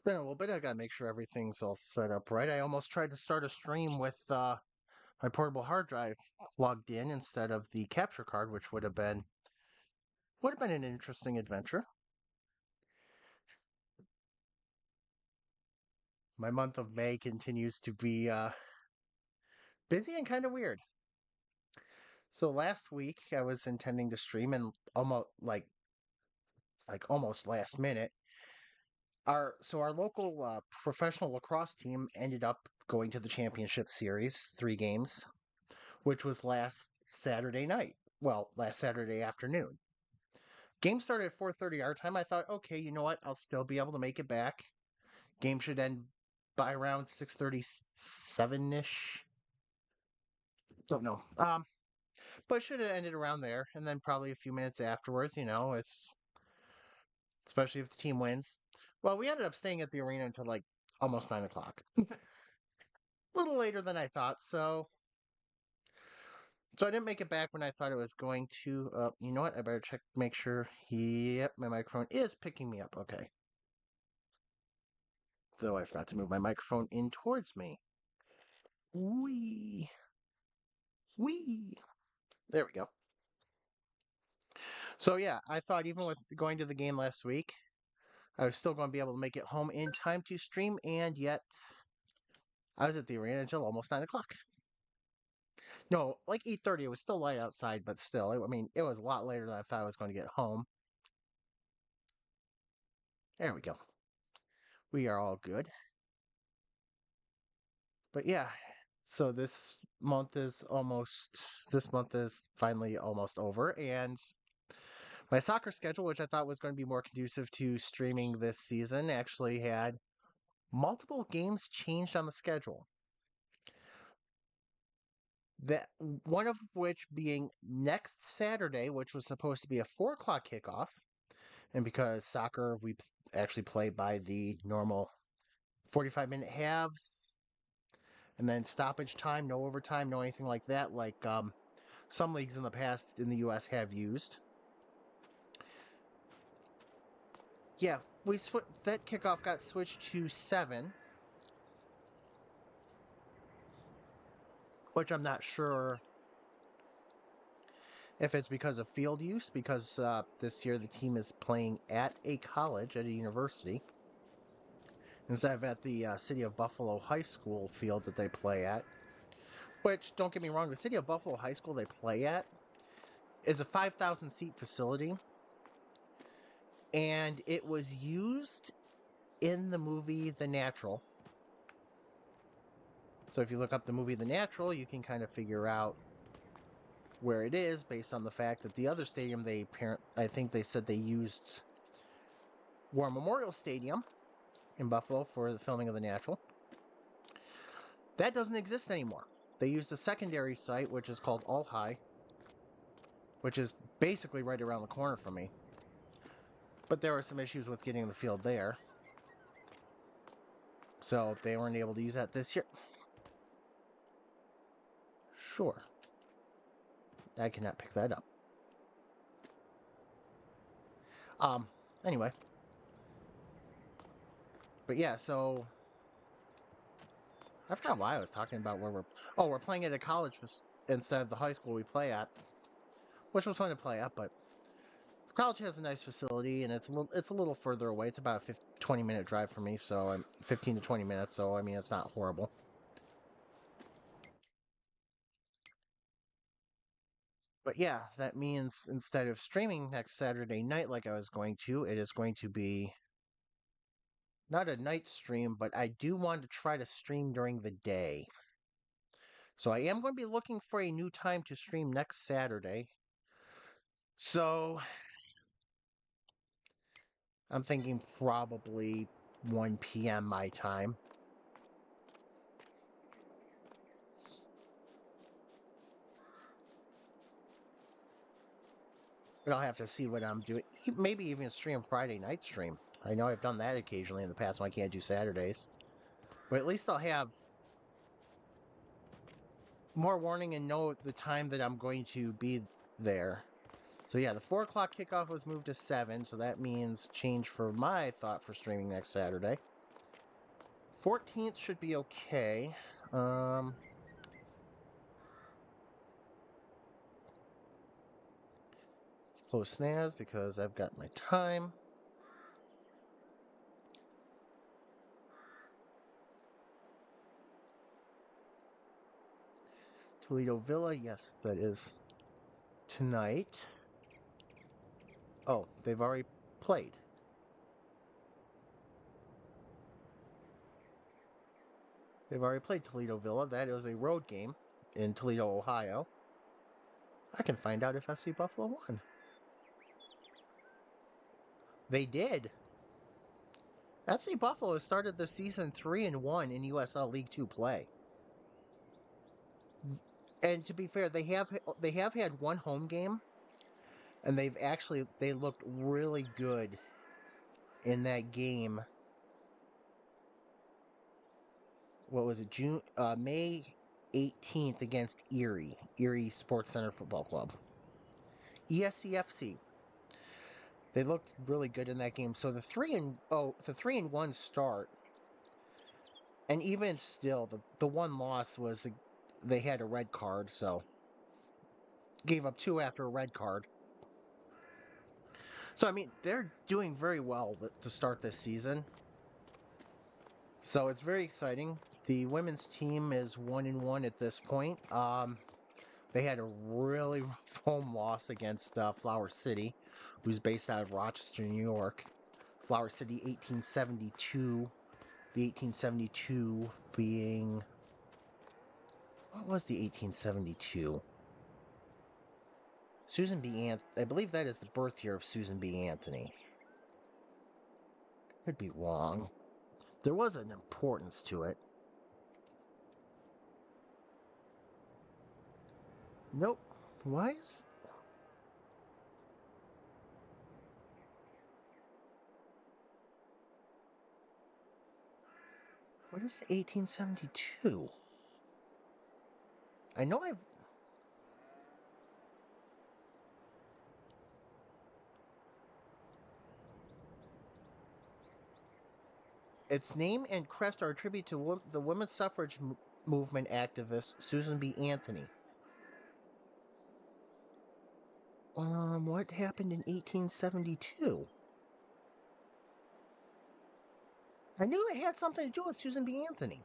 been a little bit. I gotta make sure everything's all set up right. I almost tried to start a stream with my portable hard drive plugged in instead of the capture card, which would have been an interesting adventure. My month of May continues to be busy and kind of weird. So last week I was intending to stream, and almost last minute, our local professional lacrosse team ended up going to the championship series, 3 games, which was last Saturday night. Well, last Saturday afternoon. Game started at 4:30 our time. I thought, okay, you know what? I'll still be able to make it back. Game should end by around 6:37 ish. Don't know. But should have ended around there, and then probably a few minutes afterwards. It's especially if the team wins. Well, we ended up staying at the arena until like almost 9 o'clock. A little later than I thought, so I didn't make it back when I thought it was going to. You know what? I better check, make sure. Yep, my microphone is picking me up. Okay. Though I forgot to move my microphone in towards me. Wee. Wee. There we go. So yeah, I thought even with going to the game last week, I was still going to be able to make it home in time to stream, and yet I was at the arena until almost 9 o'clock. No, like 8:30. It was still light outside, but still, I mean, it was a lot later than I thought I was going to get home. There we go. We are all good. But yeah, so this month is finally almost over, and my soccer schedule, which I thought was going to be more conducive to streaming this season, actually had multiple games changed on the schedule. That one of which being next Saturday, which was supposed to be a 4 o'clock kickoff, and because soccer we actually play by the normal 45-minute halves, and then stoppage time, no overtime, no anything like that, like some leagues in the past in the U.S. have used. Yeah, that kickoff got switched to 7, which I'm not sure if it's because of field use, because this year the team is playing at a college, at a university, instead of at the City of Buffalo High School field that they play at. Which, don't get me wrong, the City of Buffalo High School they play at is a 5,000 seat facility, and it was used in the movie The Natural. So if you look up the movie The Natural, you can kind of figure out where it is based on the fact that the other stadium I think they said they used War Memorial Stadium in Buffalo for the filming of The Natural. That doesn't exist anymore. They used a secondary site, which is called All High, which is basically right around the corner from me. But there were some issues with getting the field there, so they weren't able to use that this year. Sure. I cannot pick that up. Anyway. But yeah, so I forgot why I was talking about we're playing at a college instead of the high school we play at, which was fun to play at, but the college has a nice facility and it's a little further away. It's about a 20-minute drive for me, so I'm 15 to 20 minutes, so I mean it's not horrible. But yeah, that means instead of streaming next Saturday night like I was going to, it is going to be not a night stream, but I do want to try to stream during the day. So I am going to be looking for a new time to stream next Saturday. So I'm thinking probably 1 p.m. my time. But I'll have to see what I'm doing. Maybe even stream Friday night stream. I know I've done that occasionally in the past when I can't do Saturdays. But at least I'll have more warning and know the time that I'm going to be there. So yeah, the 4 o'clock kickoff was moved to 7, so that means change for my thought for streaming next Saturday. 14th should be okay. Um, let's close SNAS because I've got my time. Toledo Villa, yes, that is tonight. Oh, they've already played. They've already played Toledo Villa. That is a road game in Toledo, Ohio. I can find out if FC Buffalo won. They did. FC Buffalo has started the season 3-1 in USL League Two play. And to be fair, they have had one home game, and they looked really good in that game. What was it? May 18th against Erie Sports Center Football Club. ESCFC. They looked really good in that game. So the 3-1 start, and even still, the one loss was they had a red card, so gave up 2 after a red card. So I mean, they're doing very well to start this season. So it's very exciting. The women's team is 1-1 at this point. They had a really rough home loss against Flower City, who's based out of Rochester, New York. Flower City 1872. The 1872 being... What was the 1872? Susan B. Anthony. I believe that is the birth year of Susan B. Anthony. Could be wrong. There was an importance to it. Nope. Why is... What is the 1872? I know I've... Its name and crest are a tribute to the women's suffrage movement activist Susan B. Anthony. What happened in 1872? I knew it had something to do with Susan B. Anthony.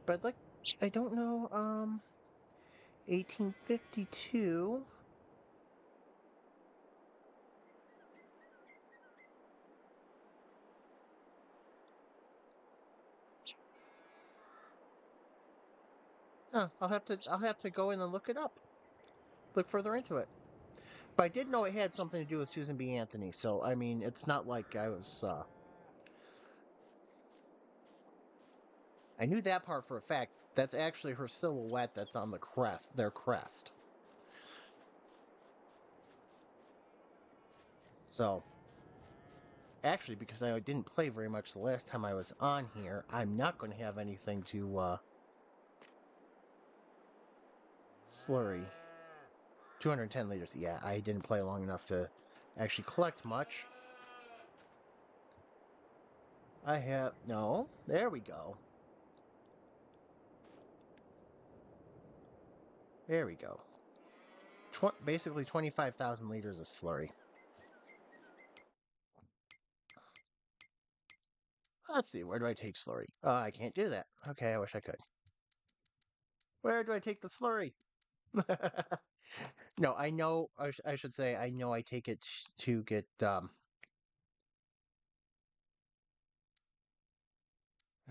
But, like, I don't know, 1852... Oh, I'll have to go in and look it up. Look further into it. But I did know it had something to do with Susan B. Anthony, so I mean, it's not like I was. I knew that part for a fact. That's actually her silhouette that's on the crest, their crest. So, actually, because I didn't play very much the last time I was on here, I'm not going to have anything to slurry. 210 liters. Yeah, I didn't play long enough to actually collect much. I have no. There we go. There we go. Basically 25,000 liters of slurry. Let's see, where do I take slurry? I can't do that. Okay, I wish I could. Where do I take the slurry? No, I know, I should say, I know I take it to get, I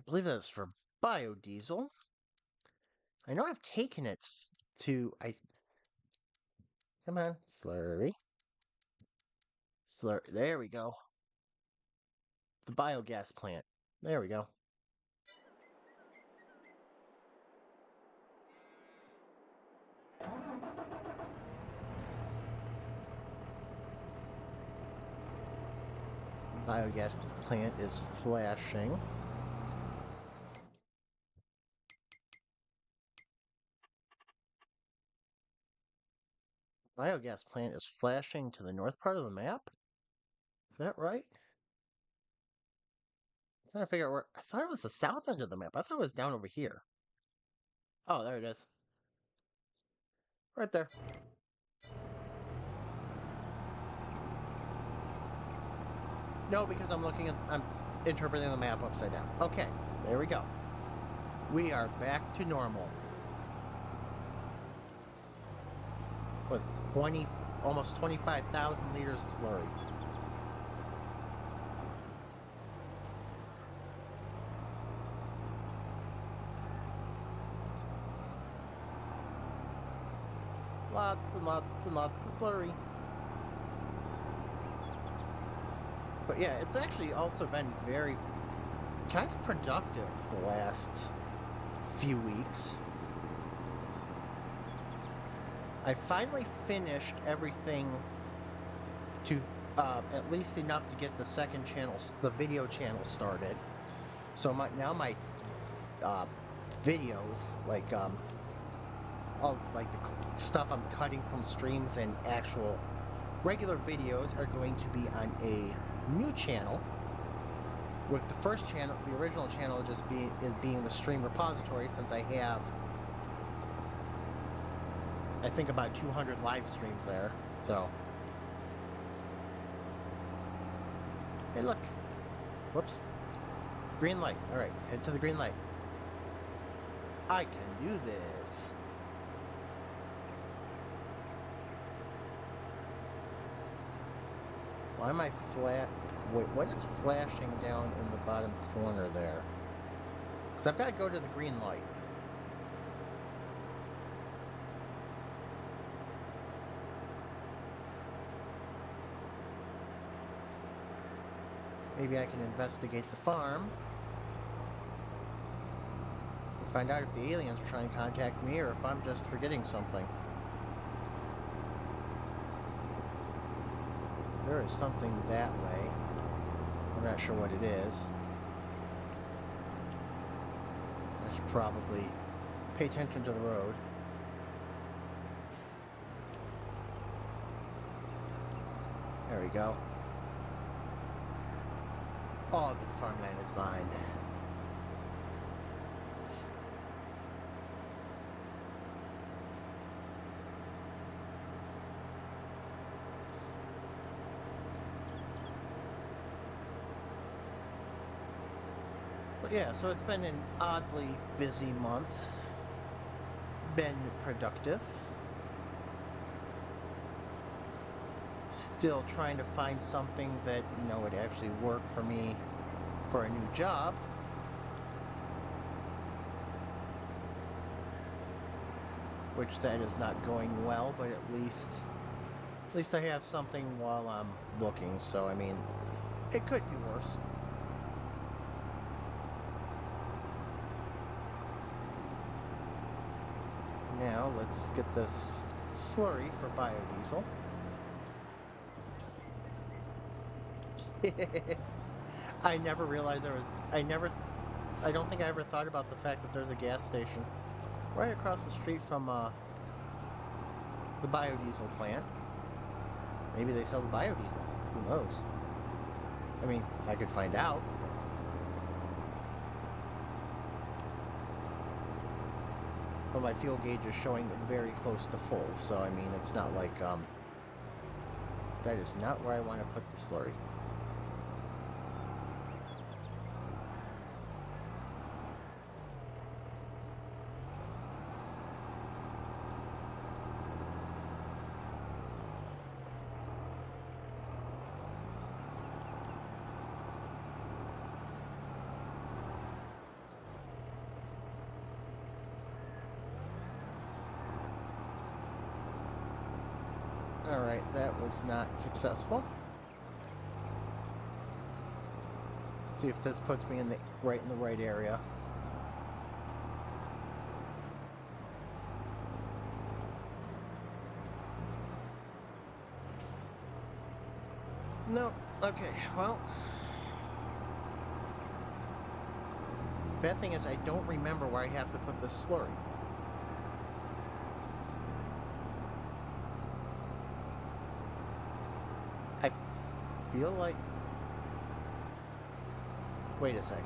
believe that's for biodiesel. I know I've taken it to, come on, slurry. Slurry, there we go. The biogas plant. There we go. Biogas plant is flashing. Biogas plant is flashing to the north part of the map? Is that right? Trying to figure out where. I thought it was the south end of the map. I thought it was down over here. Oh, there it is. Right there. No, because I'm interpreting the map upside down. Okay, there we go. We are back to normal. With almost 25,000 liters of slurry. Lots and lots and lots of slurry. But yeah, it's actually also been very kind of productive the last few weeks. I finally finished everything to at least enough to get the second channel, the video channel started. So now my videos, like all like the stuff I'm cutting from streams and actual regular videos, are going to be on a new channel. With the first channel, the original channel, just being the stream repository, since I have, I think, about 200 live streams there. So, hey, look. Whoops. Green light. All right, head to the green light. I can do this. Why am I flat? Wait, what is flashing down in the bottom corner there? Because I've got to go to the green light. Maybe I can investigate the farm. And find out if the aliens are trying to contact me or if I'm just forgetting something. There is something that way. I'm not sure what it is. I should probably pay attention to the road. There we go. All this farmland is mine. But yeah, so it's been an oddly busy month. Been productive. Still trying to find something that, would actually work for me for a new job. Which that is not going well, but at least I have something while I'm looking. So I mean, it could be worse. Now let's get this slurry for biodiesel. I never realized I don't think I ever thought about the fact that there's a gas station right across the street from the biodiesel plant. Maybe they sell the biodiesel. Who knows? I mean, I could find out. But my fuel gauge is showing very close to full, so I mean, it's not like, that is not where I want to put the slurry. Alright, that was not successful. Let's see if this puts me in the right area. No. Okay, well. Bad thing is I don't remember where I have to put this slurry. I feel like Wait a second.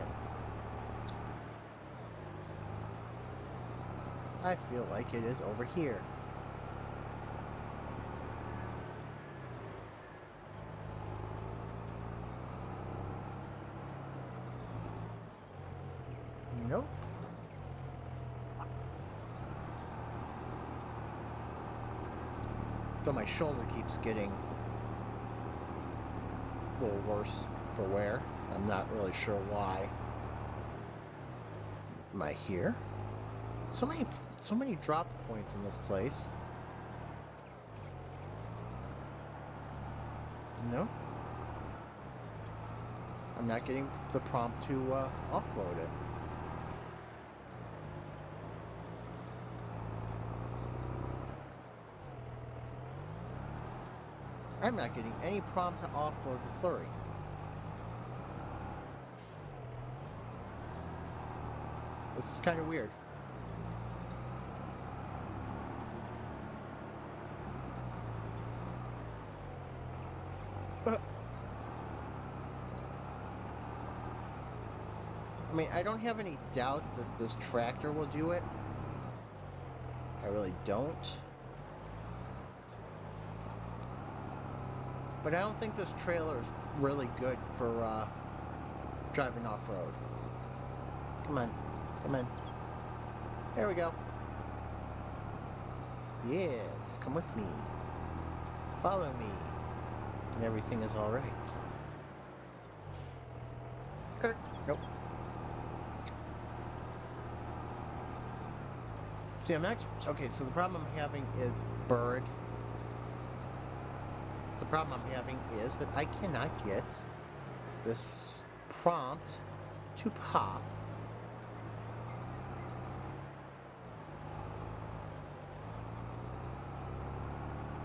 I feel like it is over here. Nope. Though my shoulder keeps getting a little worse for wear. I'm not really sure why. Am I here? So many drop points in this place. No. I'm not getting the prompt to offload it. I'm not getting any prompt to offload the slurry. This is kind of weird. I mean, I don't have any doubt that this tractor will do it. I really don't. But I don't think this trailer is really good for driving off-road. Come on. Come on. There we go. Yes, come with me. Follow me. And everything is alright. Nope. See, I'm actually... Okay, so the problem I'm having is bird. The problem I'm having is that I cannot get this prompt to pop.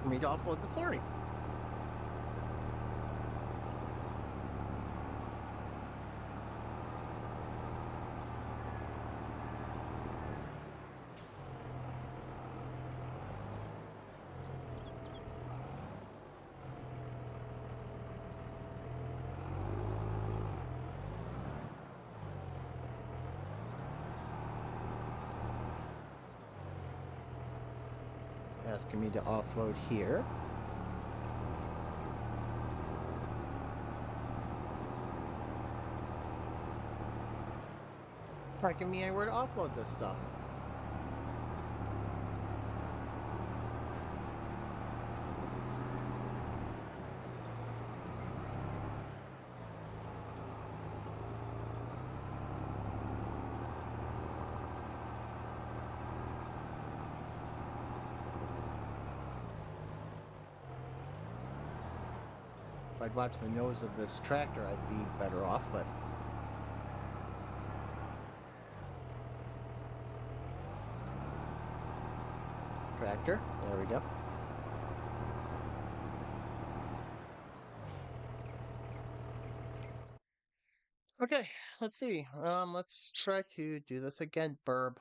For me to offload the slurry. Asking me to offload here. It's not giving me anywhere to offload this stuff. If I'd watch the nose of this tractor, I'd be better off, but... Tractor, there we go. Okay, let's see. Let's try to do this again, Burb.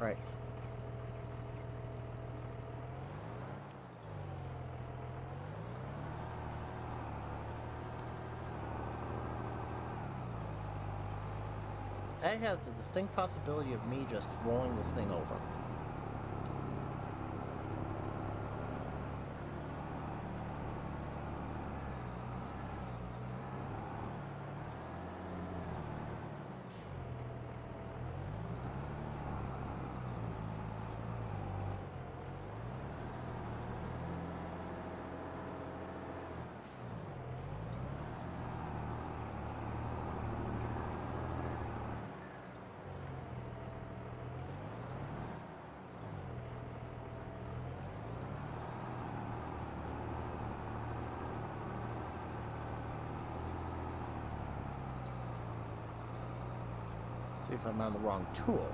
Right. That has the distinct possibility of me just rolling this thing over. See if I'm on the wrong tool.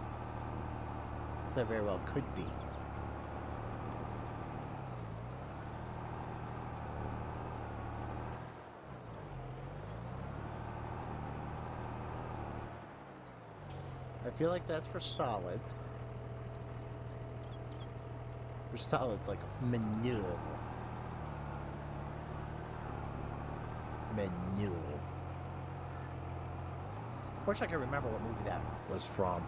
Because I very well could be. I feel like that's for solids. For solids, like manure. Manure. Wish I could remember what movie that was from.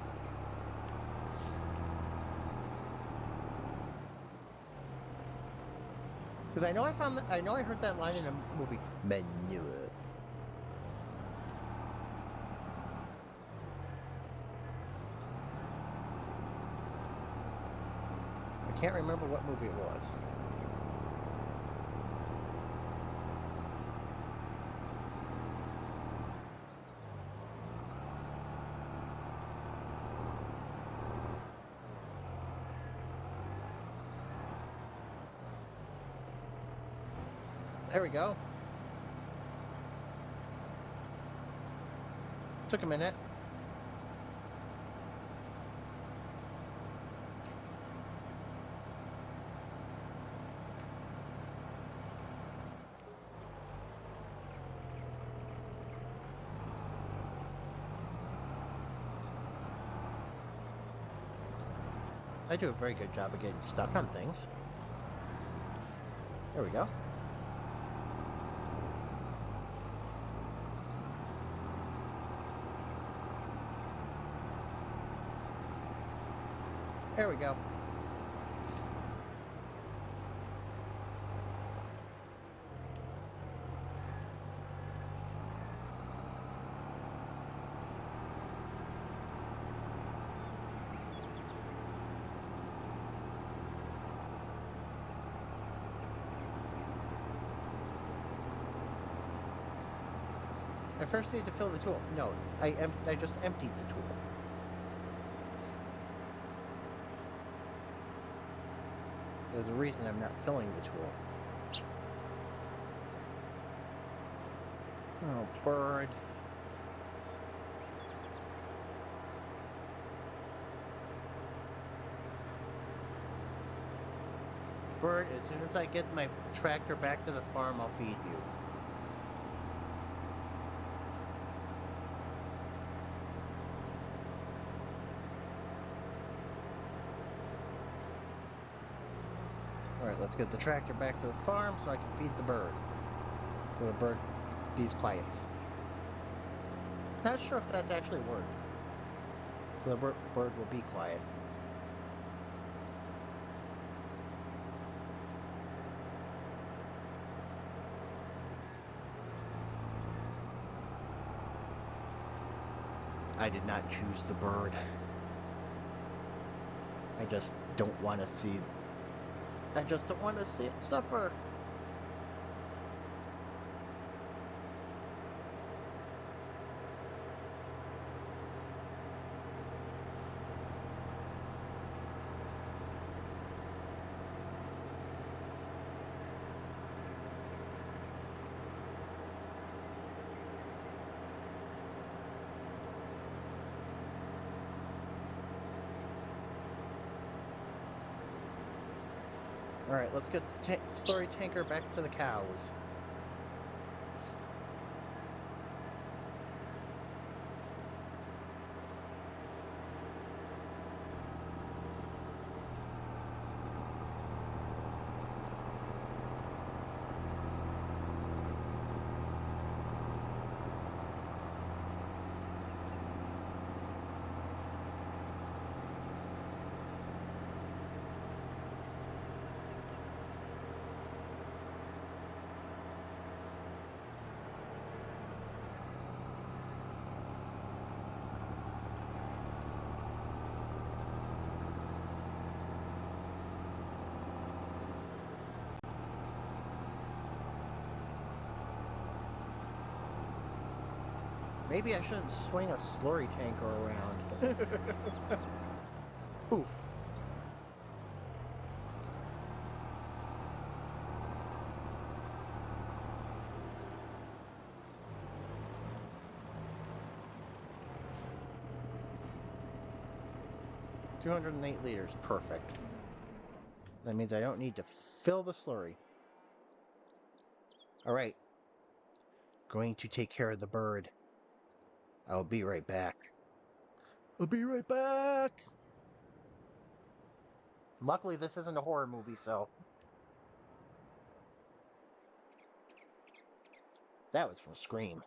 Because I know I know I heard that line in a movie. Manure. I can't remember what movie it was. There we go. Took a minute. I do a very good job of getting stuck on things. There we go. There we go. I first need to fill the tool. No, I just emptied the tool. There's a reason I'm not filling the tool. Oh, bird. Bird, as soon as I get my tractor back to the farm, I'll feed you. Alright, let's get the tractor back to the farm so I can feed the bird. So the bird bees quiet. Not sure if that's actually worked. So the bird will be quiet. I did not choose the bird. I just don't want to see... I just don't want to see it suffer. Alright, let's get the slurry tanker back to the cows. Maybe I shouldn't swing a slurry tanker around. Oof. $208, perfect. That means I don't need to fill the slurry. Alright. Going to take care of the bird. I'll be right back. I'll be right back. Luckily, this isn't a horror movie, so. That was from Scream.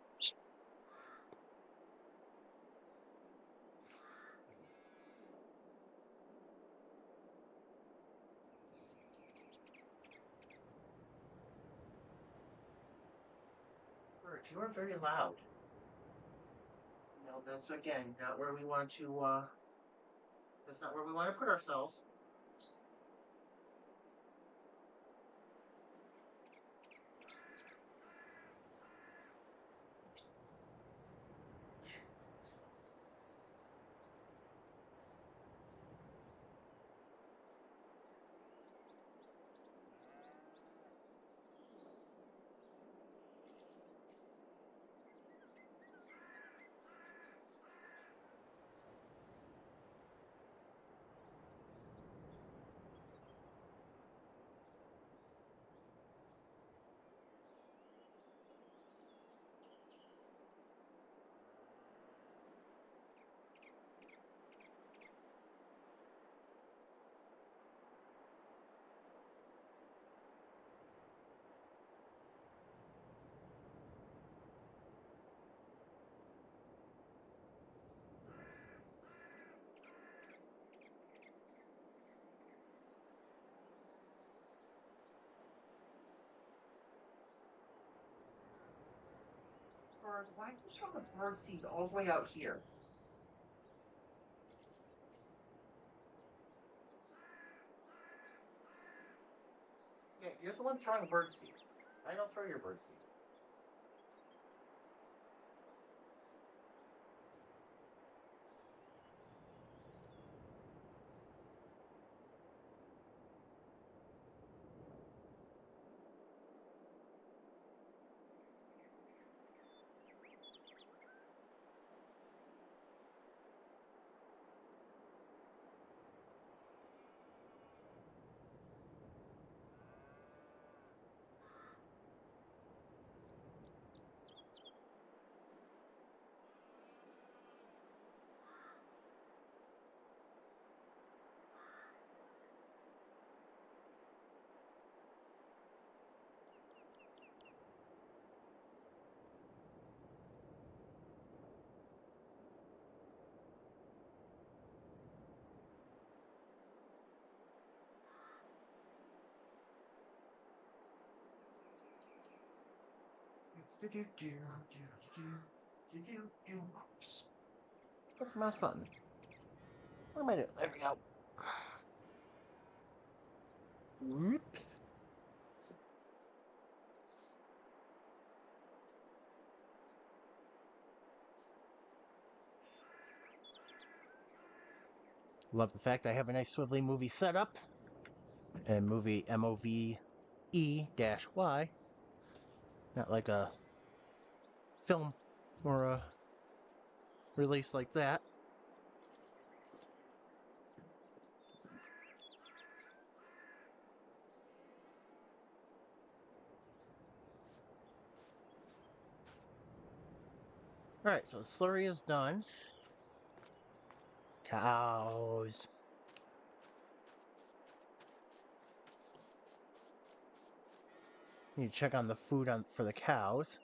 Bert, you are very loud. No, that's again not where we want to. That's not where we want to put ourselves. Bird, why did you throw the bird seed all the way out here? Yeah, you're the one throwing bird seed. I don't throw your bird seed. What's the mouse button? What am I doing? There we go. Whoop. Love the fact I have a nice swivelly movie setup. And movie MOVE-Y. Not like a film or a release like that. Alright, so slurry is done. Cows. Need to check on the food for the cows.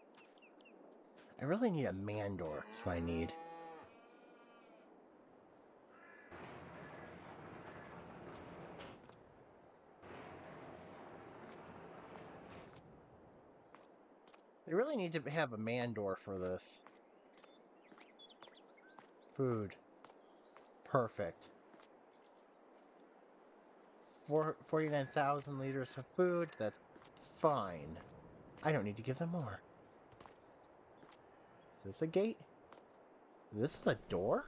I really need a man door. That's what I need. I really need to have a man door for this. Food. Perfect. 49,000 liters of food. That's fine. I don't need to give them more. Is this a gate? This is a door?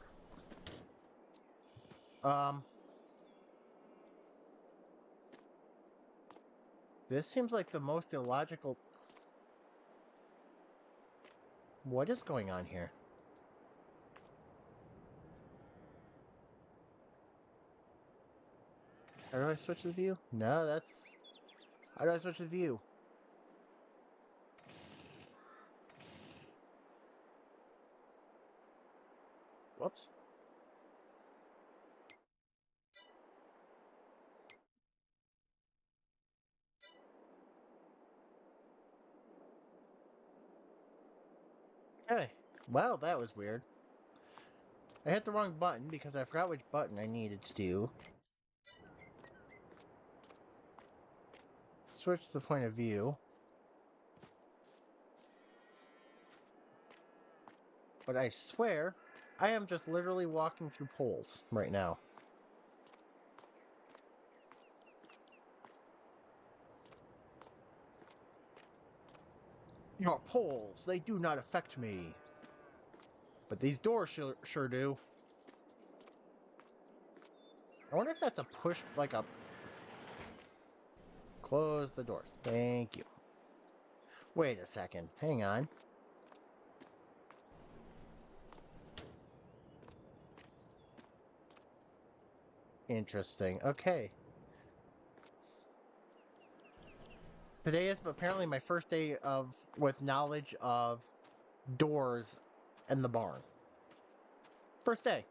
This seems like the most illogical... What is going on here? How do I switch the view? No, that's... How do I switch the view? Whoops. Okay. Well, that was weird. I hit the wrong button because I forgot which button I needed to do. Switch the point of view. But I swear, I am just literally walking through poles right now. Your poles, they do not affect me. But these doors sure do. I wonder if that's a push, like a... Close the doors. Thank you. Wait a second. Hang on. Interesting. Okay. Today is apparently my first day of with knowledge of doors in the barn. First day.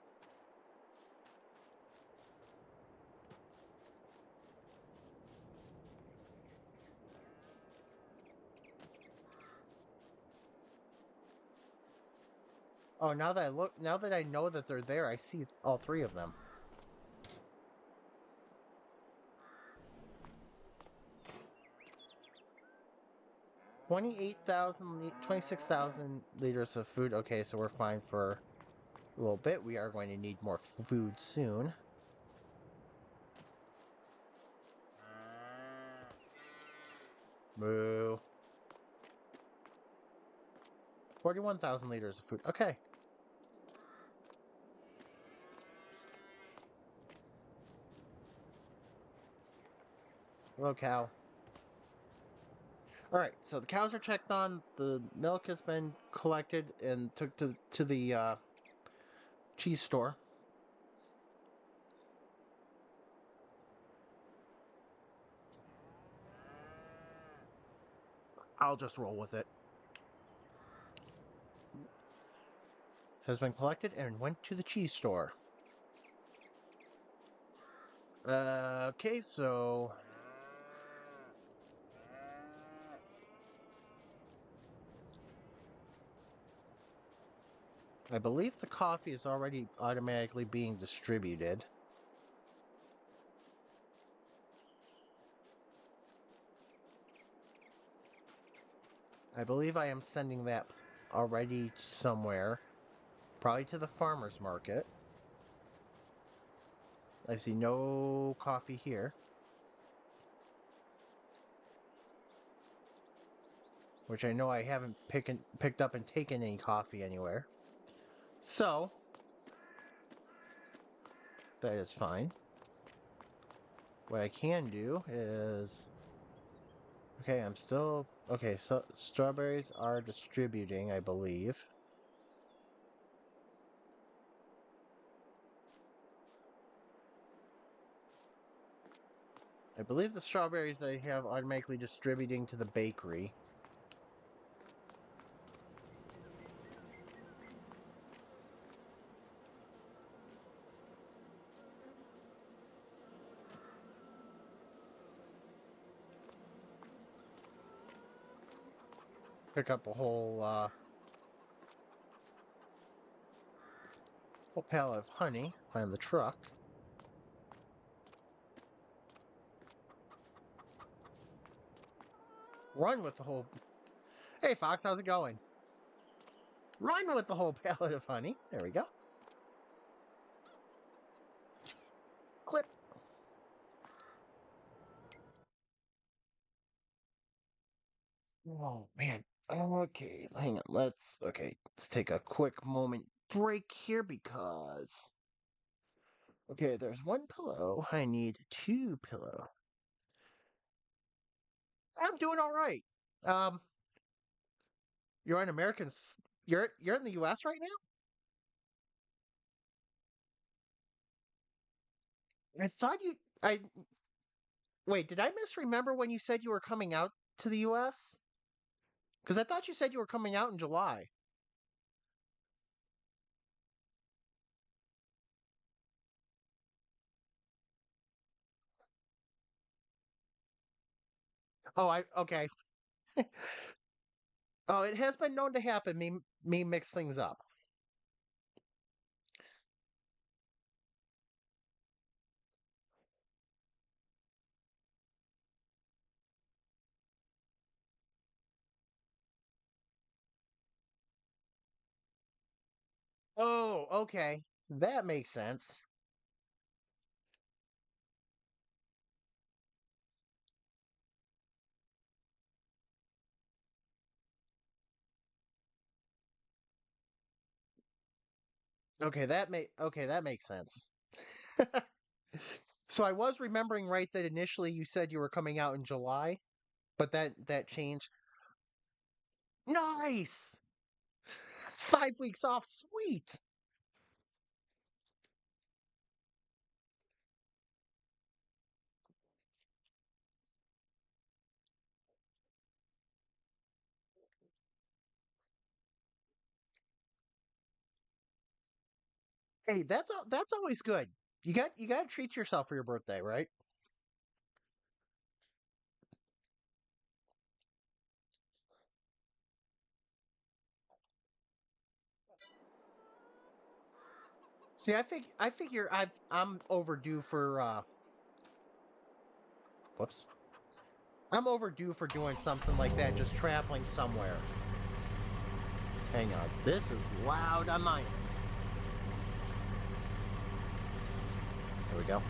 Oh, now that I know that they're there, I see all three of them. 26,000 liters of food. Okay, so we're fine for a little bit. We are going to need more food soon. Moo. 41,000 liters of food. Okay. Hello, cow. All right, so the cows are checked on. The milk has been collected and took to the cheese store. I'll just roll with it. Has been collected and went to the cheese store. Okay, so I believe the coffee is already automatically being distributed. I believe I am sending that already somewhere. Probably to the farmer's market. I see no coffee here. Which I know I haven't picked up and taken any coffee anywhere. So, that is fine. What I can do is... Okay, I'm still... Okay, so strawberries are distributing, I believe. I believe the strawberries I have automatically distributing to the bakery. Pick up a whole pallet of honey on the truck. Run with the whole... Hey, Fox, how's it going? Run with the whole pallet of honey. There we go. Clip. Oh, man. Okay, hang on. Let's take a quick moment break here because... Okay, there's one pillow. I need two pillow. I'm doing all right. Um, you're an American. You're in the U.S. right now. I thought you. I wait. Did I misremember when you said you were coming out to the U.S.? Because I thought you said you were coming out in July. Oh, I okay. Oh, it has been known to happen. Me mix things up. Oh, okay. That makes sense. Okay, that makes sense. So I was remembering right that initially you said you were coming out in July, but that changed. Nice. 5 weeks off, sweet. Hey, that's always good. You got to treat yourself for your birthday, right? See, I figure I'm overdue for whoops. I'm overdue for doing something like that, just traveling somewhere. Hang on. This is loud on mine. There we go.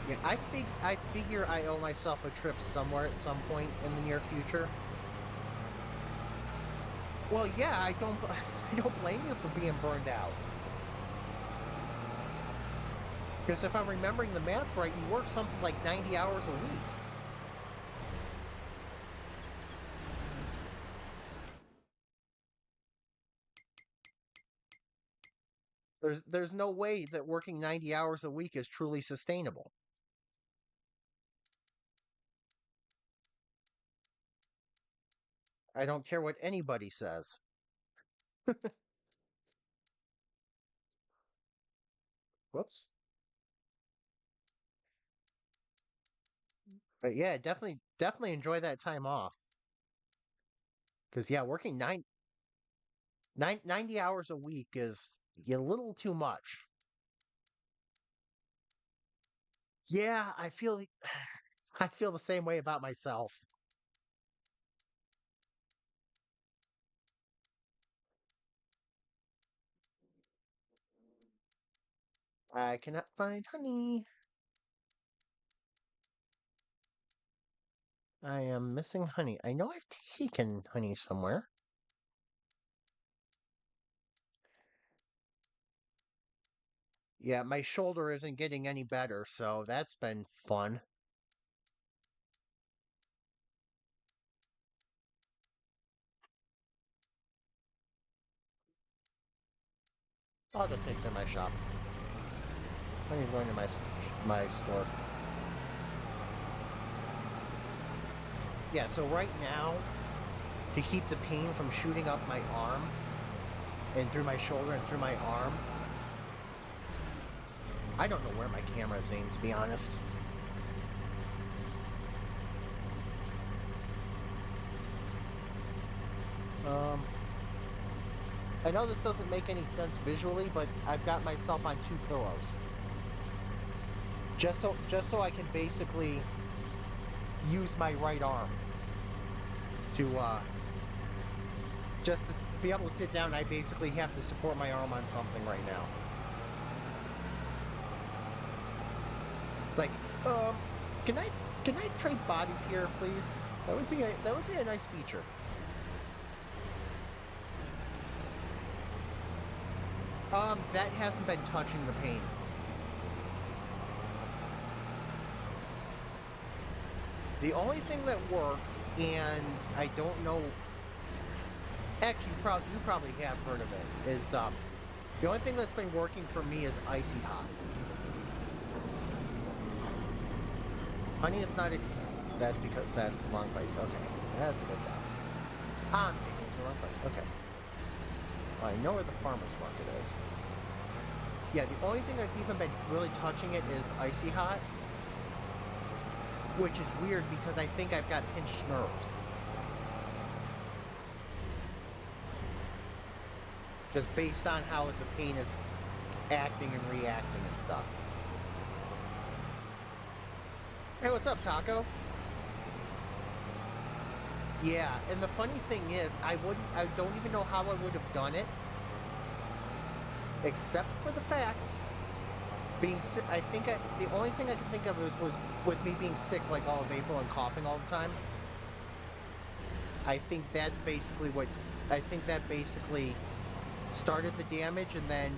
Yeah, I figure I owe myself a trip somewhere at some point in the near future. Well, yeah, I don't I don't blame you for being burned out. Because if I'm remembering the math right, you work something like 90 hours a week. There's no way that working 90 hours a week is truly sustainable. I don't care what anybody says. Whoops. But yeah, definitely enjoy that time off. Because yeah, working 90 hours a week is a little too much. Yeah, I feel the same way about myself. I cannot find honey. I am missing honey. I know I've taken honey somewhere. Yeah, my shoulder isn't getting any better, so that's been fun. I'll just take it to my shop. Honey's going to my store. Yeah, so right now, to keep the pain from shooting up my arm and through my shoulder and through my arm, I don't know where my camera is aimed, to be honest. Um, I know this doesn't make any sense visually, but I've got myself on two pillows. Just so I can basically use my right arm to just to be able to sit down. I basically have to support my arm on something right now. It's like, um, can I can I trade bodies here, please? That would be a nice feature. That hasn't been touching the pain. The only thing that works, and I don't know. Actually, you probably have heard of it. Is the only thing that's been working for me is icy hot. Honey is not. That's because that's the wrong place. Okay, that's a good job. I'm thinking it's the wrong place. Okay. I know where the farmer's market is. Yeah, the only thing that's even been really touching it is Icy Hot, which is weird because I think I've got pinched nerves. Just based on how the pain is acting and reacting and stuff. Hey, what's up, Taco? Yeah, and the funny thing is, I don't even know how I would have done it, except for the fact being sick. The only thing I can think of was with me being sick like all of April and coughing all the time. I think that's basically what, I think that basically started the damage, and then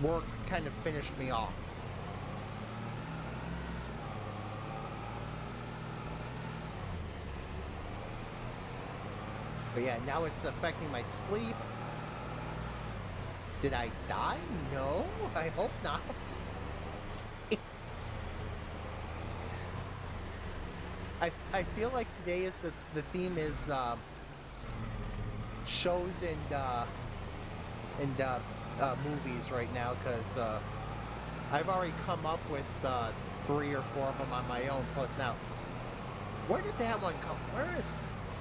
work kind of finished me off. But yeah, now it's affecting my sleep. Did I die? No, I hope not. I feel like today is the theme is shows and movies right now, because I've already come up with 3 or 4 of them on my own. Plus now, where did that one come? Where is?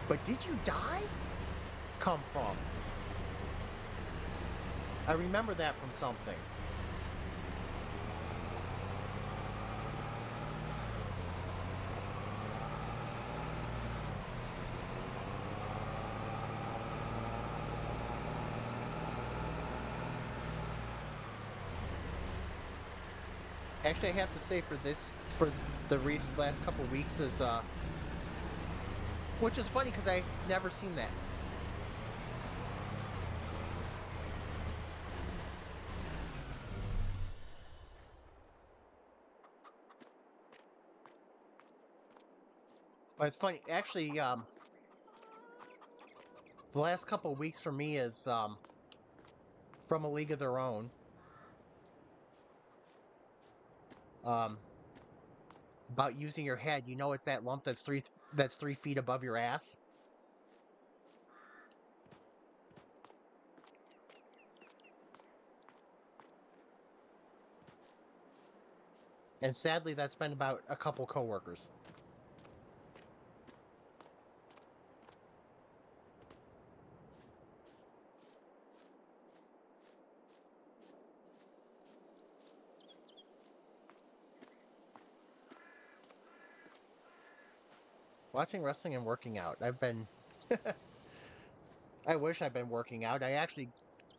But did you die? Come from? I remember that from something. Actually, I have to say for the last couple weeks is which is funny because I've never seen that. But it's funny, actually. The last couple of weeks for me is from A League of Their Own. Um, about using your head. You know, it's that lump that's 3 feet above your ass. And sadly, that's been about a couple coworkers. Watching wrestling and working out. I've been. I wish I'd been working out. I actually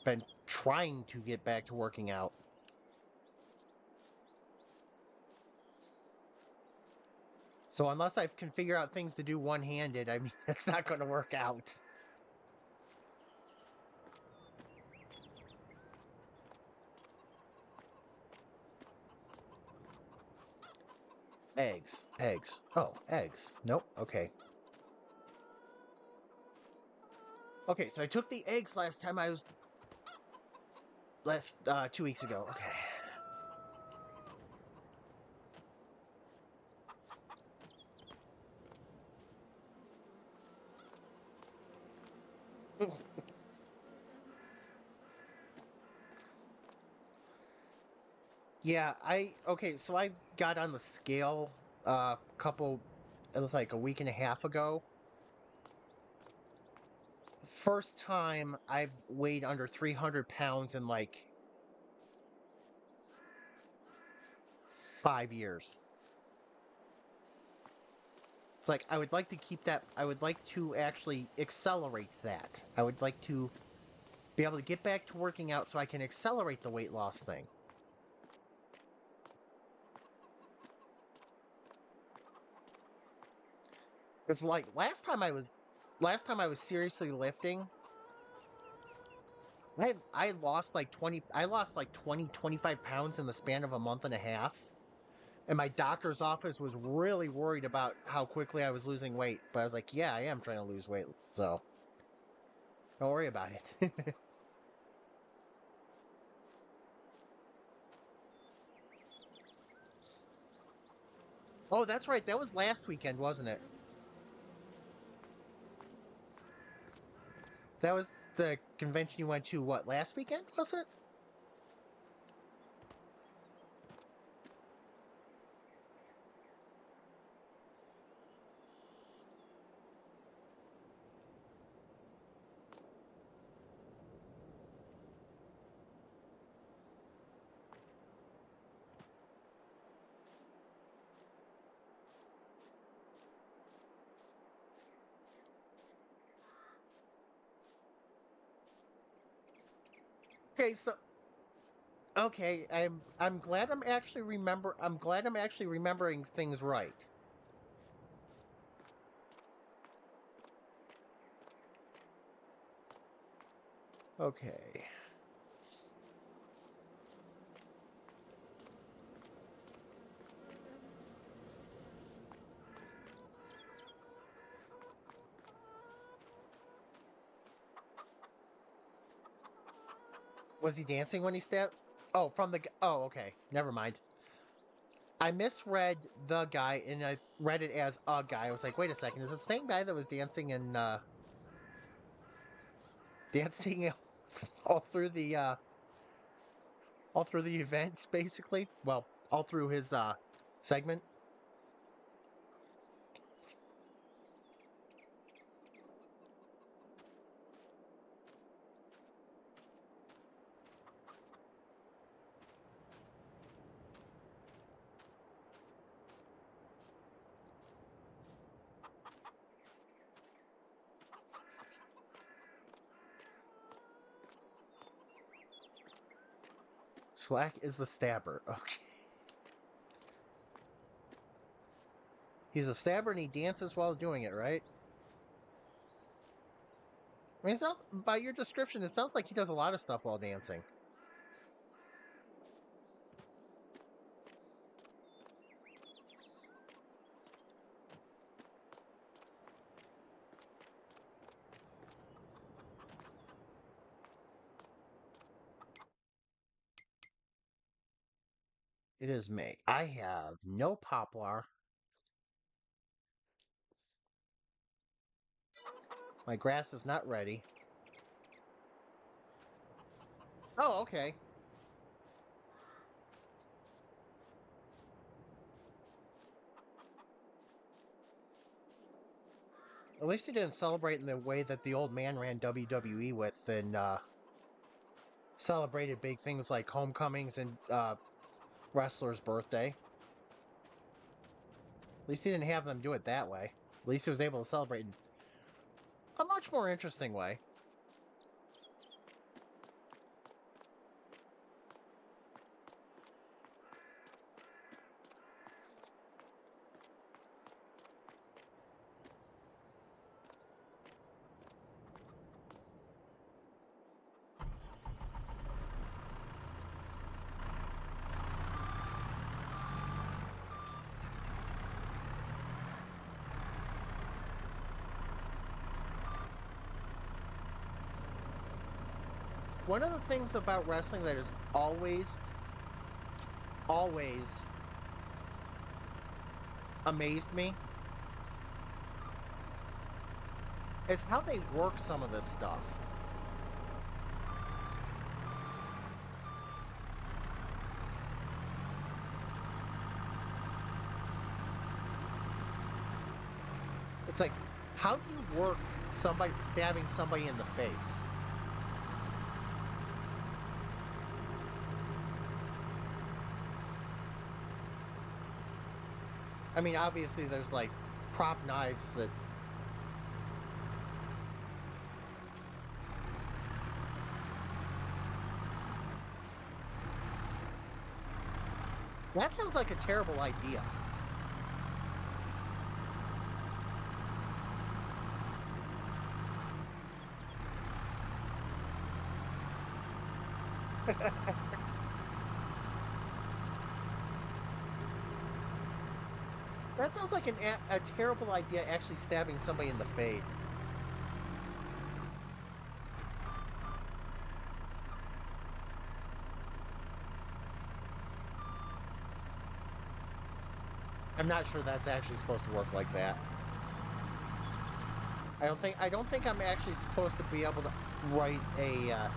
been trying to get back to working out. So unless I can figure out things to do one-handed, I mean, it's not going to work out. Eggs. Eggs. Oh, eggs. Nope. Okay. Okay, so I took the eggs last time I was... 2 weeks ago. Okay. Yeah, okay, so I got on the scale it was like a week and a half ago. First time I've weighed under 300 pounds in like 5 years. It's like I would like to keep that. I would like to actually accelerate that. I would like to be able to get back to working out so I can accelerate the weight loss thing. Because like last time I was seriously lifting, I lost like 25 pounds in the span of a month and a half. And my doctor's office was really worried about how quickly I was losing weight. But I was like, yeah, I am trying to lose weight. So don't worry about it. Oh, that's right. That was last weekend, wasn't it? That was the convention you went to, what, last weekend, was it? Okay, so okay, I'm glad I'm glad I'm actually remembering things right. Okay. Was he dancing when he stabbed? Oh, from the oh, okay. Never mind. I misread the guy and I read it as a guy. I was like, wait a second, is it the same guy that was dancing and dancing all through the all through the events, basically? Well, all through his segment. Slack is the stabber. Okay. He's a stabber and he dances while doing it, right? I mean, by your description, it sounds like he does a lot of stuff while dancing. It is May. I have no poplar. My grass is not ready. Oh, okay. At least he didn't celebrate in the way that the old man ran WWE with and celebrated big things like homecomings and wrestler's birthday. At least he didn't have them do it that way. At least he was able to celebrate in a much more interesting way. One of the things about wrestling that has always amazed me is how they work some of this stuff. It's like, how do you work somebody stabbing somebody in the face? I mean, obviously, there's like prop knives that. That sounds like a terrible idea. That sounds like a terrible idea, actually stabbing somebody in the face. I'm not sure that's actually supposed to work like that. I don't think I'm actually supposed to be able to write a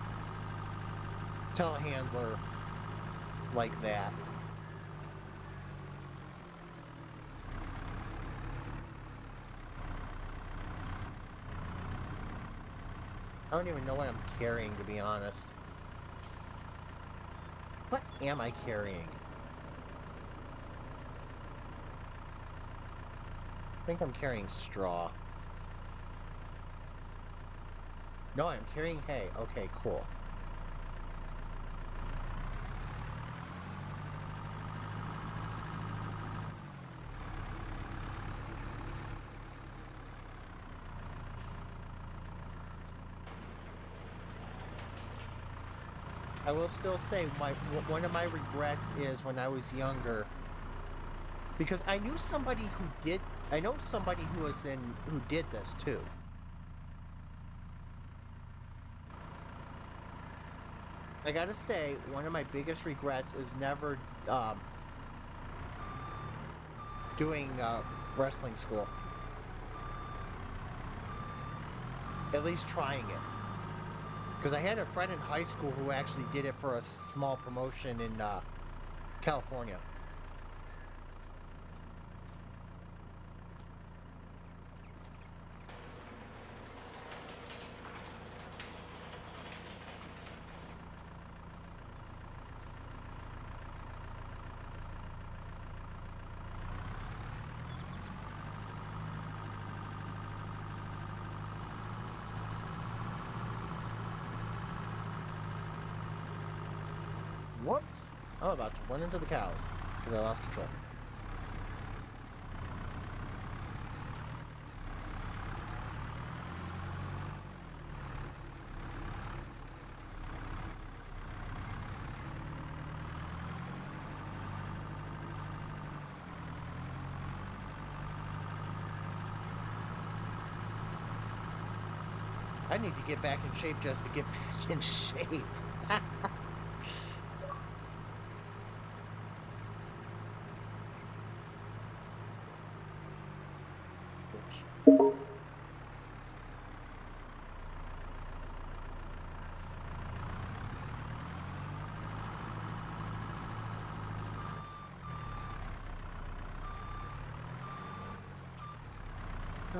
telehandler like that. I don't even know what I'm carrying, to be honest. What am I carrying? I think I'm carrying straw. No, I'm carrying hay. Okay, cool. I will still say one of my regrets is when I was younger, because I knew somebody who did. I know somebody who did this too. I gotta say, one of my biggest regrets is never doing wrestling school. At least trying it. Because I had a friend in high school who actually did it for a small promotion in California. Whoops! I'm about to run into the cows because I lost control. I need to get back in shape just to get back in shape.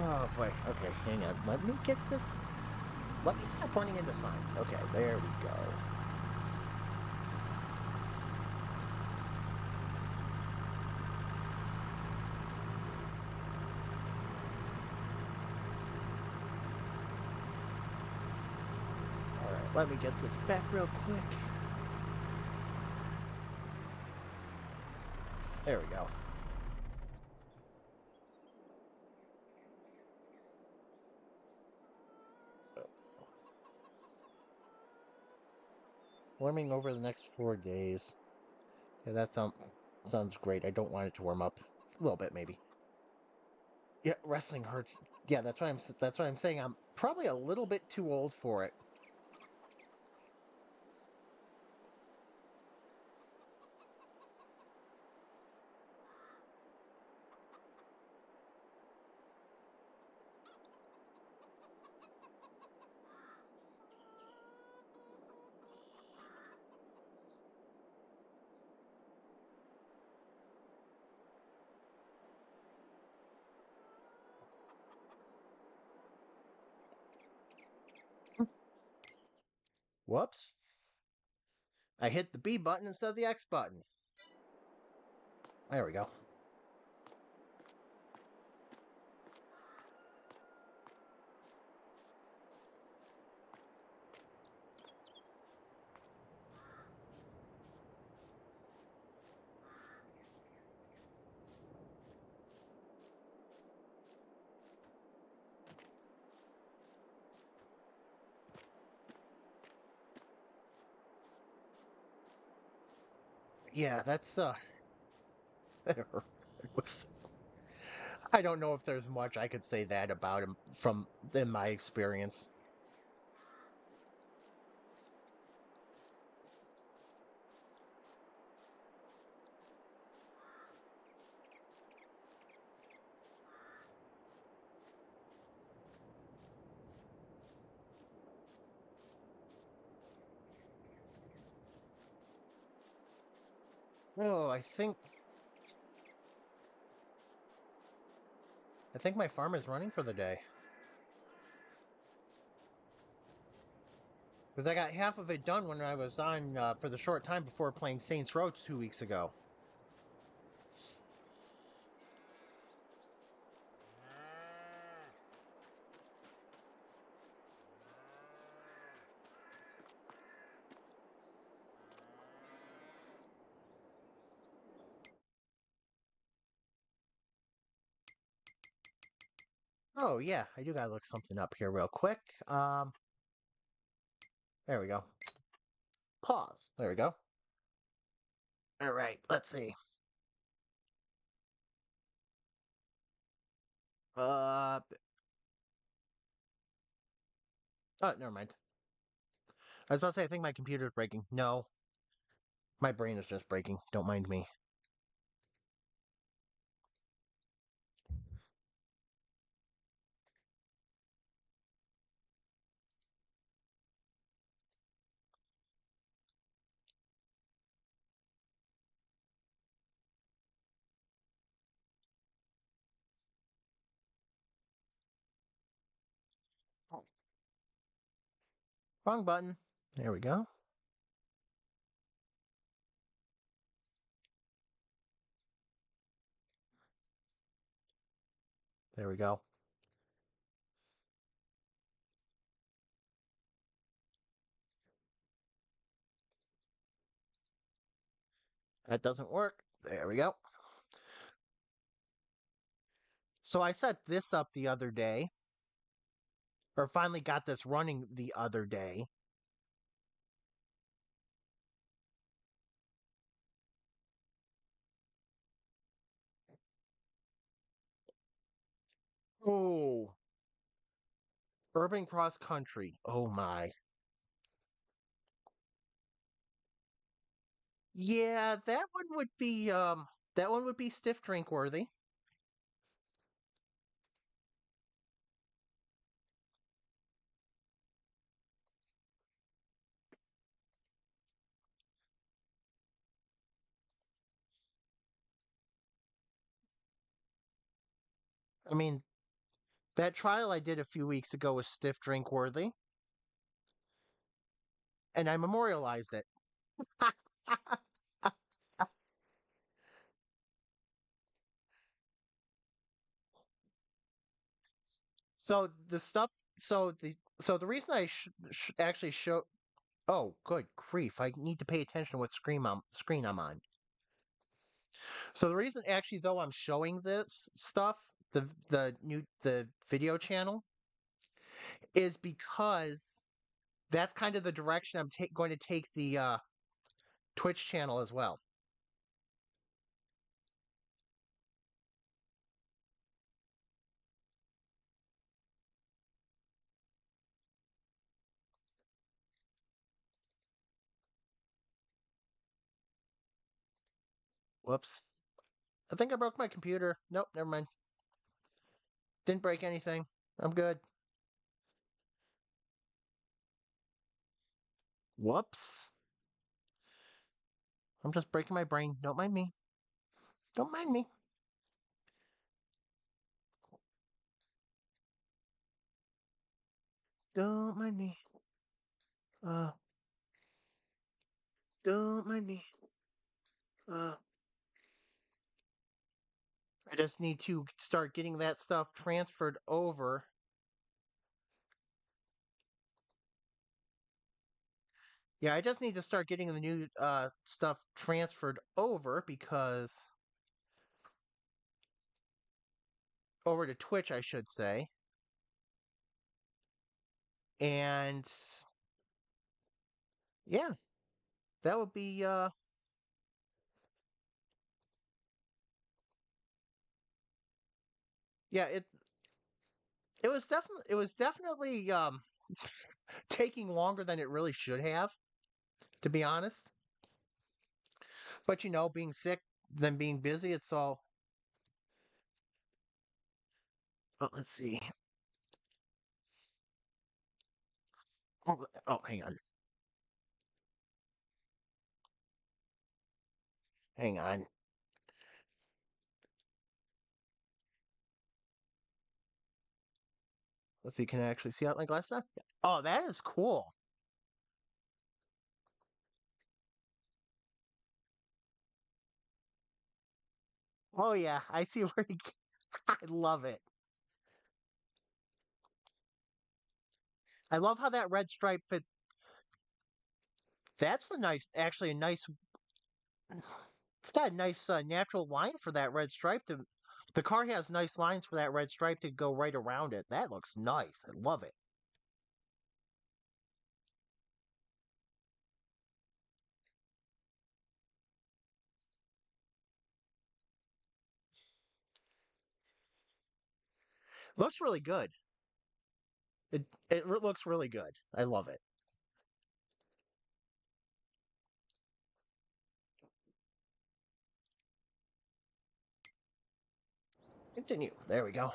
Oh boy. Okay, hang on. Let me get this. Let me stop running into signs. Okay, there we go. Alright, let me get this back real quick. There we go. Warming over the next 4 days. Yeah, that sounds great. I don't want it to warm up. A little bit, maybe. Yeah, wrestling hurts. Yeah, that's why I'm saying I'm probably a little bit too old for it. Whoops. I hit the B button instead of the X button. There we go. Yeah, that's it was I don't know if there's much I could say that about him from in my experience. Oh, I think my farm is running for the day. Because I got half of it done when I was on for the short time before playing Saints Row 2 weeks ago. Oh yeah, I do gotta look something up here real quick. There we go. Pause. There we go. All right, let's see. Uh, oh, never mind. I was about to say I think my computer's breaking. No, my brain is just breaking. Don't mind me. Wrong button. There we go. There we go. That doesn't work. There we go. So I set this up the other day, or finally got this running the other day. Oh, Urban Cross Country. Oh my. Yeah, that one would be stiff drink worthy. I mean, that trial I did a few weeks ago was stiff drink worthy, and I memorialized it. So the stuff, so the reason I actually show. Oh, good grief! I need to pay attention to what screen I'm on. So the reason, actually, though, I'm showing this stuff, the video channel, is because that's kind of the direction I'm going to take the Twitch channel as well. Whoops! I think I broke my computer. Nope, never mind. Didn't break anything. I'm good. Whoops! I'm just breaking my brain. Don't mind me. Don't mind me. Don't mind me. Uh, don't mind me. Uh, I just need to start getting that stuff transferred over. Yeah, I just need to start getting the new stuff transferred over because over to Twitch, I should say. And yeah, that would be yeah, it was definitely taking longer than it really should have, to be honest. But being sick than being busy, it's all. Oh, let's see. Oh, hang on. Hang on. Let's see, can I actually see out my glass now? Oh, that is cool. Oh yeah, I see where he. I love it. I love how that red stripe fit. That's a nice, actually a nice. It's got a nice natural line for that red stripe to. The car has nice lines for that red stripe to go right around it. That looks nice. I love it. Looks really good. Looks really good. I love it. Continue. There we go.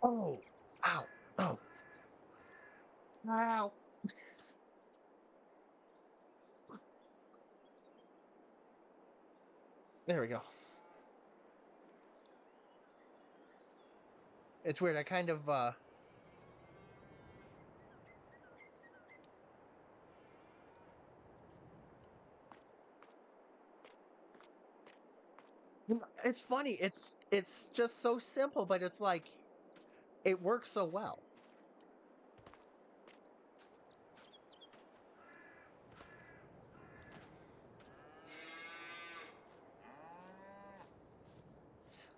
Oh, ow, oh, ow. There we go. It's weird. I kind of it's funny. It's just so simple, but it's like it works so well.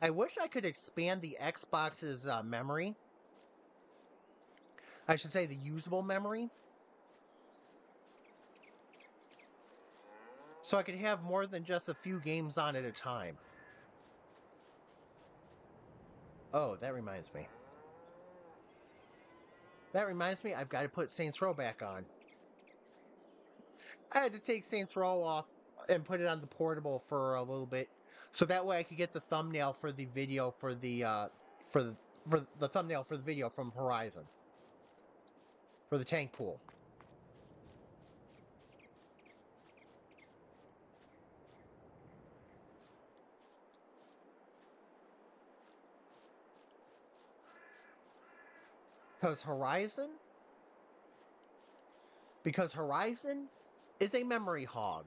I wish I could expand the Xbox's memory. I should say the usable memory, so I could have more than just a few games on at a time. Oh, that reminds me. That reminds me, I've got to put Saints Row back on. I had to take Saints Row off and put it on the portable for a little bit, so that way I could get the thumbnail for the video for the for the thumbnail for the video from Horizon for the tank pool. Because Horizon is a memory hog,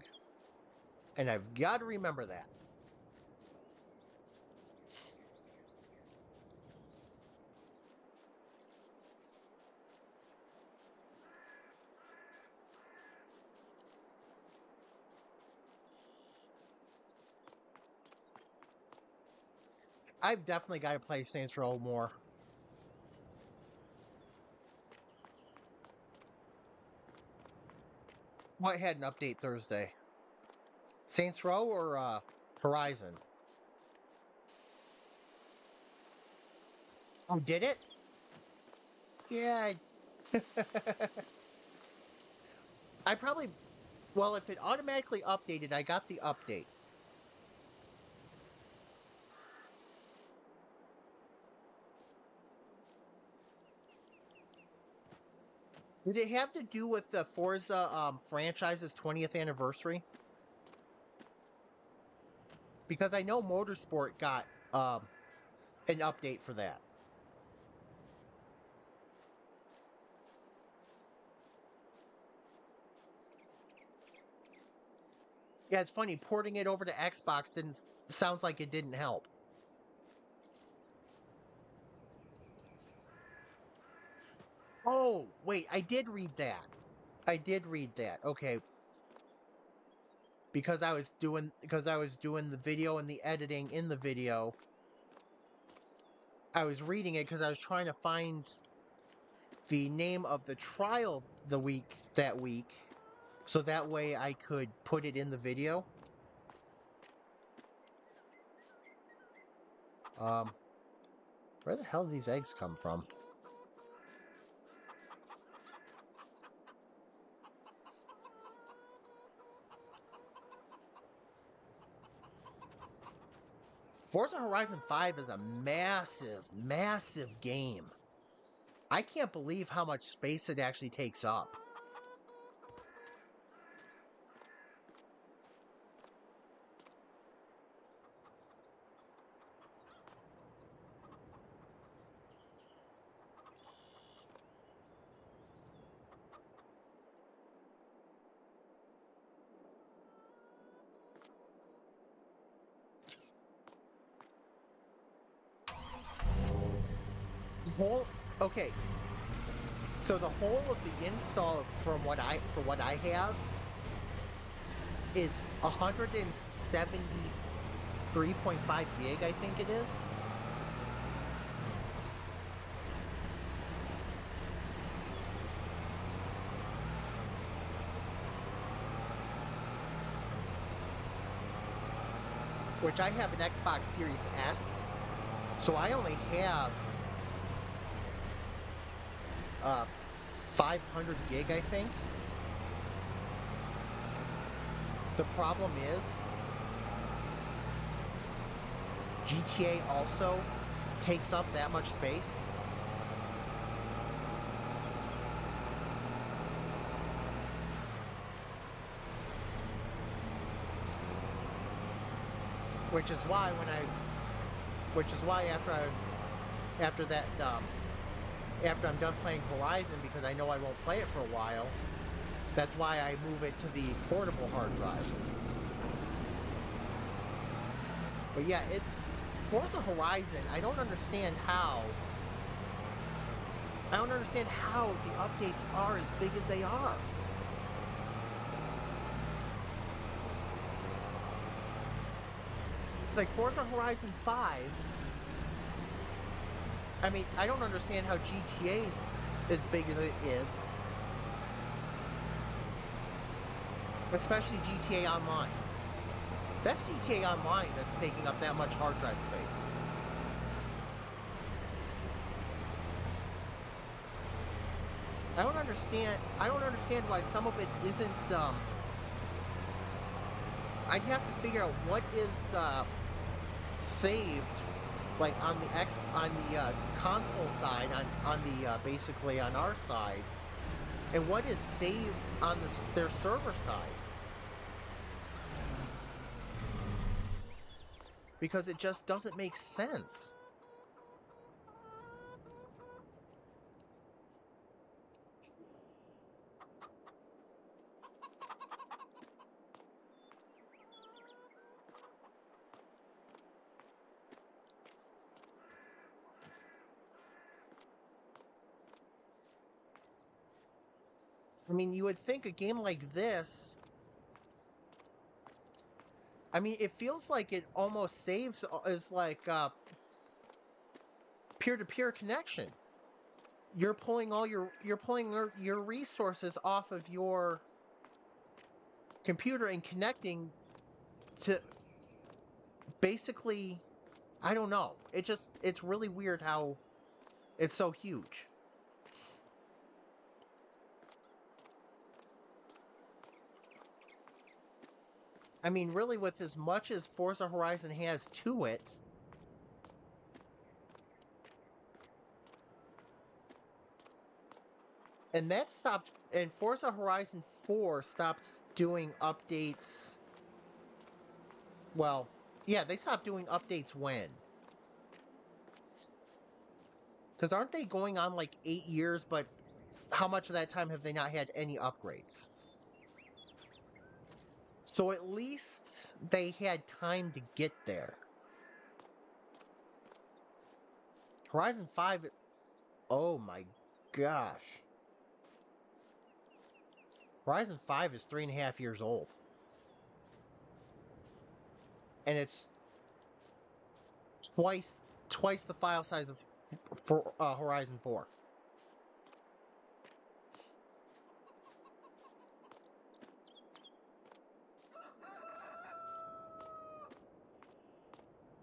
and I've got to remember that. I've definitely got to play Saints Row more. What had an update Thursday? Saints Row or Horizon? Oh, did it? Yeah. I probably. Well, if it automatically updated, I got the update. Did it have to do with the Forza franchise's 20th anniversary? Because I know Motorsport got an update for that. Yeah, it's funny. Porting it over to Xbox didn't sounds like it didn't help. Oh, wait, I did read that. I did read that. Okay, because I was doing the video and the editing in the video. I was reading it because I was trying to find the name of the trial that week, so that way I could put it in the video. Um, where the hell do these eggs come from? Forza Horizon 5 is a massive, massive game. I can't believe how much space it actually takes up. whole okay, so the whole of the install for what I have is 173.5 gig, I think it is. Which I have an Xbox Series S, so I only have uh 500 gig, I think. The problem is GTA also takes up that much space. Which is why after that after I'm done playing Horizon, because I know I won't play it for a while, that's why I move it to the portable hard drive. But yeah, Forza Horizon, I don't understand how the updates are as big as they are. It's like Forza Horizon 5. I mean, I don't understand how GTA is as big as it is. Especially GTA Online. That's GTA Online that's taking up that much hard drive space. I don't understand why some of it isn't I'd have to figure out what is saved, like on the console side, on the basically on our side, and what is saved on their server side, because it just doesn't make sense. I mean, you would think a game like this, I mean, it feels like it almost saves as like peer-to-peer connection. You're pulling your resources off of your computer and connecting to basically, I don't know. It's really weird how it's so huge. I mean, really, with as much as Forza Horizon has to it, and Forza Horizon 4 stopped doing updates. Well, yeah, they stopped doing updates when? Because aren't they going on like 8 years, but how much of that time have they not had any upgrades? So at least they had time to get there. Horizon 5, oh my gosh. Horizon 5 is 3.5 years old. And it's twice the file sizes for Horizon 4.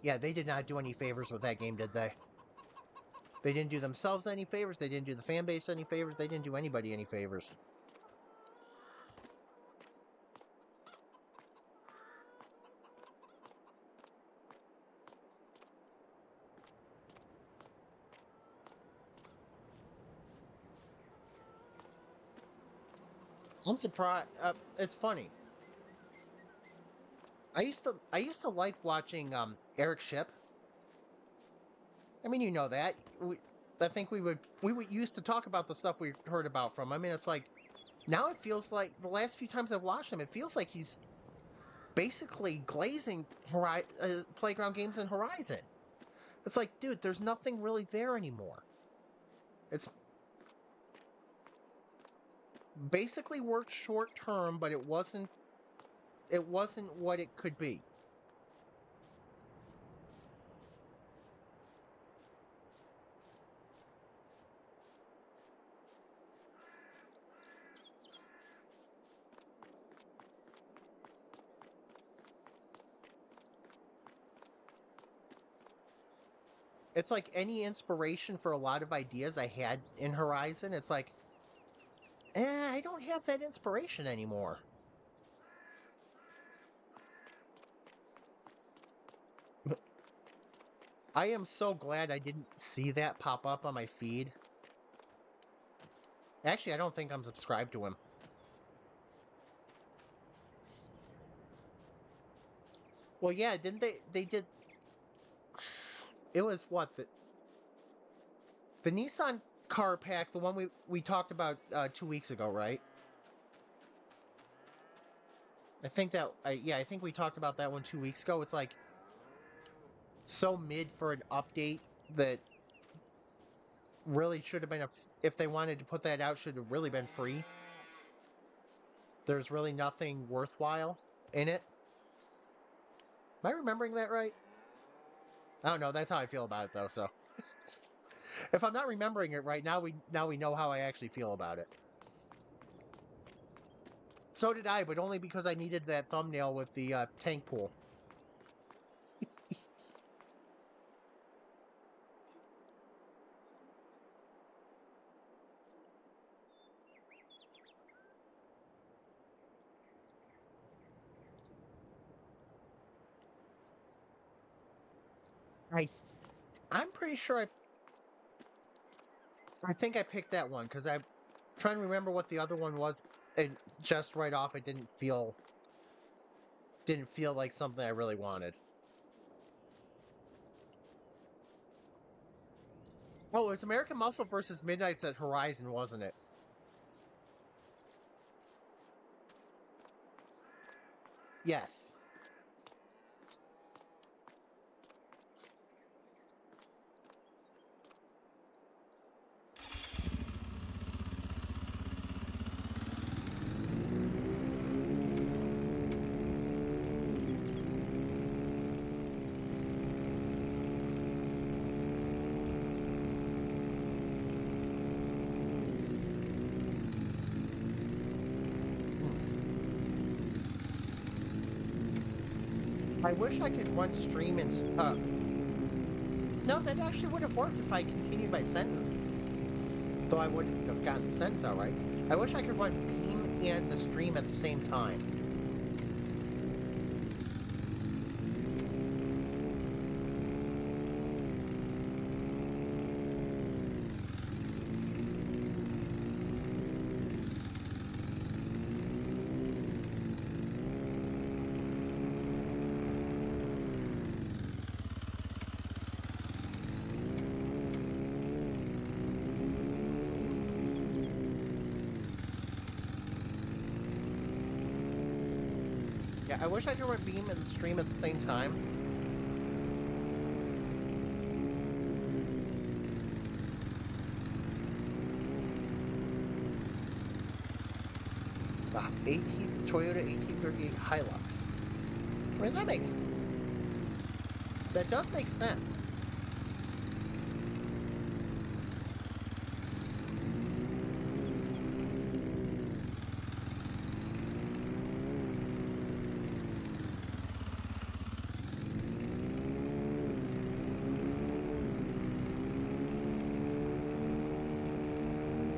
Yeah, they did not do any favors with that game, did they? They didn't do themselves any favors, they didn't do the fan base any favors, they didn't do anybody any favors. I'm surprised. It's funny. I used to like watching Eric Ship. I mean, you know that. I think we would used to talk about the stuff we heard about from. I mean, it's like now it feels like the last few times I've watched him, it feels like he's basically glazing Playground Games and Horizon. It's like, dude, there's nothing really there anymore. It's basically worked short term, but it wasn't what it could be. It's like any inspiration for a lot of ideas I had in Horizon, it's like, I don't have that inspiration anymore. I am so glad I didn't see that pop up on my feed. Actually, I don't think I'm subscribed to him. Well, yeah, didn't they? They did. It was what the Nissan car pack, the one we talked about 2 weeks ago, right? I think we talked about that one 2 weeks ago. It's like so mid for an update that really should have been if they wanted to put that out, should have really been free. There's really nothing worthwhile in it. Am I remembering that right? I don't know. That's how I feel about it, though. So if I'm not remembering it right, now we know how I actually feel about it. So did I, but only because I needed that thumbnail with the tank pool. I I'm pretty sure I think I picked that one because I'm trying to remember what the other one was, and just right off, it didn't feel like something I really wanted. Oh, it was American Muscle versus Midnight's at Horizon, wasn't it? Yes. I wish I could run stream and no, that actually would have worked if I continued my sentence. Though I wouldn't have gotten the sentence out right. I wish I could run Beam and the stream at the same time. Yeah, I wish I could run Beam and stream at the same time. 18 Toyota 1838 Hilux. I mean, that does make sense.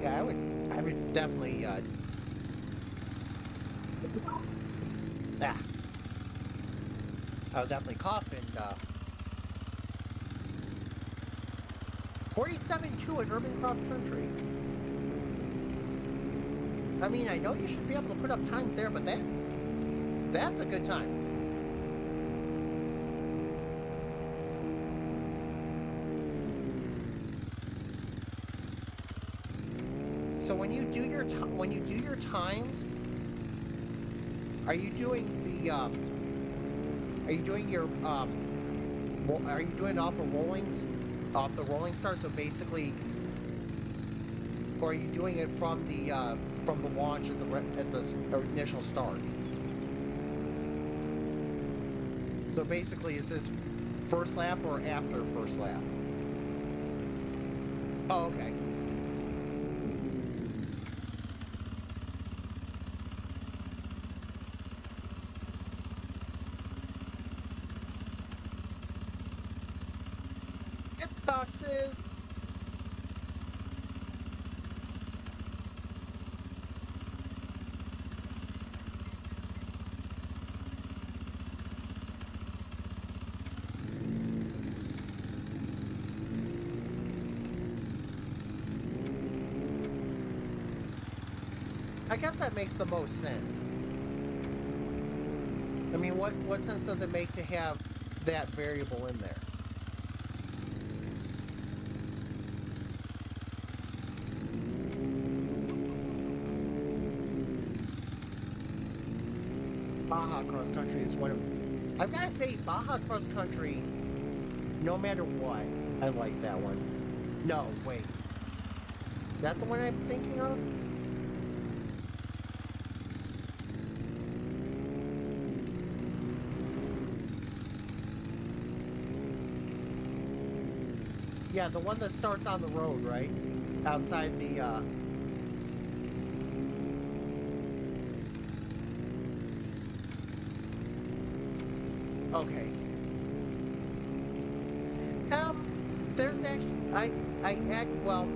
Yeah, I would definitely, yeah, I would definitely cough and, 47.2 at Urban Cross Country. I mean, I know you should be able to put up times there, but that's a good time. So when you do your times, are you doing the are you doing your are you doing it off the rolling start? So basically, Or are you doing it from the launch at the initial start? So basically, is this first lap or after first lap? Oh, okay. Get boxes. I guess that makes the most sense. I mean, what sense does it make to have that variable in there? Baja Cross Country is one of... I've got to say, Baja Cross Country, no matter what, I like that one. No, wait. Is that the one I'm thinking of? Yeah, the one that starts on the road, right? Outside the, Okay. There's actually... well,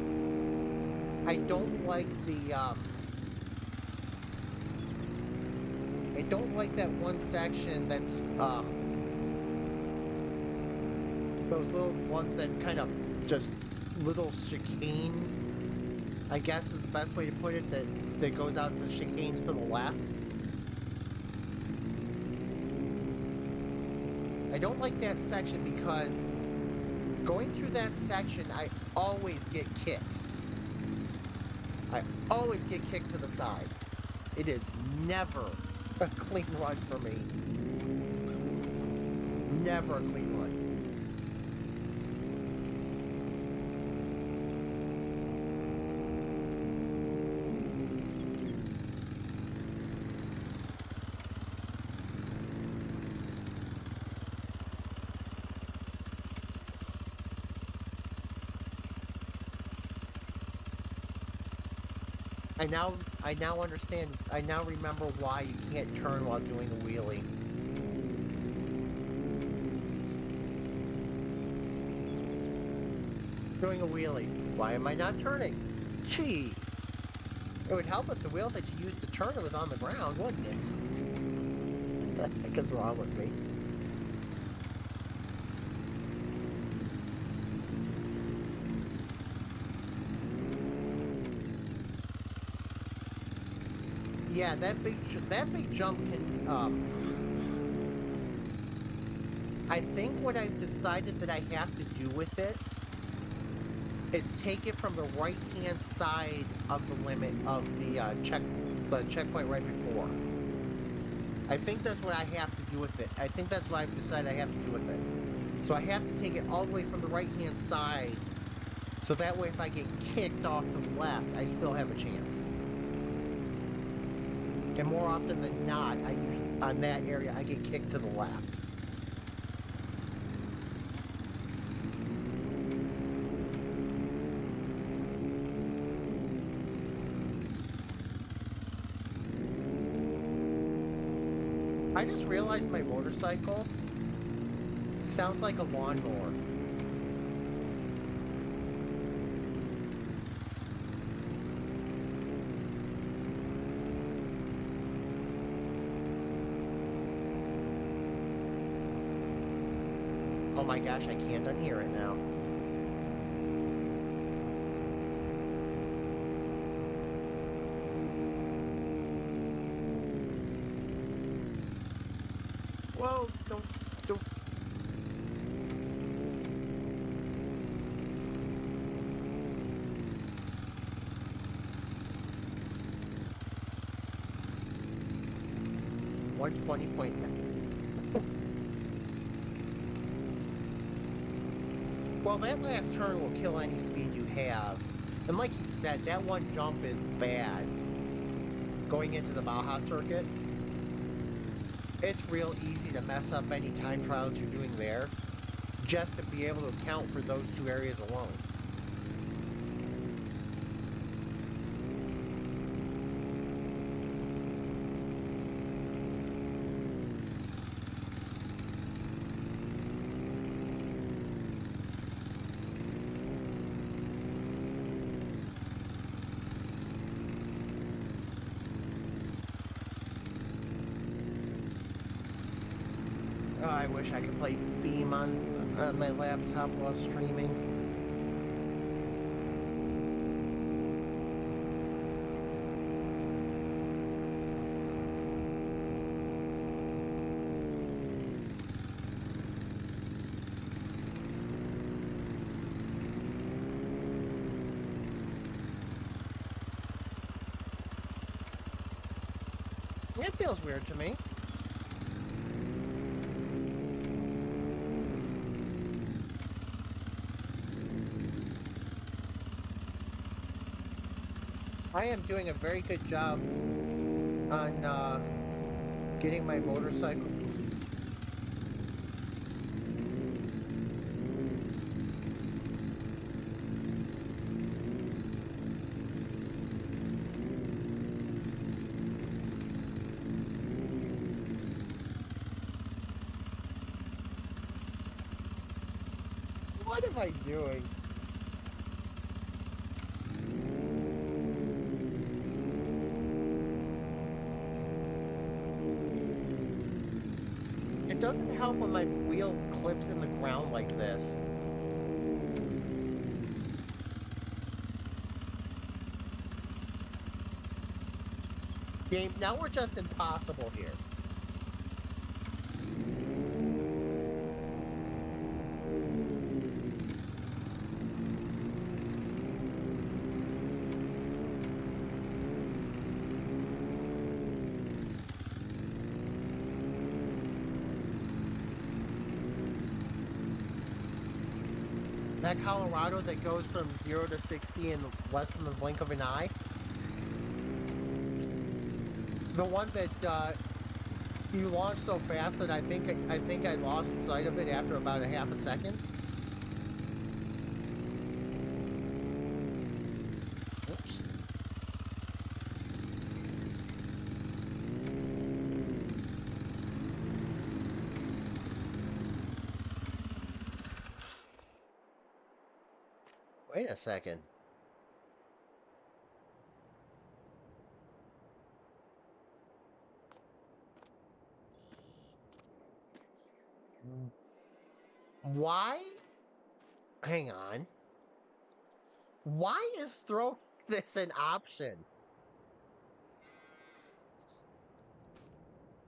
I don't like the, I don't like that one section that's, those little ones that kind of just little chicane, I guess is the best way to put it, that goes out to the chicanes to the left. I don't like that section because going through that section, I always get kicked. I always get kicked to the side. It is never a clean run for me. Never a clean run. I now understand, I now remember why you can't turn while doing a wheelie. Doing a wheelie. Why am I not turning? Gee. It would help if the wheel that you used to turn it was on the ground, wouldn't it? What the heck is wrong with me? Yeah, that big jump can, I think what I've decided that I have to do with it is take it from the right-hand side of the limit of the checkpoint right before. I think that's what I have to do with it. I think that's what I've decided I have to do with it. So I have to take it all the way from the right-hand side, so that way if I get kicked off to the left, I still have a chance. And more often than not, I usually, on that area, I get kicked to the left. I just realized my motorcycle sounds like a lawnmower. Oh my gosh, I can't unhear it now. Whoa, don't. 120.9. Well, that last turn will kill any speed you have. And like you said, that one jump is bad. Going into the Baja circuit, it's real easy to mess up any time trials you're doing there, just to be able to account for those two areas alone. Oh, I wish I could play Beam on my laptop while streaming. It feels weird to me. I am doing a very good job on getting my motorcycle. What am I doing? It doesn't help when my wheel clips in the ground like this. Game, now we're just impossible here. That Colorado that goes from 0 to 60 in less than the blink of an eye. The one that you launched so fast that I think I lost sight of it after about a half a second. Oops. Wait a second. Why? Hang on. Why is throw this an option?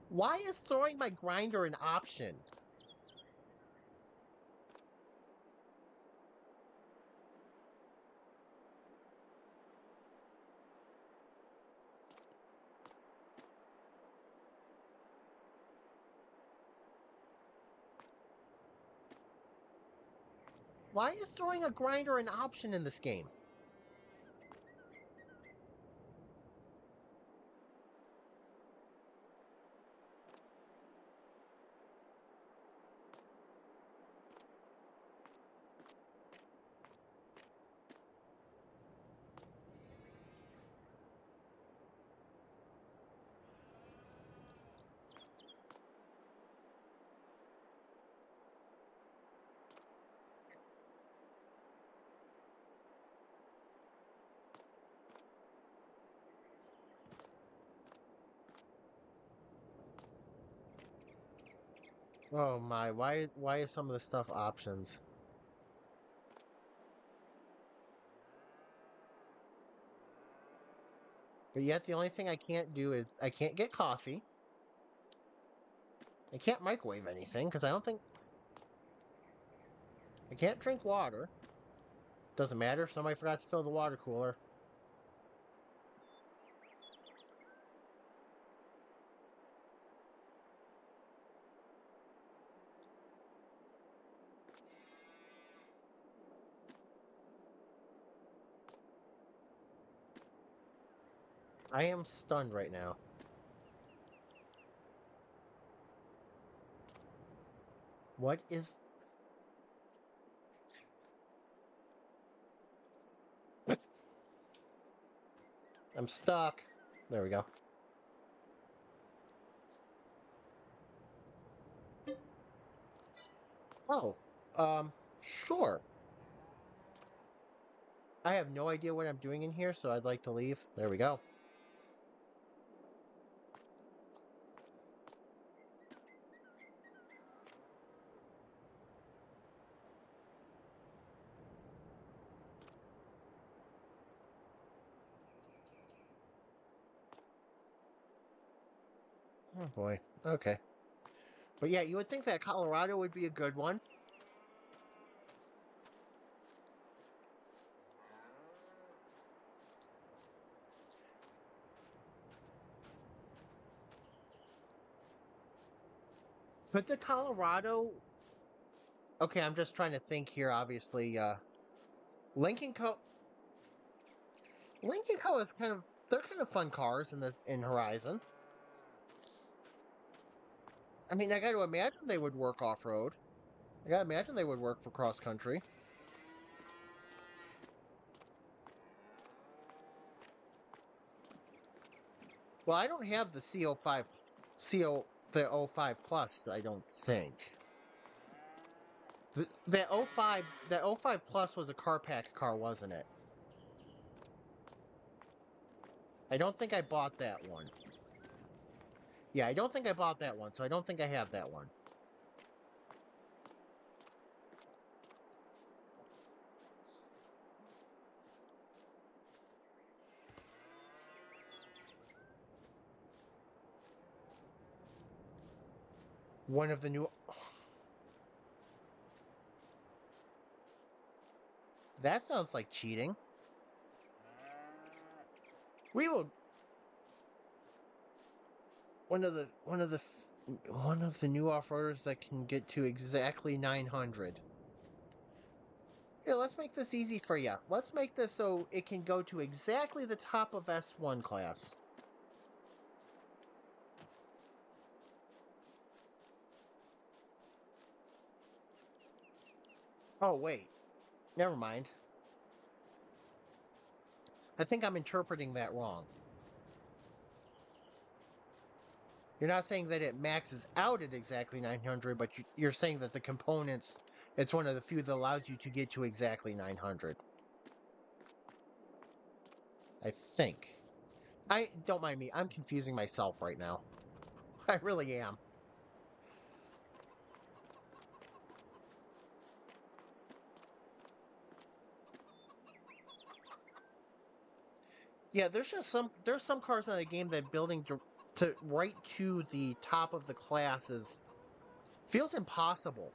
Why is throwing my grinder an option? Why is throwing a grinder an option in this game? Oh my, why is some of the stuff options? But yet the only thing I can't do is I can't get coffee. I can't microwave anything because I don't think I can't drink water. Doesn't matter if somebody forgot to fill the water cooler. I am stunned right now. What is... I'm stuck. There we go. Oh, sure. I have no idea what I'm doing in here, so I'd like to leave. There we go. Oh boy. Okay. But yeah, you would think that Colorado would be a good one. But the Colorado... Okay, I'm just trying to think here, obviously. Lincoln Co... Lincoln Co is kind of... They're kind of fun cars in Horizon. I mean, I got to imagine they would work off-road. I got to imagine they would work for cross-country. Well, I don't have the CO5... The O5 Plus, I don't think. That O5 Plus was a car pack car, wasn't it? I don't think I bought that one. Yeah, I don't think I bought that one, so I don't think I have that one. One of the new... That sounds like cheating. We will... One of the new off-roaders that can get to exactly 900. Here, let's make this easy for you. Let's make this so it can go to exactly the top of S1 class. Oh, wait. Never mind. I think I'm interpreting that wrong. You're not saying that it maxes out at exactly 900, but you're saying that the components, it's one of the few that allows you to get to exactly 900. I think. Don't mind me. I'm confusing myself right now. I really am. Yeah, there's some cars in the game that building to right to the top of the classes feels impossible.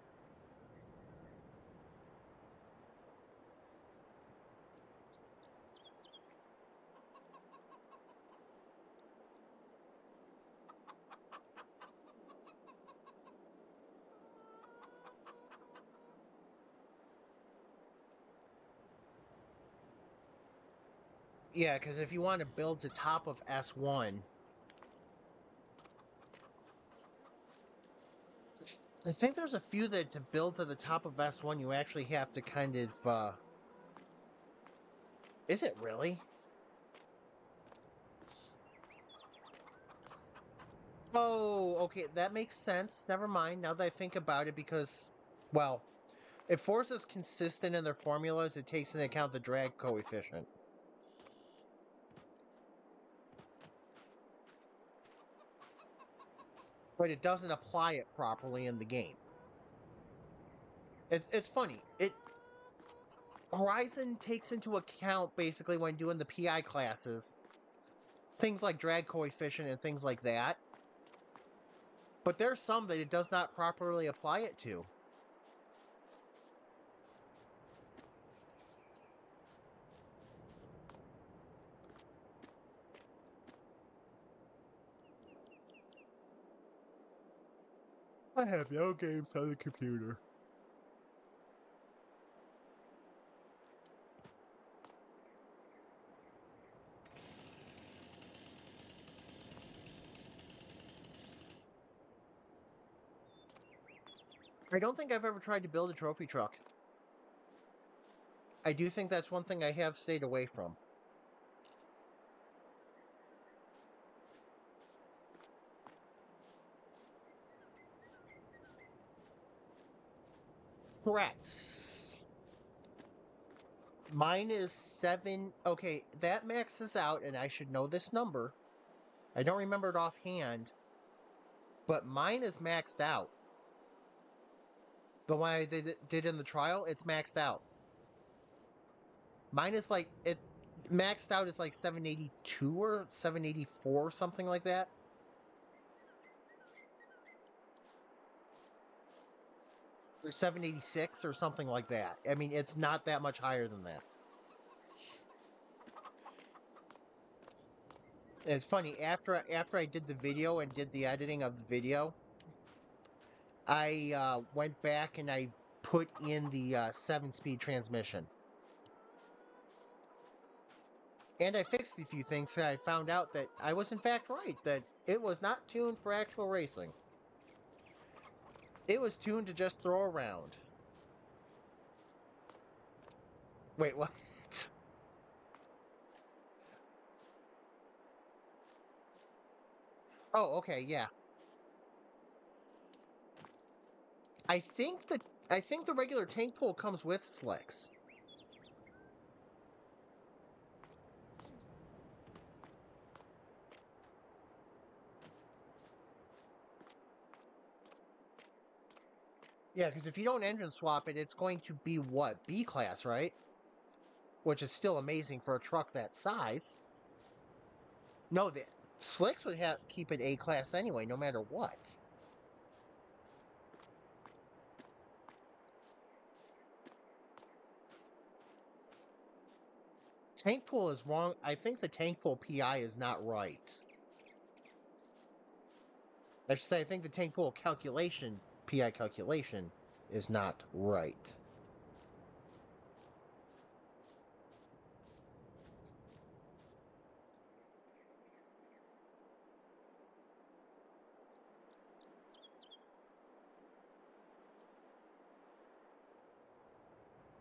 Yeah, because if you want to build to top of S1, I think there's a few that to build to the top of S1 you actually have to kind of is it really? Oh, okay, that makes sense. Never mind, now that I think about it, because, well, if Force is consistent in their formulas, it takes into account the drag coefficient. But it doesn't apply it properly in the game. It's funny. Horizon takes into account, basically, when doing the PI classes, things like drag coefficient and things like that. But there's some that it does not properly apply it to. I have no games on the computer. I don't think I've ever tried to build a trophy truck. I do think that's one thing I have stayed away from. Correct. Mine is 7. Okay, that maxes out, and I should know this number. I don't remember it offhand, but mine is maxed out. The one I did in the trial, it's maxed out. Mine is like, it maxed out is like 782 or 784, something like that. Or 786 or something like that. I mean, it's not that much higher than that. And it's funny, after I did the video and did the editing of the video, I went back and I put in the 7-speed transmission. And I fixed a few things, so I found out that I was in fact right, that it was not tuned for actual racing. It was tuned to just throw around. Wait, what? Oh, okay, yeah. I think the regular tank pool comes with slicks. Yeah, because if you don't engine swap it, it's going to be what? B class, right? Which is still amazing for a truck that size. No, the slicks would keep it A class anyway, no matter what. Tank pool is wrong. I think the tank pool PI is not right. I should say, I think the tank pool calculation, PI calculation, is not right.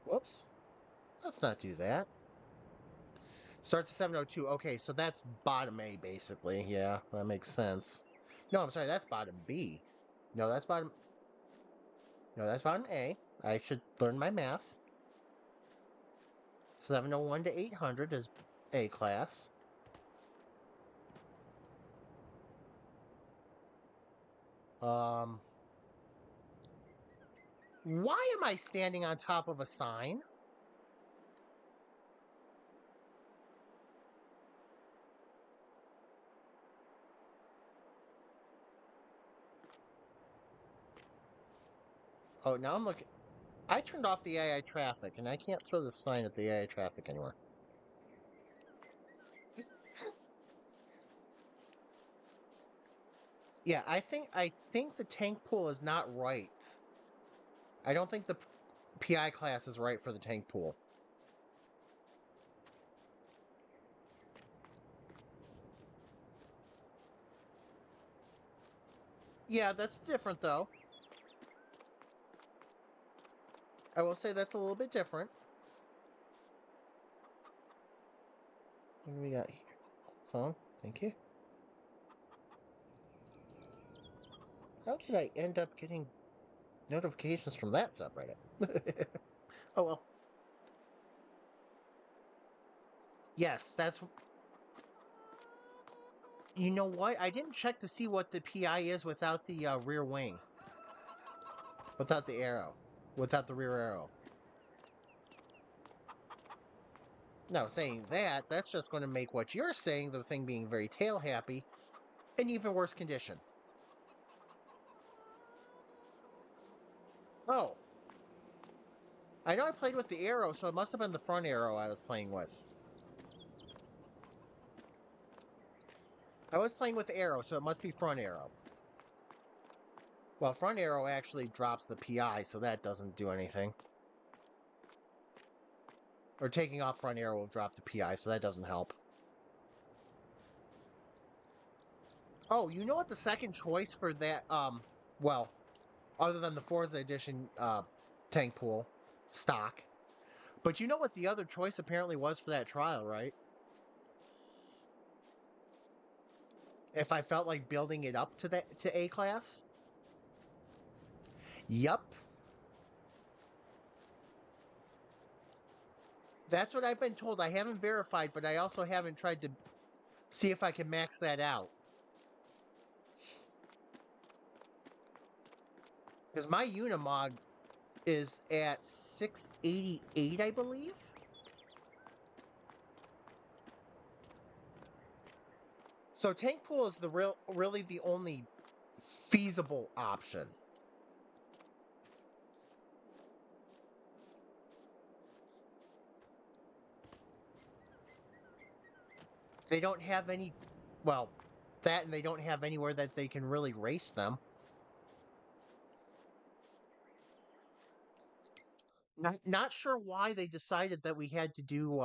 Whoops. Let's not do that. Starts at 702. Okay, so that's bottom A, basically. Yeah, that makes sense. No, I'm sorry, that's bottom B. No, that's bottom... No, that's bottom A. I should learn my math. 701 to 800 is A class. Why am I standing on top of a sign? Oh, now I'm looking... I turned off the AI traffic, and I can't throw the sign at the AI traffic anymore. Yeah, I think the tank pool is not right. I don't think the PI class is right for the tank pool. Yeah, that's different though. I will say that's a little bit different. What do we got here? Phone, thank you. How did I end up getting notifications from that subreddit? Oh well. Yes, that's... You know what? I didn't check to see what the PI is without the rear wing. Without the arrow. Without the rear arrow. Now, saying that, that's just going to make what you're saying, the thing being very tail happy, an even worse condition. Oh. I know I played with the arrow, so it must have been the front arrow I was playing with. I was playing with the arrow, so it must be front arrow. Well, front arrow actually drops the PI, so that doesn't do anything. Or taking off front arrow will drop the PI, so that doesn't help. Oh, you know what the second choice for that, well, other than the Forza Edition tank pool stock. But you know what the other choice apparently was for that trial, right? If I felt like building it up to A class. Yup. That's what I've been told. I haven't verified, but I also haven't tried to see if I can max that out. Because my Unimog is at 688, I believe. So tank pool is really the only feasible option. They don't have any, well, that and they don't have anywhere that they can really race them. Not sure why they decided that we had to do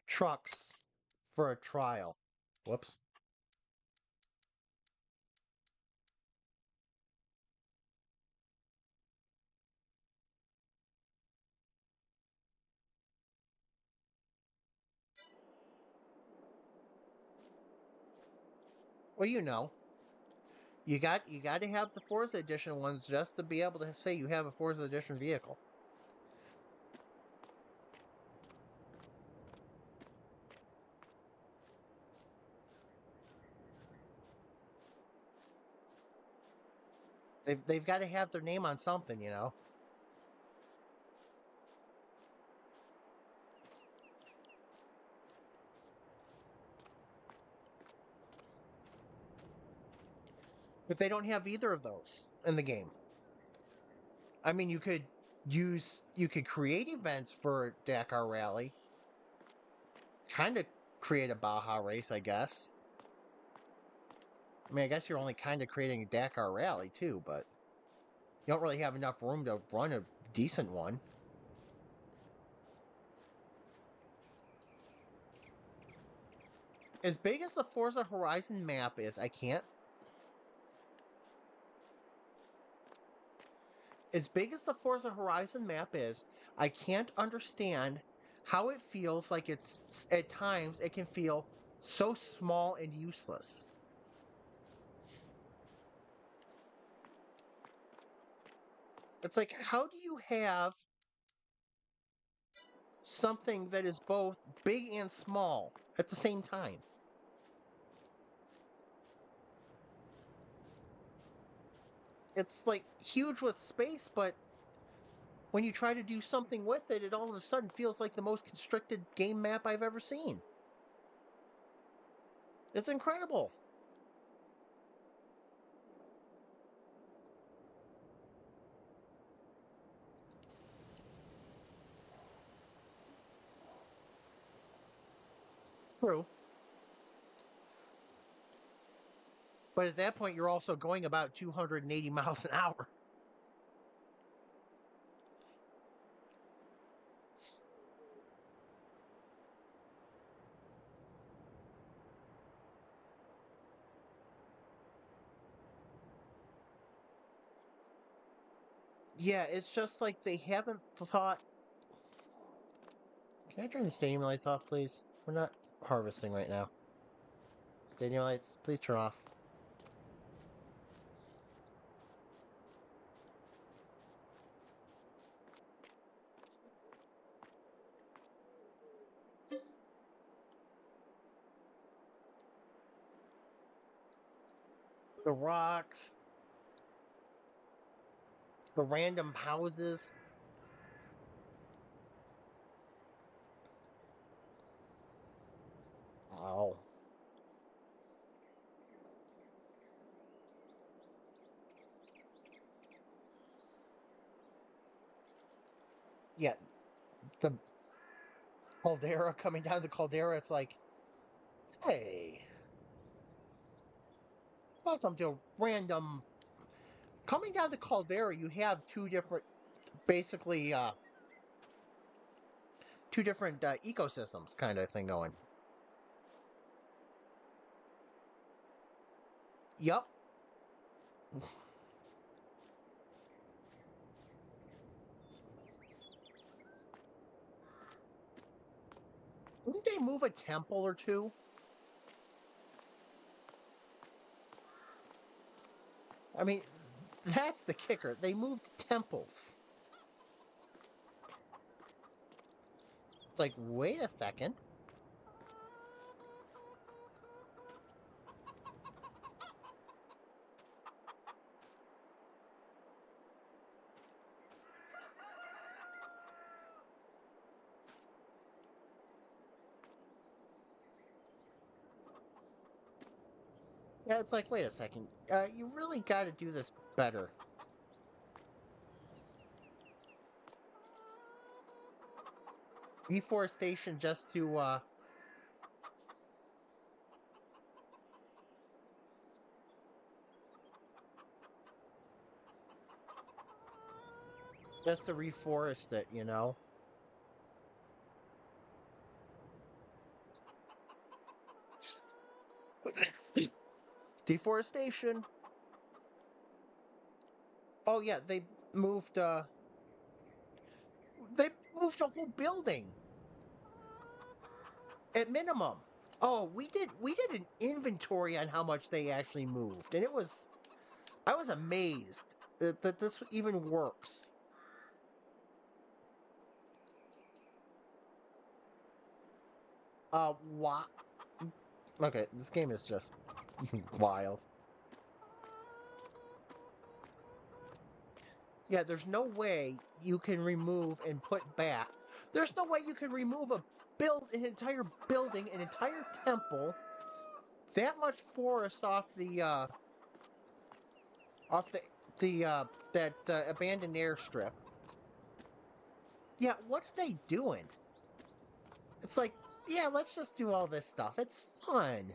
trucks for a trial. Whoops. Well, you got to have the Forza Edition ones just to be able to say you have a Forza Edition vehicle. They've got to have their name on something, you know. But they don't have either of those in the game. I mean, you could create events for Dakar Rally, kind of create a Baja race, I guess. I mean, I guess you're only kind of creating a Dakar Rally too, but you don't really have enough room to run a decent one. As big as the Forza Horizon map is, I can't. As big as the Forza Horizon map is, I can't understand how it feels like it's at times it can feel so small and useless. It's like, how do you have something that is both big and small at the same time? It's like huge with space, but when you try to do something with it, it all of a sudden feels like the most constricted game map I've ever seen. It's incredible. True. But at that point, you're also going about 280 miles an hour. Yeah, it's just like they haven't thought. Can I turn the stadium lights off, please? We're not harvesting right now. Stadium lights, please turn off. The rocks, the random houses. Oh. Yeah, the caldera coming down the caldera, it's like, hey, welcome to random. Coming down the caldera, you have basically, two different ecosystems kind of thing going. Yup. Didn't they move a temple or two? I mean, that's the kicker. They moved temples. It's like, wait a second. Yeah, it's like, wait a second. You really got to do this better. Deforestation just to reforest it, you know? Deforestation. Oh yeah, they moved a whole building at minimum. Oh, we did an inventory on how much they actually moved, and I was amazed that this even works. What? Okay, this game is just wild. Yeah, there's no way you can remove and put back. There's no way you can remove an entire building, an entire temple, that much forest off the that abandoned airstrip. Yeah, what are they doing? It's like, yeah, let's just do all this stuff. It's fun.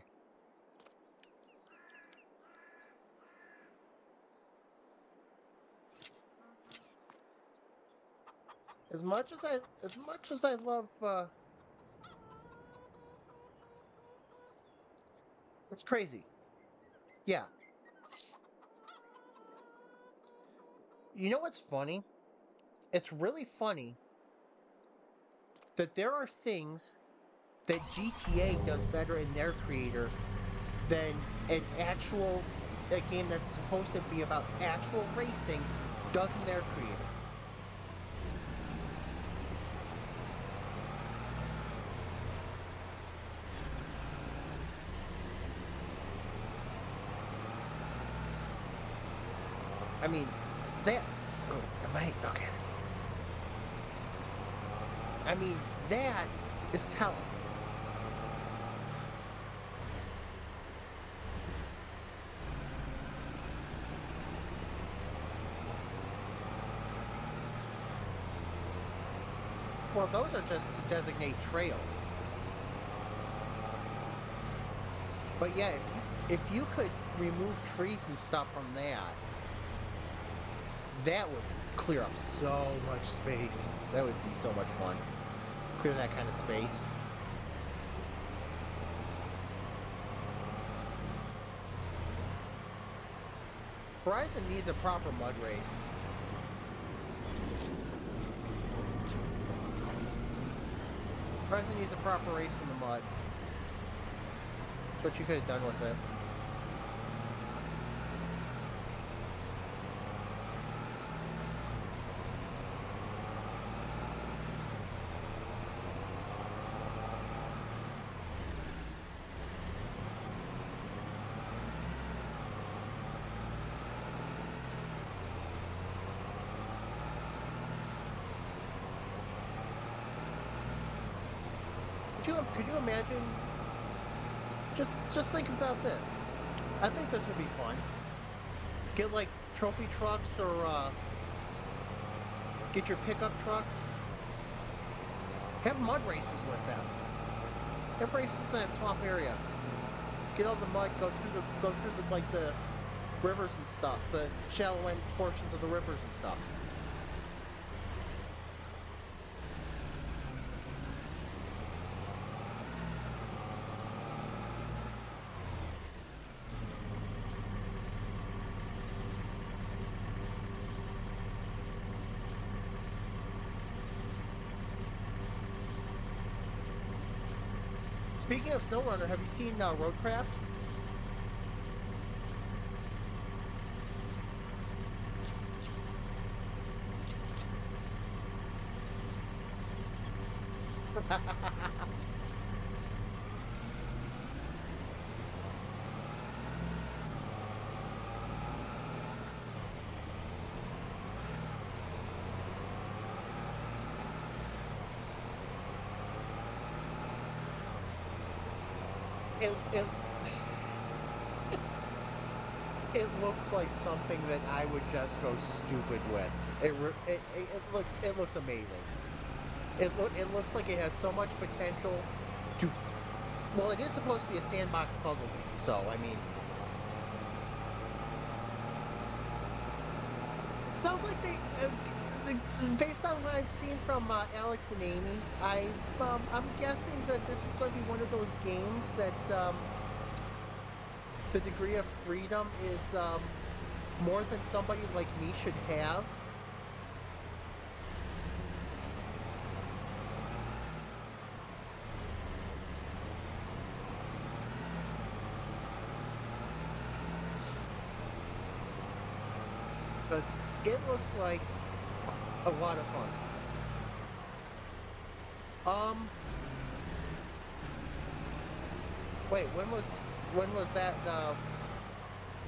As much as I love it's crazy. Yeah. You know what's funny? It's really funny that there are things that GTA does better in their creator than a game that's supposed to be about actual racing does in their creator. I mean, that. Oh, am I okay? I mean, that is telling. Well, those are just to designate trails. But yeah, if you could remove trees and stuff from that would clear up so much space. That would be so much fun. Clear that kind of space. Horizon needs a proper mud race. Horizon needs a proper race in the mud. That's what you could have done with it. Could you imagine? Just think about this. I think this would be fun. Get like trophy trucks or get your pickup trucks. Have mud races with them. Have races in that swamp area. Get all the mud, go through the rivers and stuff, the shallow end portions of the rivers and stuff. Speaking of SnowRunner, have you seen Roadcraft? it it looks like something that I would just go stupid with. It looks amazing. It looks like it has so much potential to. Well, it is supposed to be a sandbox puzzle game, so I mean, sounds like based on what I've seen from Alex and Amy, I'm guessing that this is going to be one of those games that the degree of freedom is more than somebody like me should have. Because it looks like a lot of fun. Wait, when was that?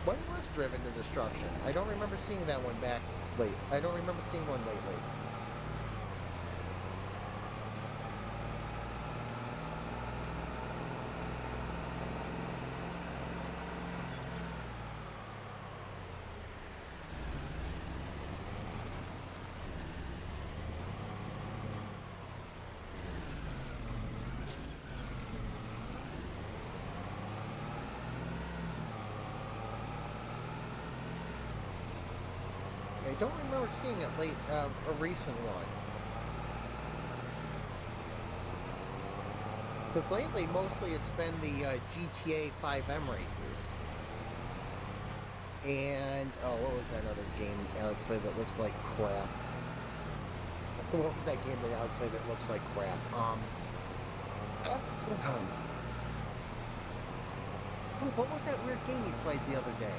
When was Driven to Destruction? I don't remember seeing that one back late. I don't remember seeing one lately. I don't remember seeing it late, a recent one. Because lately, mostly it's been the GTA 5M races. And, oh, what was that other game Alex played that looks like crap? What was that game that Alex played that looks like crap? What was that weird game you played the other day?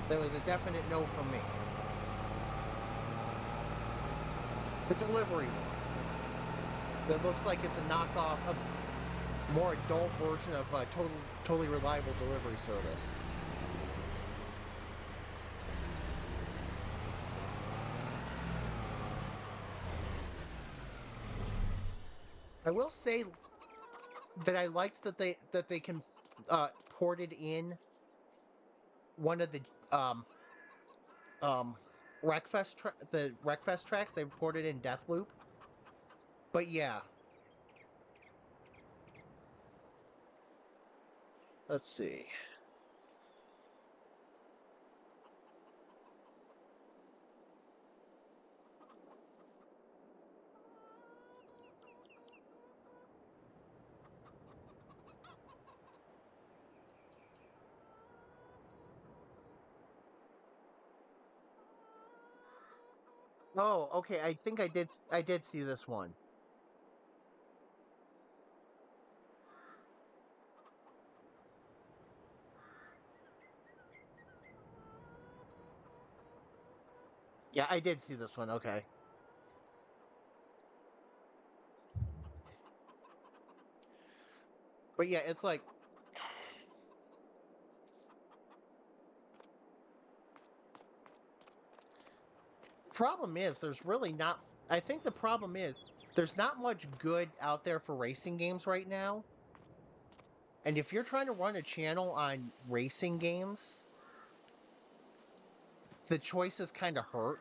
There was a definite no from me. The delivery one. That looks like it's a knockoff, a more adult version of a totally reliable delivery service. I will say that I liked that they can ported in one of the um the Wreckfest tracks. They ported in Deathloop. But yeah, let's see. Oh, okay. I think I did see this one. Yeah, I did see this one. Okay. But yeah, it's like problem is there's really not I think the problem is there's not much good out there for racing games right now. And if you're trying to run a channel on racing games, the choices kind of hurt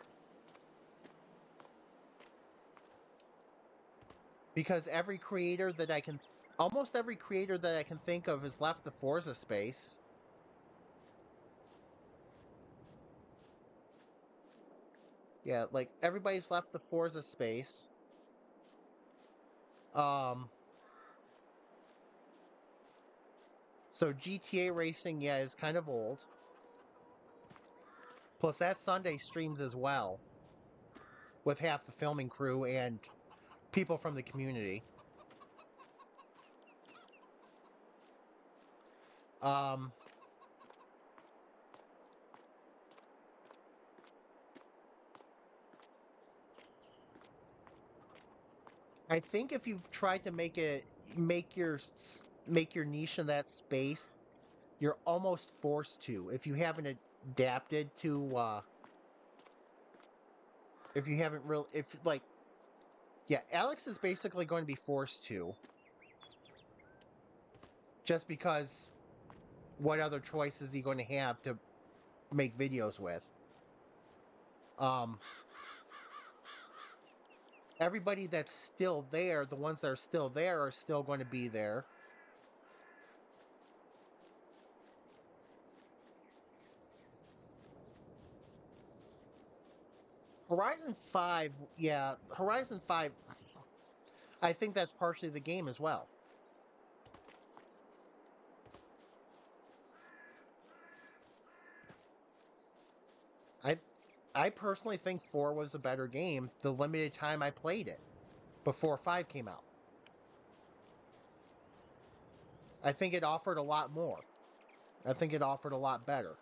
because almost every creator that I can think of has left the Forza space. Yeah, like everybody's left the Forza space. Um so GTA racing, yeah, is kind of old. Plus that Sunday streams as well with half the filming crew and people from the community. Um, I think if you've tried to make your niche in that space, you're almost forced to. If you haven't adapted to, if you haven't real, if like, yeah, Alex is basically going to be forced to, just because what other choice is he going to have to make videos with? Um, Everybody that's still there, the ones that are still going to be there. Horizon 5, yeah, Horizon 5, I think that's partially the game as well. I I personally think 4 was a better game the limited time I played it before 5 came out. I think it offered a lot more. I think it offered a lot better.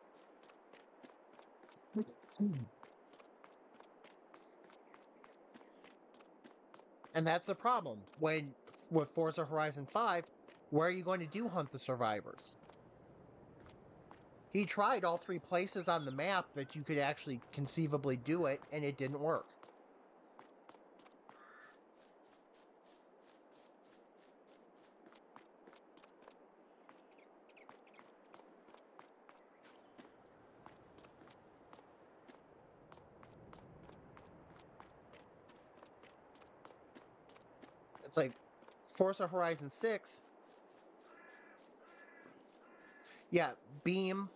And that's the problem. When with Forza Horizon 5, where are you going to do Hunt the Survivors? He tried all 3 places on the map that you could actually conceivably do it, and it didn't work. It's like Forza Horizon 6, yeah, Beam,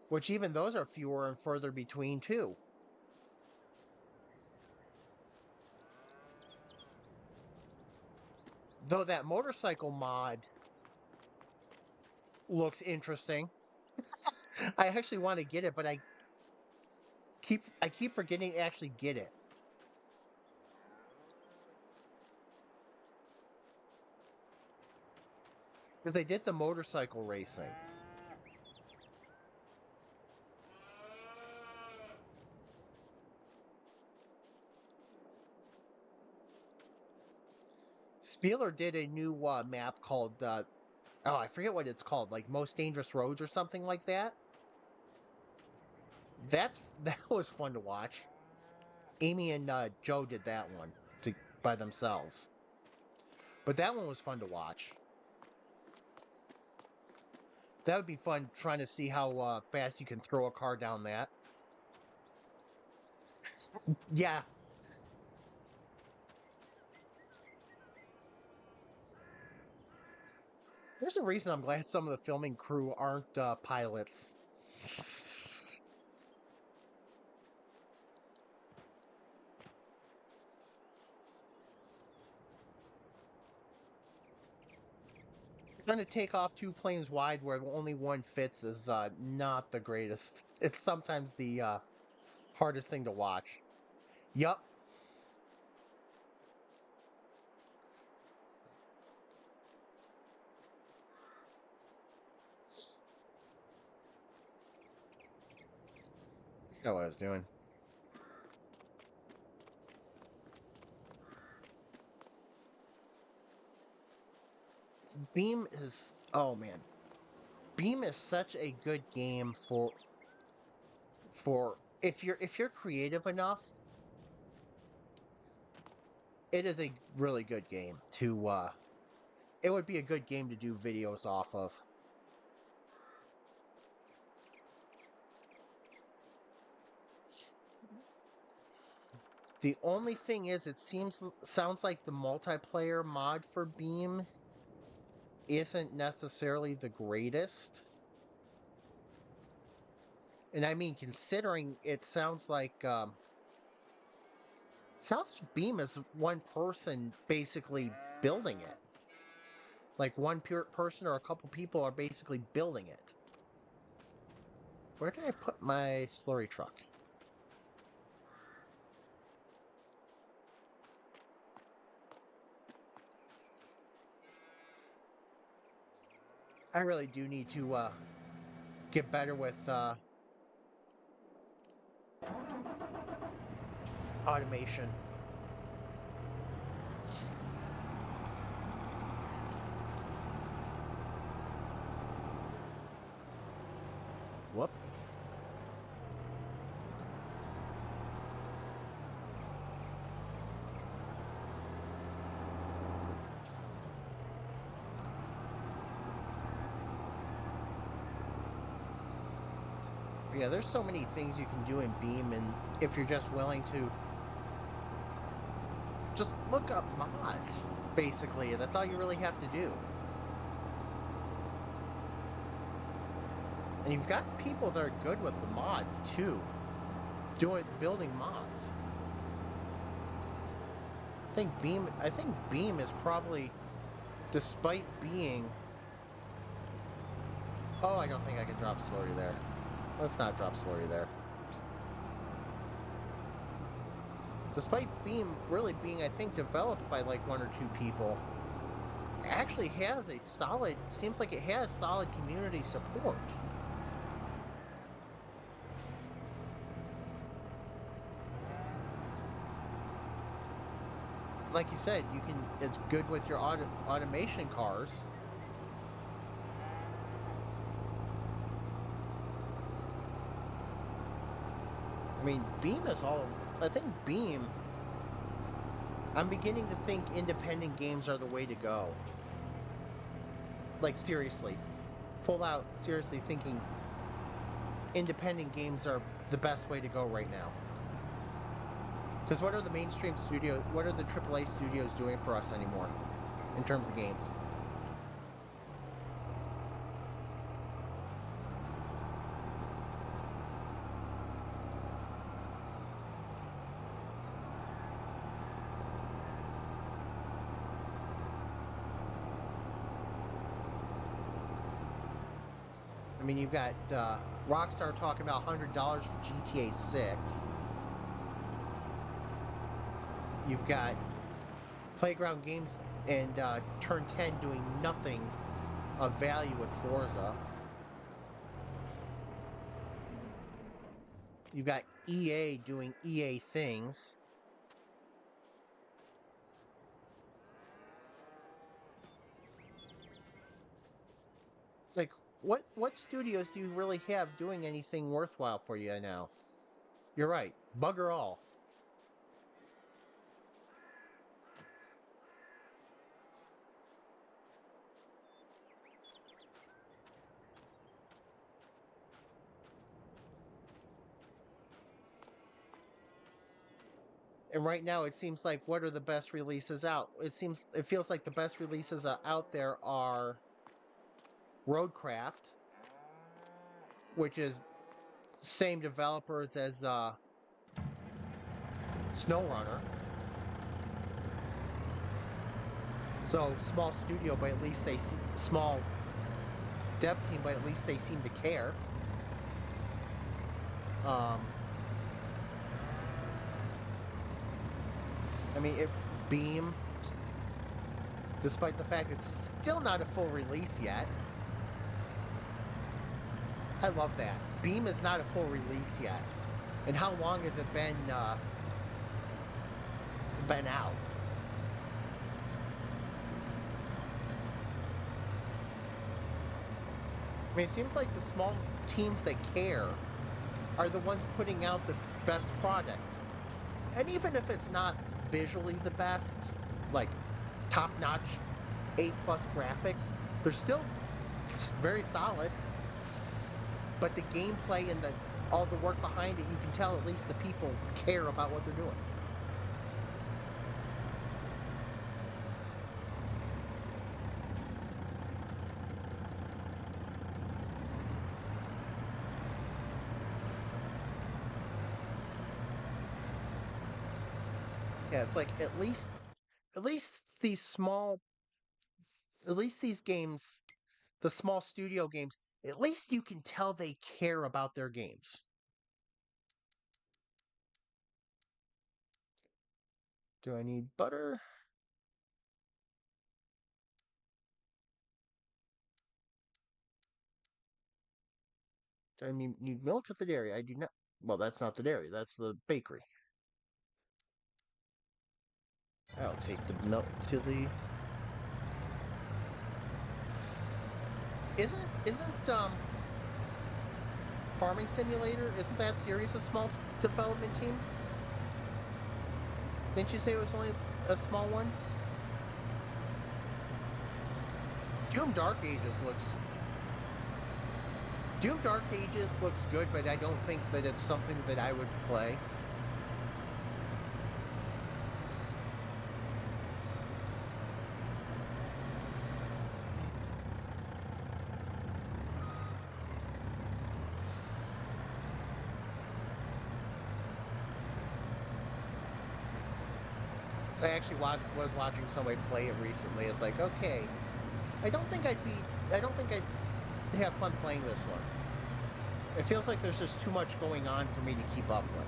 which even those are fewer and further between too. Though that motorcycle mod looks interesting. I actually want to get it, but I keep forgetting to actually get it. Because they did the motorcycle racing. Spieler did a new map called oh, I forget what it's called, like Most Dangerous Roads or something like that. That was fun to watch. Amy and Joe did that one by themselves, but that one was fun to watch. That would be fun trying to see how fast you can throw a car down that. Yeah, there's a reason I'm glad some of the filming crew aren't pilots. Trying to take off 2 planes wide where only one fits is not the greatest. It's sometimes the hardest thing to watch. Yup. I forgot what I was doing. Beam is, oh man, Beam is such a good game for if you're creative enough. It is a really good game to. It would be a good game to do videos off of. The only thing is, it sounds like the multiplayer mod for Beam isn't necessarily the greatest. And I mean, considering it sounds like Beam is one person basically building it. Like one pure person or a couple people are basically building it. Where did I put my slurry truck? I really do need to get better with automation. Whoop. Yeah, there's so many things you can do in Beam, and if you're just willing to just look up mods, basically, that's all you really have to do. And you've got people that are good with the mods too, building mods. I think Beam is probably, despite being. Oh, I don't think I can drop slurry there. Let's not drop slurry there. Despite Beam really being, I think, developed by like one or two people, it actually has a solid. Seems like it has solid community support. Like you said, you can. It's good with your automation cars. I mean, Beam is all. I think Beam. I'm beginning to think independent games are the way to go. Like seriously, full out seriously thinking independent games are the best way to go right now. Because what are the mainstream studios? What are the AAA studios doing for us anymore in terms of games? I mean, you've got Rockstar talking about $100 for GTA 6. You've got Playground Games and Turn 10 doing nothing of value with Forza. You've got EA doing EA things. It's like, what studios do you really have doing anything worthwhile for you now? You're right, bugger all. And right now, it seems like what are the best releases out? It feels like the best releases out there are Roadcraft, which is same developers as SnowRunner. So small studio, but at least small dev team, but at least they seem to care. Um, I mean, if Beam, despite the fact it's still not a full release yet, I love that. Beam is not a full release yet, and how long has it been out? I mean, it seems like the small teams that care are the ones putting out the best product. And even if it's not visually the best, like top-notch A+ graphics, they're still very solid. But the gameplay and all the work behind it, you can tell at least the people care about what they're doing. Yeah, it's like at least these small, at least these games, the small studio games, at least you can tell they care about their games. Do I need butter? I mean, need milk at the dairy. I do not. Well, that's not the dairy. That's the bakery. I'll take the milk to the. Isn't Farming Simulator? Isn't that series a small development team? Didn't you say it was only a small one? Doom Dark Ages looks. Doom Dark Ages looks good, but I don't think that it's something that I would play. So I actually was watching somebody play it recently. It's like, okay, I don't think I'd have fun playing this one. It feels like there's just too much going on for me to keep up with.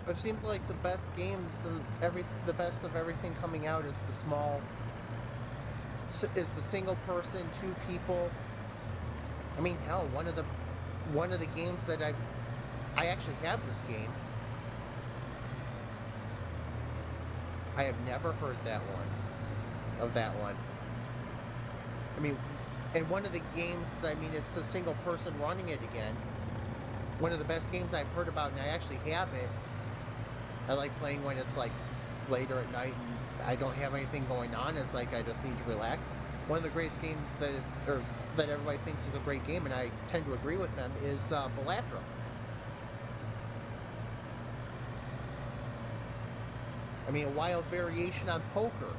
It seems like the best games and the best of everything coming out is the single person, two people. I mean, hell, one of the games that I actually have this game. I have never heard that one. I mean, and one of the games, I mean, it's a single person running it again. One of the best games I've heard about, and I actually have it. I like playing when it's like later at night and I don't have anything going on. It's like I just need to relax. One of the greatest games that everybody thinks is a great game, and I tend to agree with them, is Balatro. I mean, a wild variation on poker.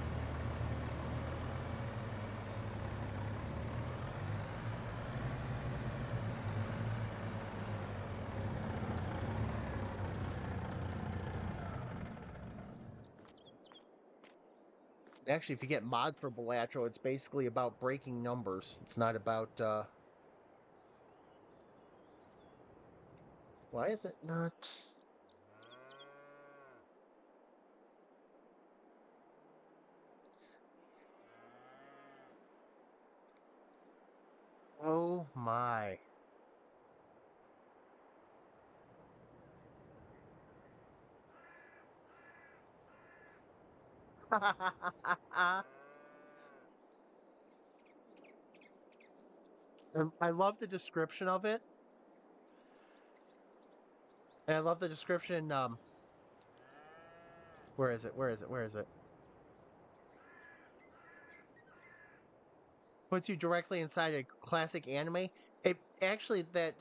Actually, if you get mods for Balatro, it's basically about breaking numbers. It's not about, why is it not... Oh my. I love the description of it. And I love the description, where is it? Where is it? Where is it? Puts you directly inside a classic anime. It actually that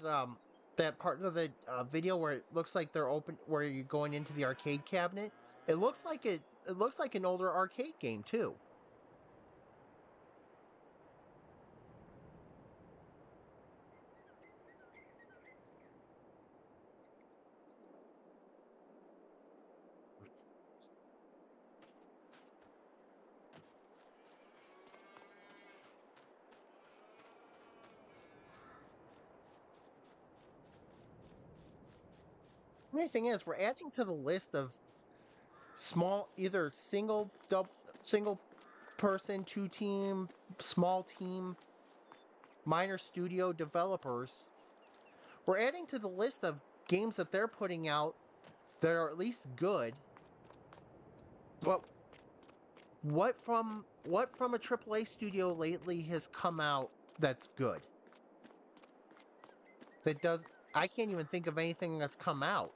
part of the video where it looks like they're open, where you're going into the arcade cabinet. It looks like an older arcade game too. The main thing is we're adding to the list of small, either single person, two team, small team, minor studio developers. We're adding to the list of games that they're putting out that are at least good. But what from a AAA studio lately has come out that's good? That does I can't even think of anything that's come out.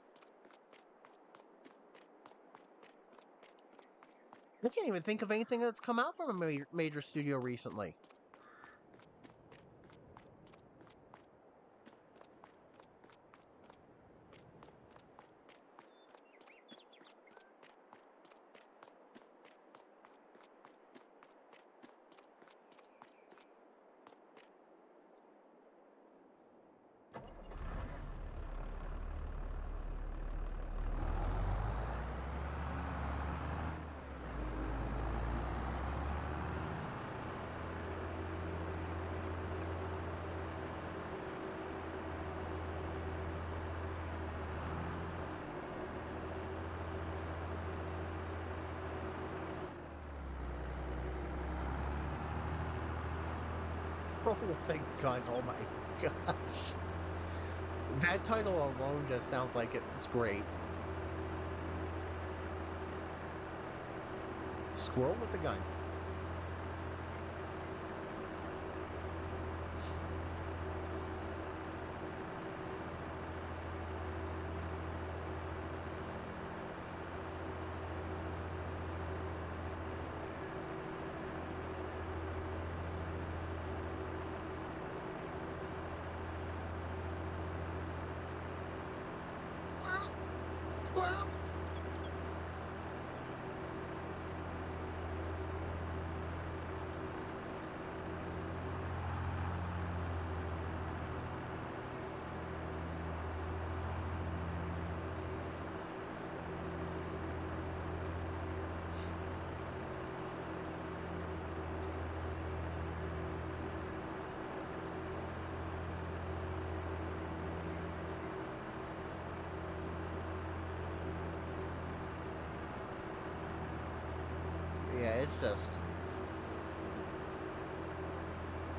I can't even think of anything that's come out from a major studio recently. Squirrel with a gun. Oh my gosh. That title alone just sounds like it's great. Squirrel with a gun. Squirrel! Squirrel! Yeah, it's just...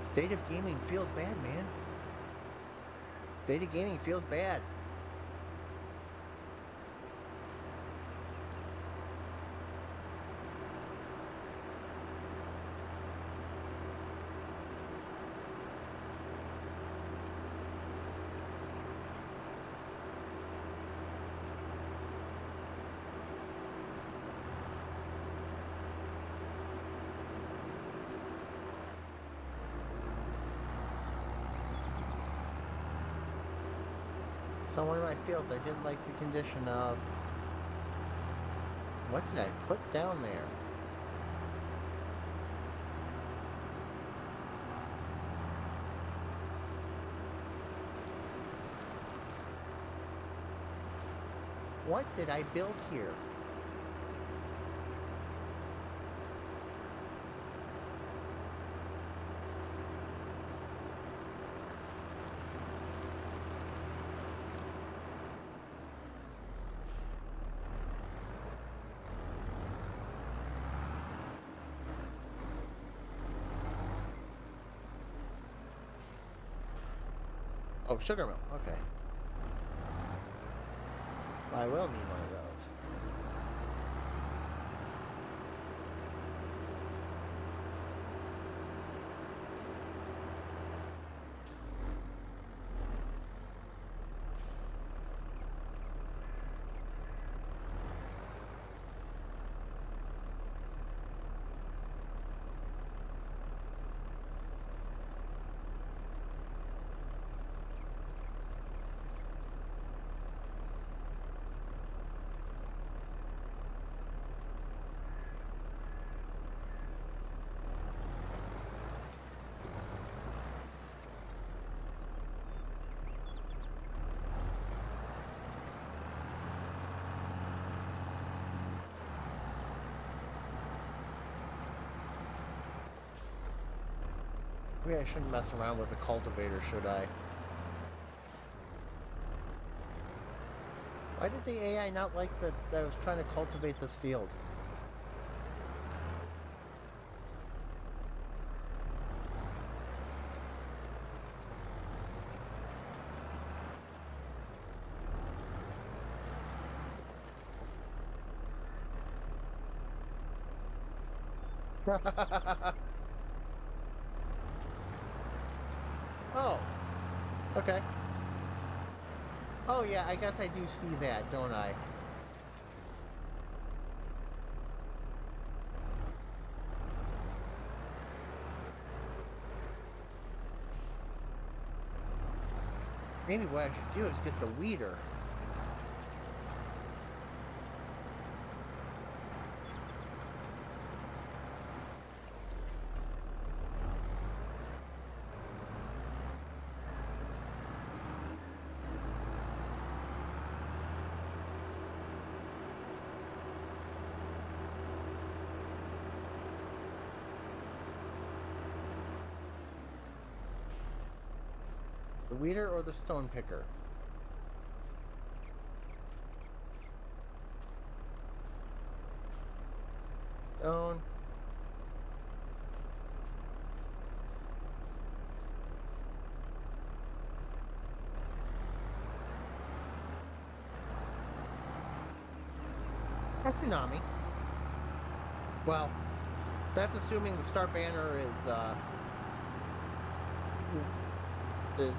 State of Gaming feels bad, man. State of Gaming feels bad. So one of my fields, I didn't like the condition of... What did I put down there? What did I build here? Oh, sugar mill. Okay. I will need one of those. Maybe I shouldn't mess around with the cultivator, should I? Why did the AI not like that I was trying to cultivate this field? Oh, okay. Oh yeah, I guess I do see that, don't I? Maybe what I should do is get the weeder. The weeder or the stone picker? Stone. A tsunami. Well, that's assuming the Star Banner is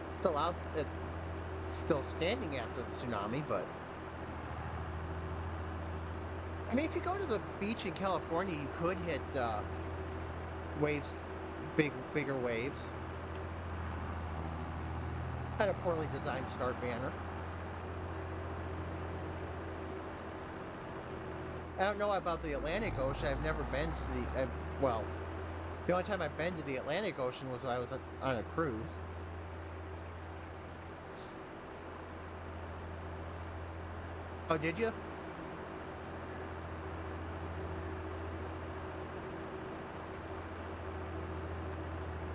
still out. It's still standing after the tsunami, but I mean, if you go to the beach in California, you could hit waves, bigger waves. Kind of poorly designed Start Banner. I don't know about the Atlantic Ocean. I've never been to well, the only time I've been to the Atlantic Ocean was when I was on a cruise. Oh, did you?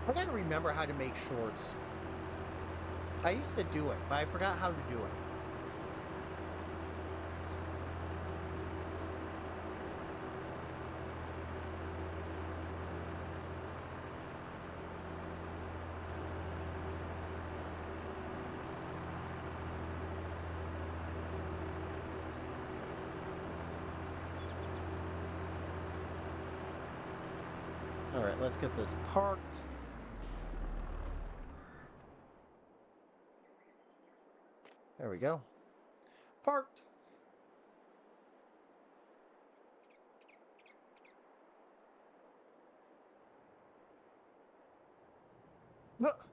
I gotta remember how to make shorts. I used to do it, but I forgot how to do it. All right, let's get this parked. There we go. Parked. Look.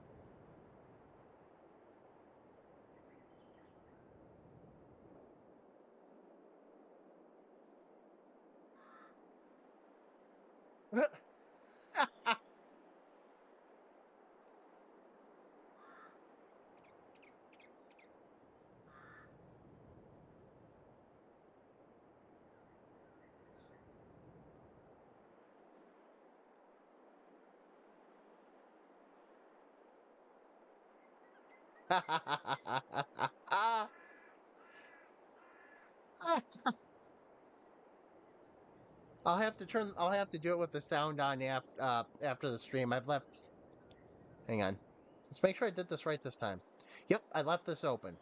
I'll have to do it with the sound on after the stream. I've left. Hang on. Let's make sure I did this right this time. Yep, I left this open.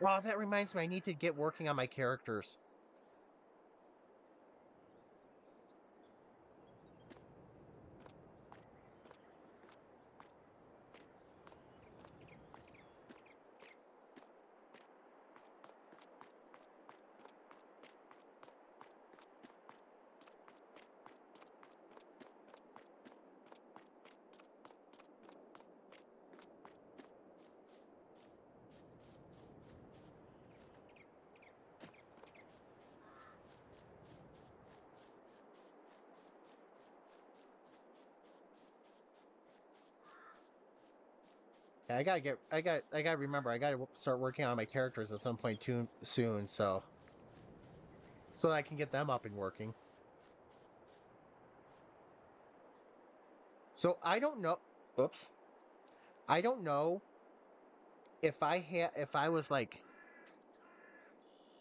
Well, that reminds me, I need to get working on my characters. Yeah, I gotta remember, I gotta start working on my characters at some point too soon, so that I can get them up and working. So I don't know. Oops. I don't know if I was like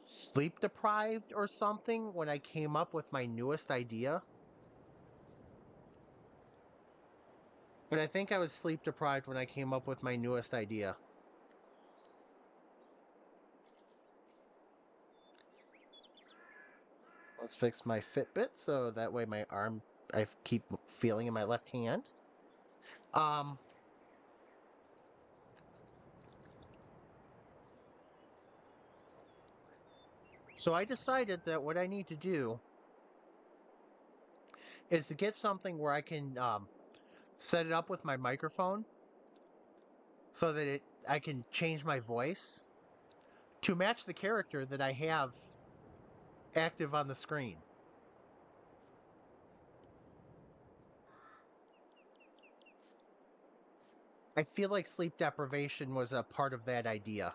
sleep deprived or something when I came up with my newest idea. But I think I was sleep deprived when I came up with my newest idea. Let's fix my Fitbit so that way my arm I keep feeling in my left hand. Um so I decided that what I need to do is to get something where I can set it up with my microphone so that I can change my voice to match the character that I have active on the screen. I feel like sleep deprivation was a part of that idea.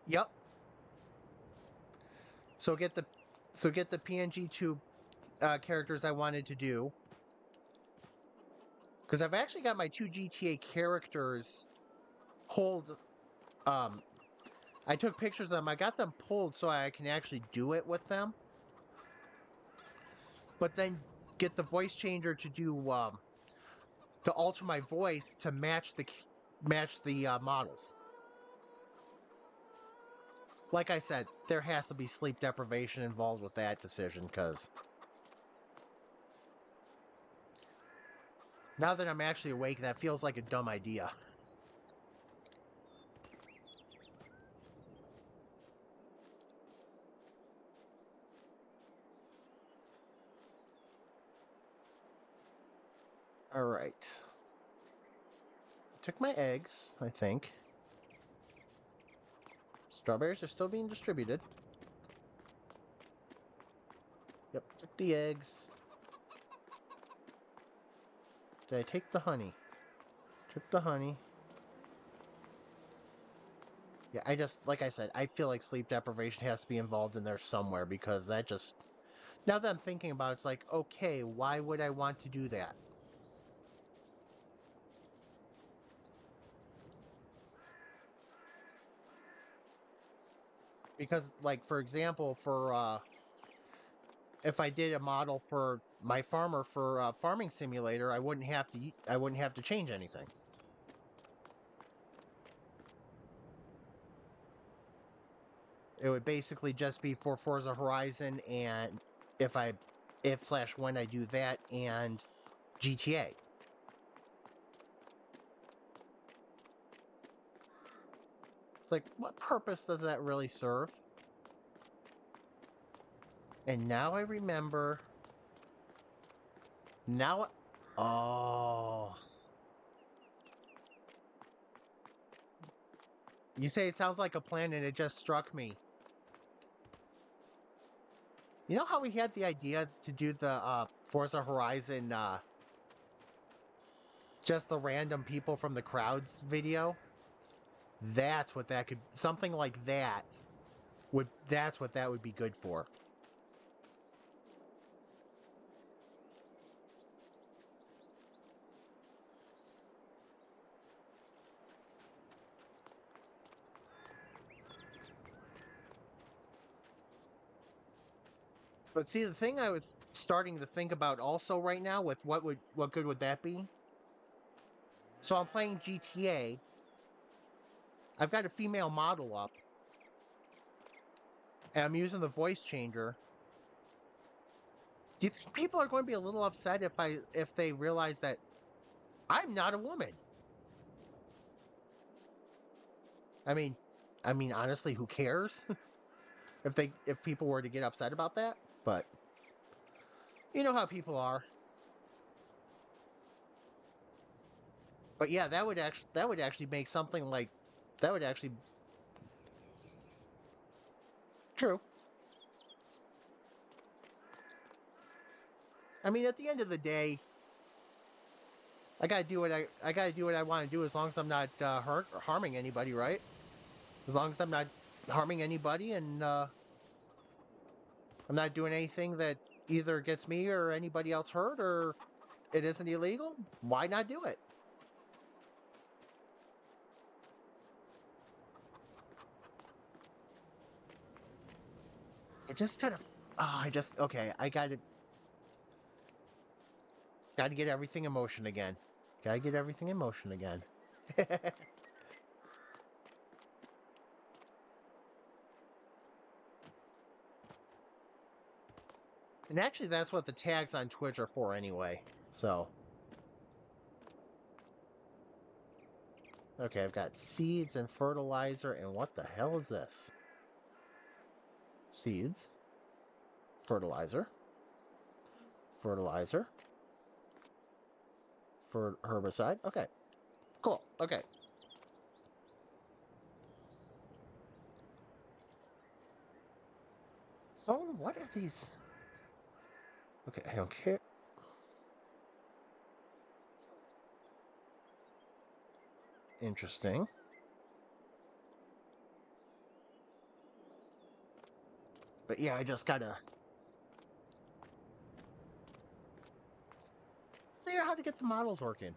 Yep. So get the PNG two characters I wanted to do, because I've actually got my two GTA characters pulled. Um, I took pictures of them. I got them pulled so I can actually do it with them. But then get the voice changer to do to alter my voice to match the models. Like I said, there has to be sleep deprivation involved with that decision because now that I'm actually awake, that feels like a dumb idea. All right. Took my eggs, I think. Strawberries are still being distributed. Yep, took the eggs. Did I take the honey? Took the honey. Yeah, I just, like I said, I feel like sleep deprivation has to be involved in there somewhere because that just. Now that I'm thinking about it, it's like, okay, why would I want to do that? Because, like, for example, for if I did a model for my farmer for farming simulator, I wouldn't have to change anything. It would basically just be for Forza Horizon, and if I if slash when I do that, and GTA. It's like, what purpose does that really serve? And now I remember. Now, oh, you say it sounds like a plan, and it just struck me. You know how we had the idea to do the Forza Horizon, just the random people from the crowds video? That's what that could, something like that would, that's what that would be good for. But see, the thing I was starting to think about also right now with what good would that be? So I'm playing GTA. I've got a female model up, and I'm using the voice changer. Do you think people are going to be a little upset if they realize that I'm not a woman? I mean, honestly, who cares if people were to get upset about that? But you know how people are. But yeah, that would actually make something like that would actually true. I mean, at the end of the day, I gotta do what I want to do as long as I'm not hurt or harming anybody, right? As long as I'm not harming anybody and I'm not doing anything that either gets me or anybody else hurt or it isn't illegal, why not do it? It just kind of I just okay, gotta get everything in motion again. Gotta get everything in motion again. And actually that's what the tags on Twitch are for anyway. So okay, I've got seeds and fertilizer, and what the hell is this? Seeds, fertilizer, fertilizer, for herbicide. Okay, cool. Okay. So what are these? Okay, I don't care. Interesting. But yeah, I just gotta figure out how to get the models working.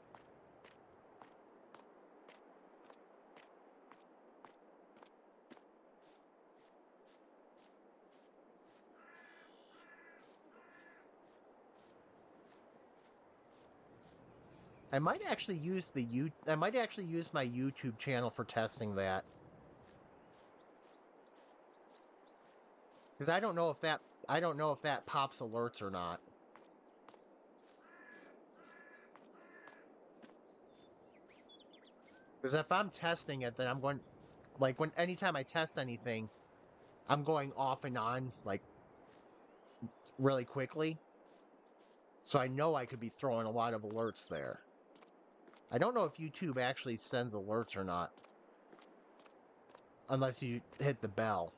I might actually use I might actually use my YouTube channel for testing that. Because I don't know if that pops alerts or not. Because if I'm testing it, then I'm going like when anytime I test anything, I'm going off and on like really quickly. So I know I could be throwing a lot of alerts there. I don't know if YouTube actually sends alerts or not. Unless you hit the bell.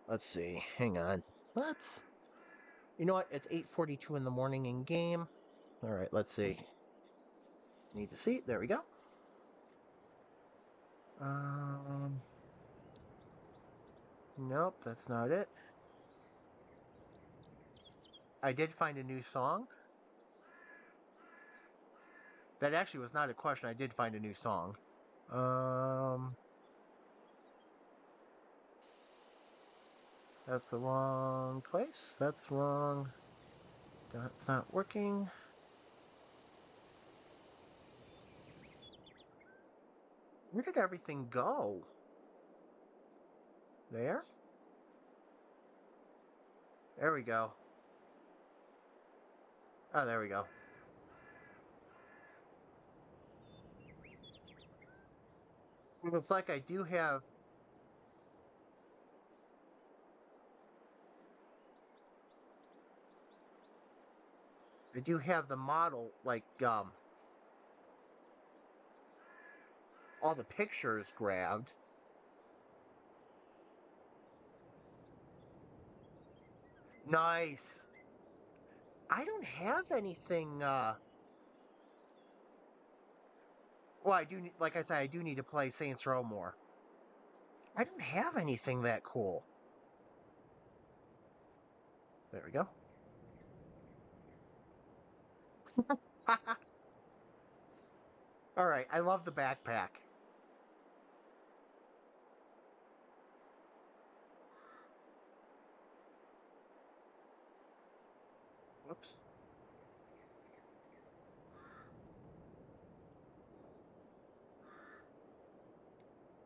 Let's see. Hang on. Let's. You know what? It's 8:42 in the morning in game. All right, let's see. Need to see. There we go. Um. Nope, that's not it. I did find a new song. That actually was not a question. I did find a new song. Um. That's the wrong place. That's wrong. That's not working. Where did everything go? There? There we go. Oh, there we go. It looks like I do have the model, like, all the pictures grabbed. Nice. I don't have anything, well, like I said, I do need to play Saints Row more. I don't have anything that cool. There we go. All right, I love the backpack. Whoops.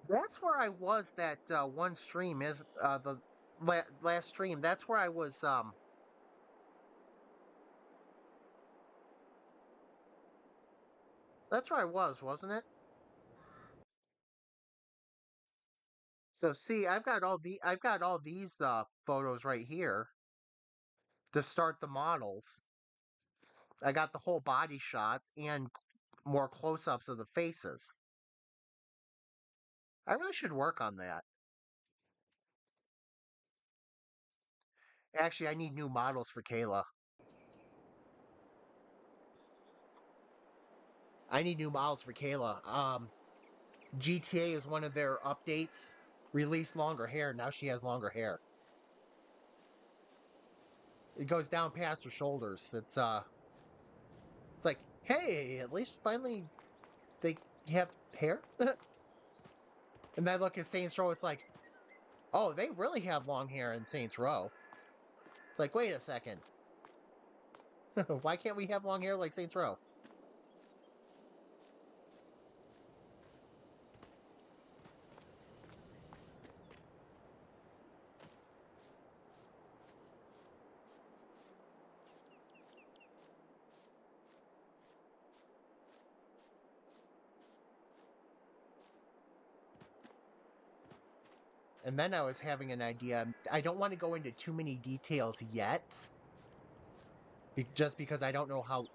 That's where I was that one stream is the last stream. That's where I was that's where I was, wasn't it? So see, I've got all these photos right here to start the models. I got the whole body shots and more close-ups of the faces. I really should work on that. Actually, I need new models for Kayla. I need new models for Kayla. GTA is one of their updates. Released longer hair. Now she has longer hair. It goes down past her shoulders. It's like, hey, at least finally they have hair. And then I look at Saints Row. It's like, oh, they really have long hair in Saints Row. It's like, wait a second. Why can't we have long hair like Saints Row? And then I was having an idea. I don't want to go into too many details yet, just because I don't know how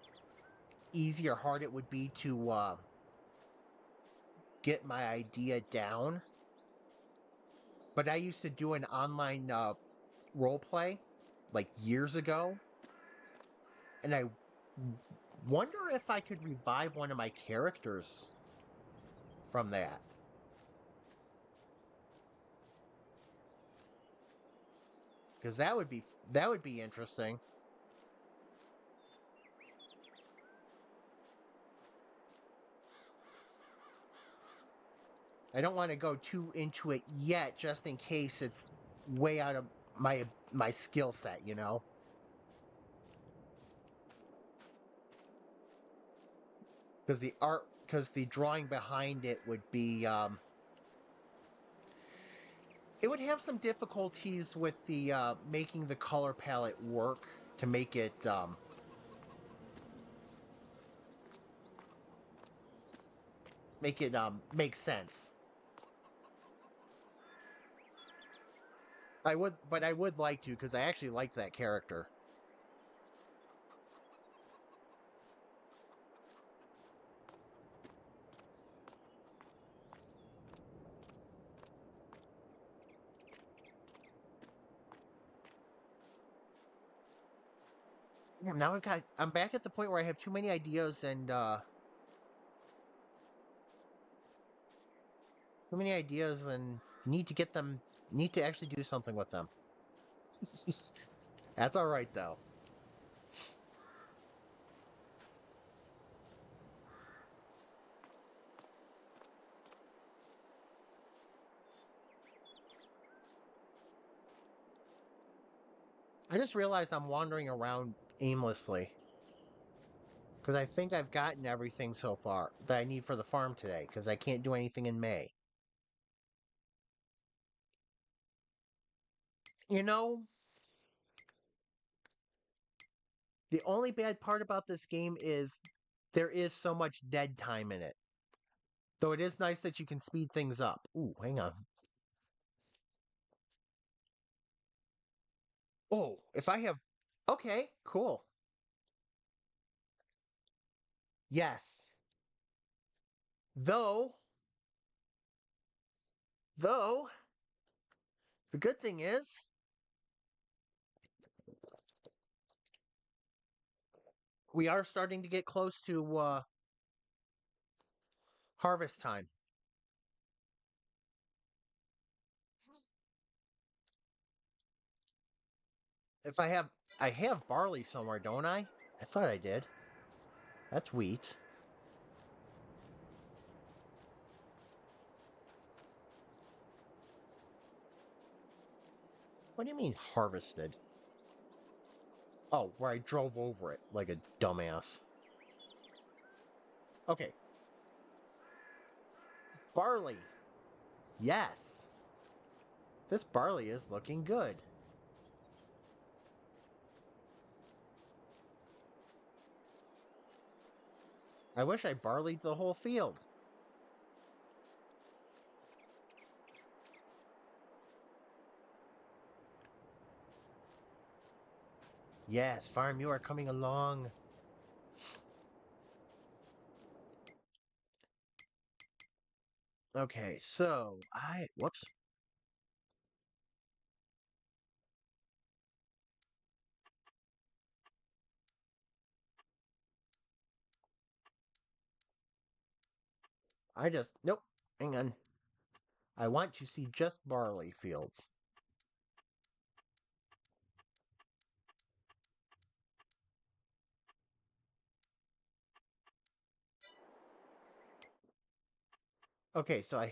easy or hard it would be to get my idea down. But I used to do an online role play like years ago, and I wonder if I could revive one of my characters from that. Because that would be interesting. I don't want to go too into it yet, just in case it's way out of my skill set, you know. Because the drawing behind it would be, it would have some difficulties with the making the color palette work to make it make sense. I would like to because I actually like that character. Yeah, now I'm back at the point where I have too many ideas and too many ideas and need to actually do something with them. That's all right though. I just realized I'm wandering around aimlessly because I think I've gotten everything so far that I need for the farm today because I can't do anything in May. You know, the only bad part about this game is there is so much dead time in it. Though it is nice that you can speed things up. Ooh, hang on. Oh, if I have. Okay, cool. Yes. Though, though, the good thing is we are starting to get close to harvest time. If I have barley somewhere, don't I? I thought I did. That's wheat. What do you mean harvested? Oh, where I drove over it like a dumbass. Okay, barley. Yes. This barley is looking good. I wish I barleyed the whole field. Yes, farm, you are coming along. Okay, so whoops. Nope. Hang on. I want to see just barley fields. Okay, so I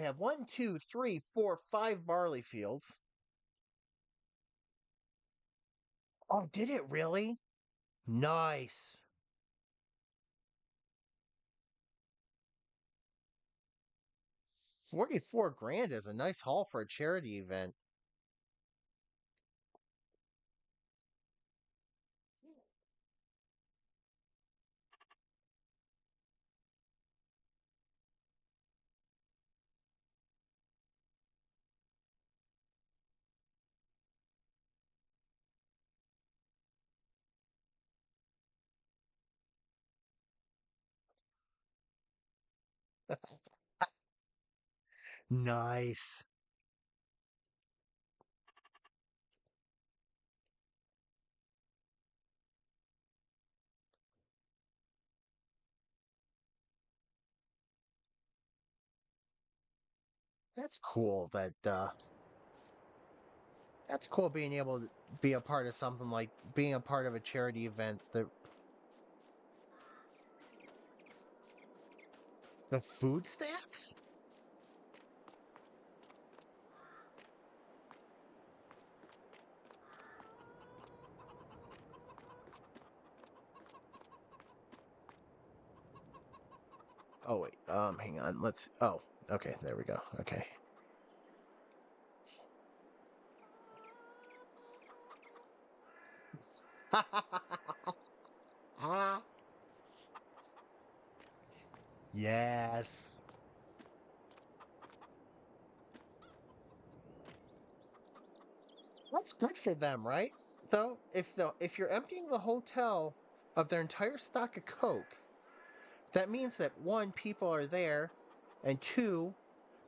have one, two, three, four, five barley fields. Oh, did it really? Nice. 44 grand is a nice haul for a charity event. Nice. That's cool that's cool being able to be a part of something like being a part of a charity event that The food stats? Oh wait, hang on. Oh, okay, there we go. Okay. Yes. That's good for them, right? Though, if you're emptying the hotel of their entire stock of Coke, that means that one, people are there, and two,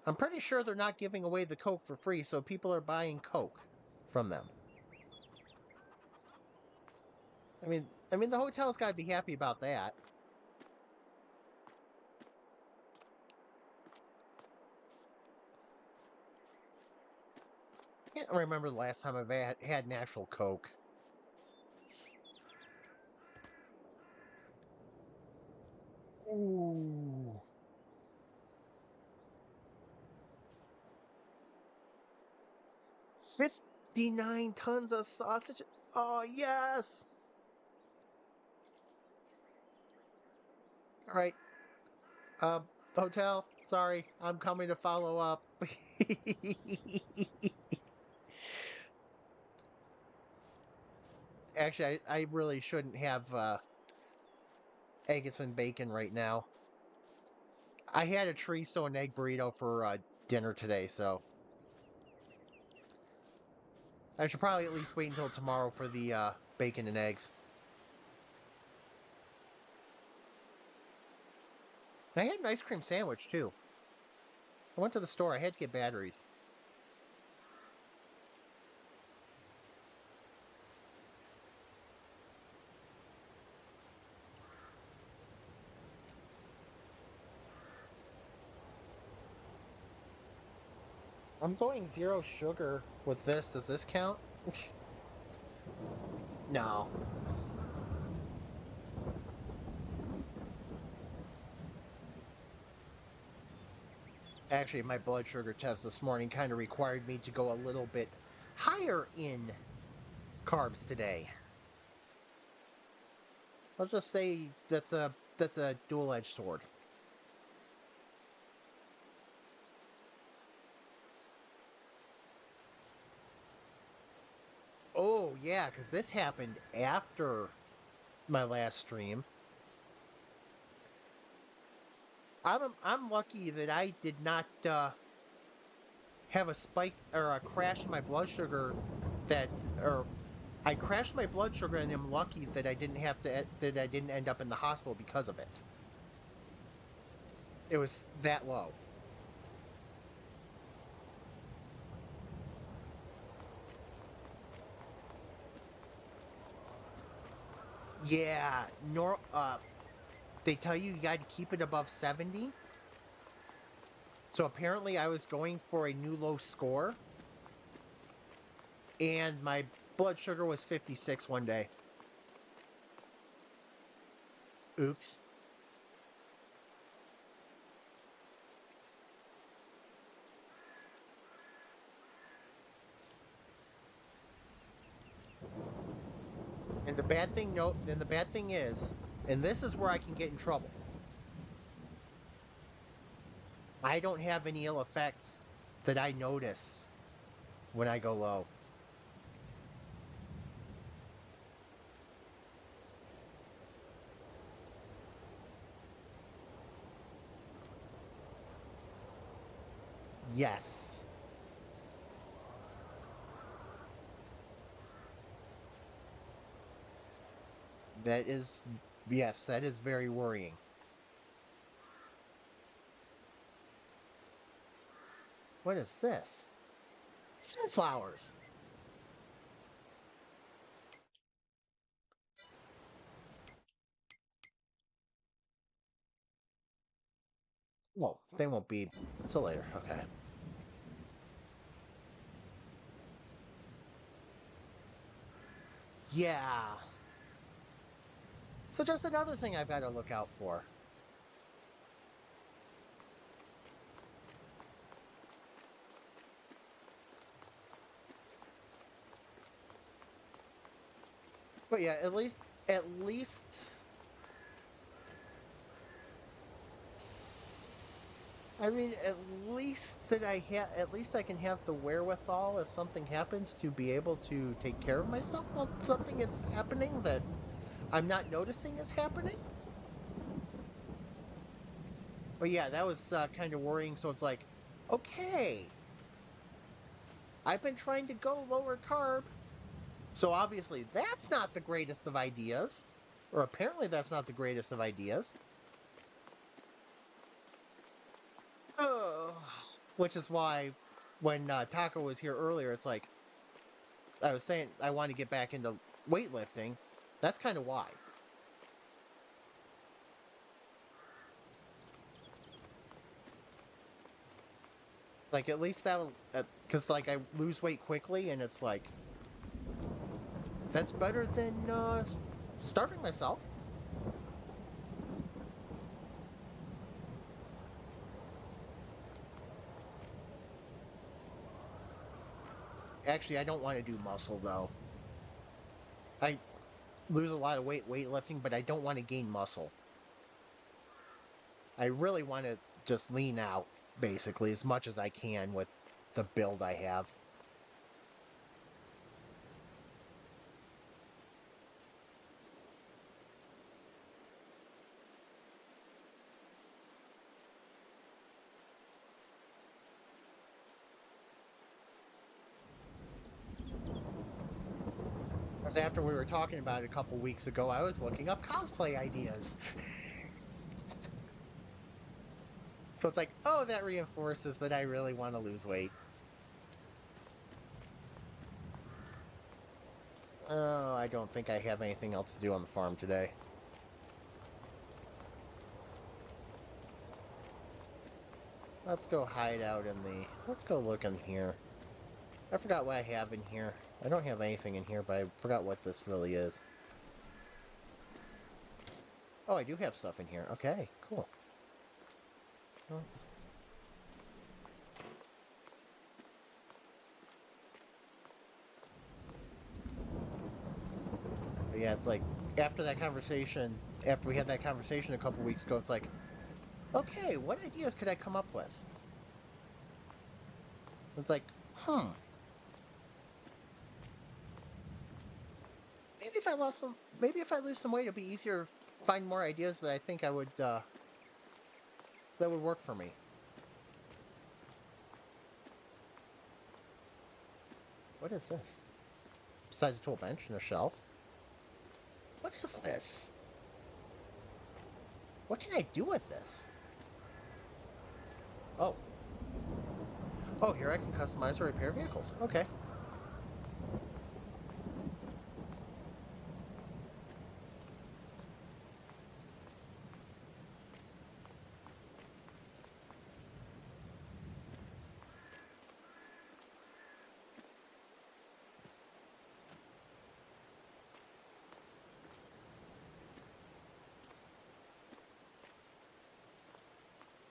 I'm pretty sure they're not giving away the Coke for free, so people are buying Coke from them. I mean, the hotel's got to be happy about that. I can't remember the last time I've had an actual Coke. Ooh. 59 tons of sausage. Oh, yes. All right. Hotel, sorry, I'm coming to follow up. Actually, I really shouldn't have Angus and bacon right now. I had a chorizo and egg burrito for dinner today, so I should probably at least wait until tomorrow for the bacon and eggs. I had an ice cream sandwich too. I went to the store. I had to get batteries. I'm going zero sugar with this. Does this count? No. Actually, my blood sugar test this morning kind of required me to go a little bit higher in carbs today. I'll just say that's a dual-edged sword. Oh yeah, because this happened after my last stream. I'm lucky that I did not have a spike or a crash in my blood sugar that or I crashed my blood sugar and I'm lucky that I didn't end up in the hospital because of it. It was that low. Yeah, they tell you got to keep it above 70. So apparently I was going for a new low score and my blood sugar was 56 one day. Oops. And the bad thing no then the bad thing is, and this is where I can get in trouble. I don't have any ill effects that I notice when I go low. Yes. That is yes, that is very worrying. What is this? Sunflowers. Well, they won't be until later. Okay. Yeah. So just another thing I've got to look out for. But yeah, at least, I mean, at least I can have the wherewithal if something happens to be able to take care of myself while something is happening that I'm not noticing is happening. But yeah, that was kind of worrying. So it's like, okay, I've been trying to go lower carb. So obviously that's not the greatest of ideas. Or apparently that's not the greatest of ideas. Oh. Which is why when Taco was here earlier, it's like, I was saying I want to get back into weightlifting. That's kind of why. Like at least that'll, because like I lose weight quickly, and it's like that's better than starving myself. Actually, I don't want to do muscle though. I lose a lot of weight weightlifting, but I don't want to gain muscle. I really want to just lean out basically as much as I can with the build I have. Because after we were talking about it a couple weeks ago, I was looking up cosplay ideas. So it's like, oh, that reinforces that I really want to lose weight. Oh, I don't think I have anything else to do on the farm today. Let's go hide out in the. Let's go look in here. I forgot what I have in here. I don't have anything in here, but I forgot what this really is. Oh, I do have stuff in here. Okay, cool. Well, but yeah, it's like after that conversation, after we had that conversation a couple weeks ago, it's like, okay, what ideas could I come up with? It's like, maybe if I lose some weight, it'll be easier to find more ideas that I think I would that would work for me. What is this? Besides a tool bench and a shelf, what is this? What can I do with this? Oh, oh, here I can customize or repair vehicles. Okay.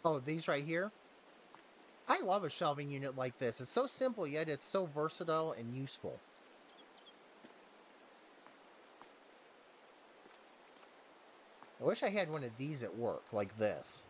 Oh, these right here. I love a shelving unit like this. It's so simple, yet it's so versatile and useful. I wish I had one of these at work, like this.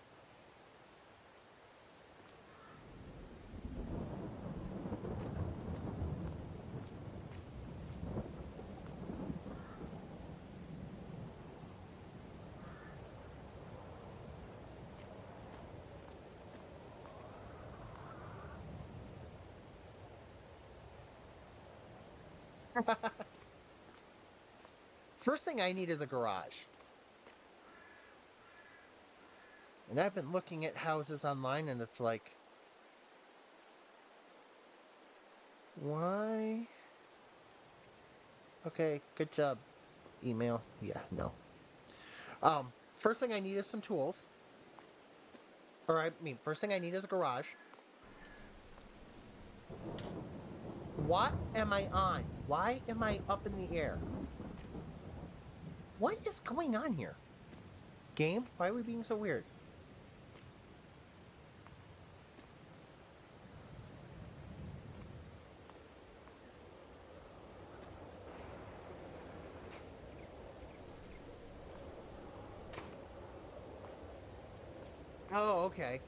First thing I need is a garage. And I've been looking at houses online, and it's like, why? Okay, good job. Email. Yeah, no. First thing I need is some tools. Or I mean, first thing I need is a garage. What am I on? Why am I up in the air? What is going on here? Game? Why are we being so weird? Oh, okay.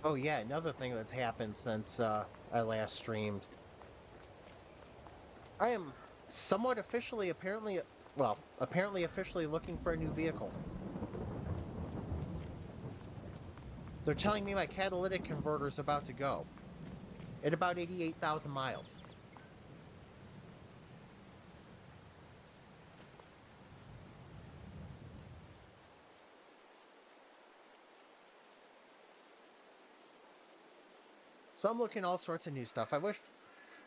Oh yeah, another thing that's happened since I last streamed. I am somewhat officially, apparently, well, apparently officially looking for a new vehicle. They're telling me my catalytic converter is about to go at about 88,000 miles. So I'm looking all sorts of new stuff. I wish,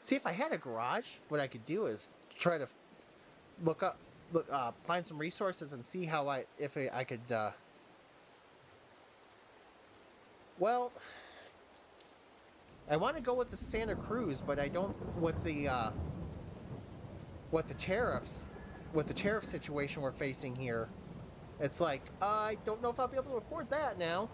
see if I had a garage, what I could do is try to look up, find some resources and see how if I could, well, I want to go with the Santa Cruz, but I don't with the tariffs, with the tariff situation we're facing here. It's like I don't know if I'll be able to afford that now.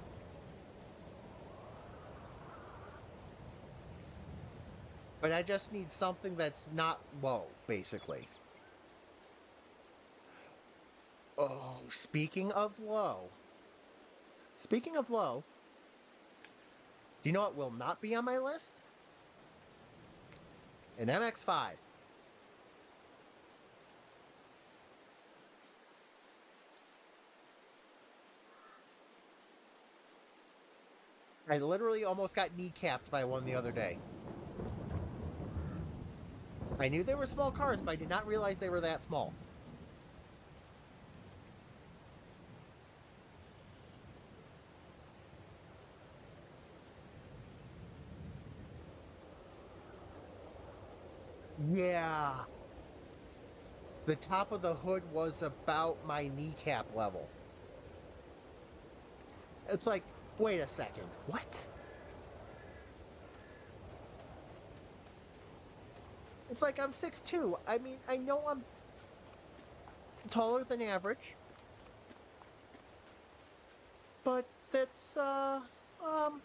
But I just need something that's not low, basically. Oh, speaking of low, do you know what will not be on my list? An MX-5. I literally almost got kneecapped by one the other day. I knew they were small cars, but I did not realize they were that small. Yeah. The top of the hood was about my kneecap level. It's like, wait a second. What? It's like I'm 6'2". I mean, I know I'm taller than average, but um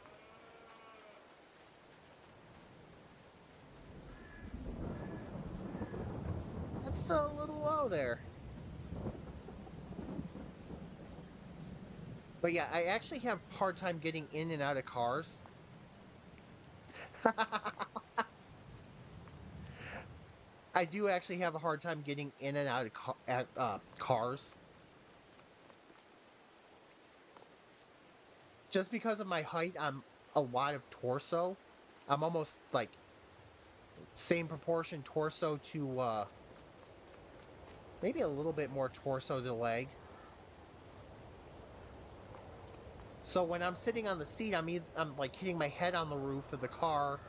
that's a little low there. But yeah, I actually have a hard time getting in and out of cars. I do actually have a hard time getting in and out of cars just because of my height. I'm a lot of torso. I'm almost like same proportion torso to maybe a little bit more torso to leg. So when I'm sitting on the seat, I'm like hitting my head on the roof of the car,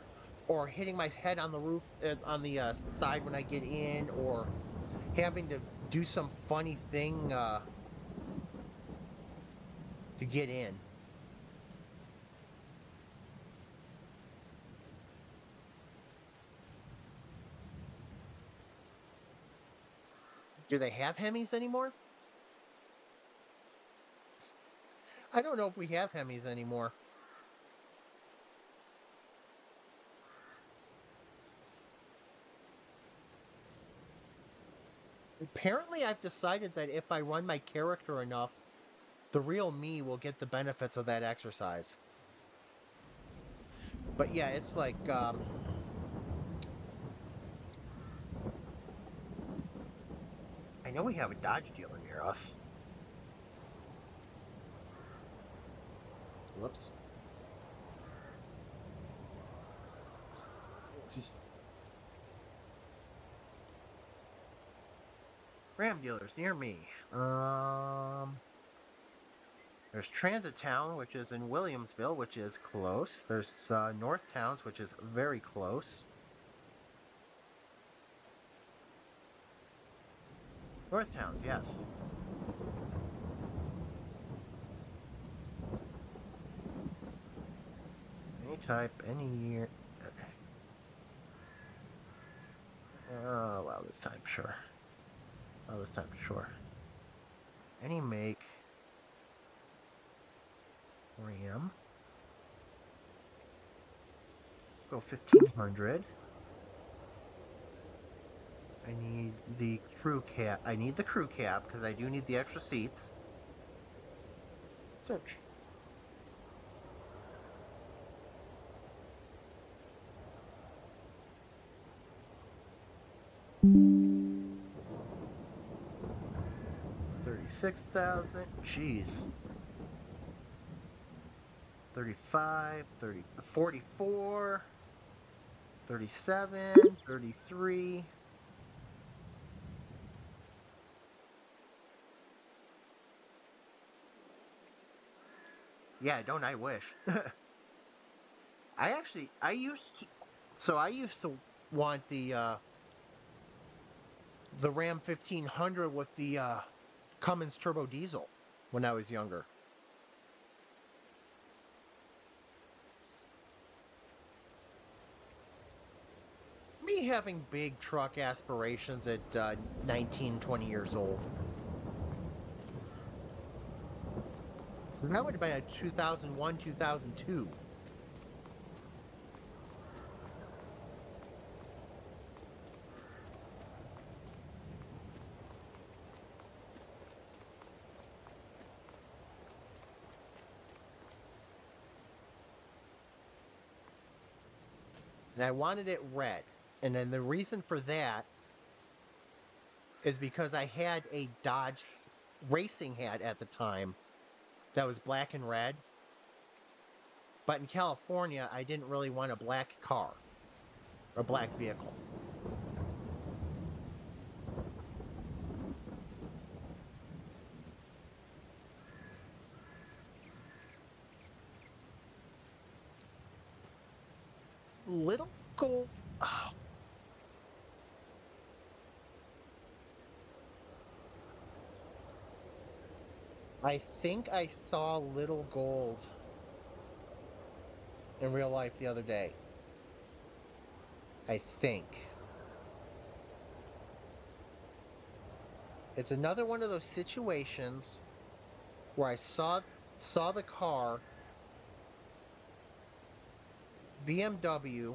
or hitting my head on the roof on the side when I get in, or having to do some funny thing to get in. Do they have Hemis anymore? I don't know if we have Hemis anymore. Apparently, I've decided that if I run my character enough, the real me will get the benefits of that exercise. But yeah, it's like I know we have a Dodge dealer near us. Whoops. Ram dealers near me. There's Transit Town, which is in Williamsville, which is close. There's North Towns, which is very close. North Towns, yes. Any type, any year. Allow this time, sure. Allow this time, sure. Any make. Ram. Go 1500. I need the crew cab. I need the crew cab because I do need the extra seats. Search. $36,000. Jeez. 35, 30, 44, 37, 33. Yeah, don't I wish. I used to want the Ram 1500 with the Cummins turbo diesel when I was younger. Me having big truck aspirations at 19, 20 years old. Because that would have been a 2001, 2002. And I wanted it red. And then the reason for that is because I had a Dodge racing hat at the time that was black and red. But in California, I didn't really want a black car, a black vehicle. Little gold. Oh, I think I saw little gold in real life the other day. I think. It's another one of those situations where I saw the car BMW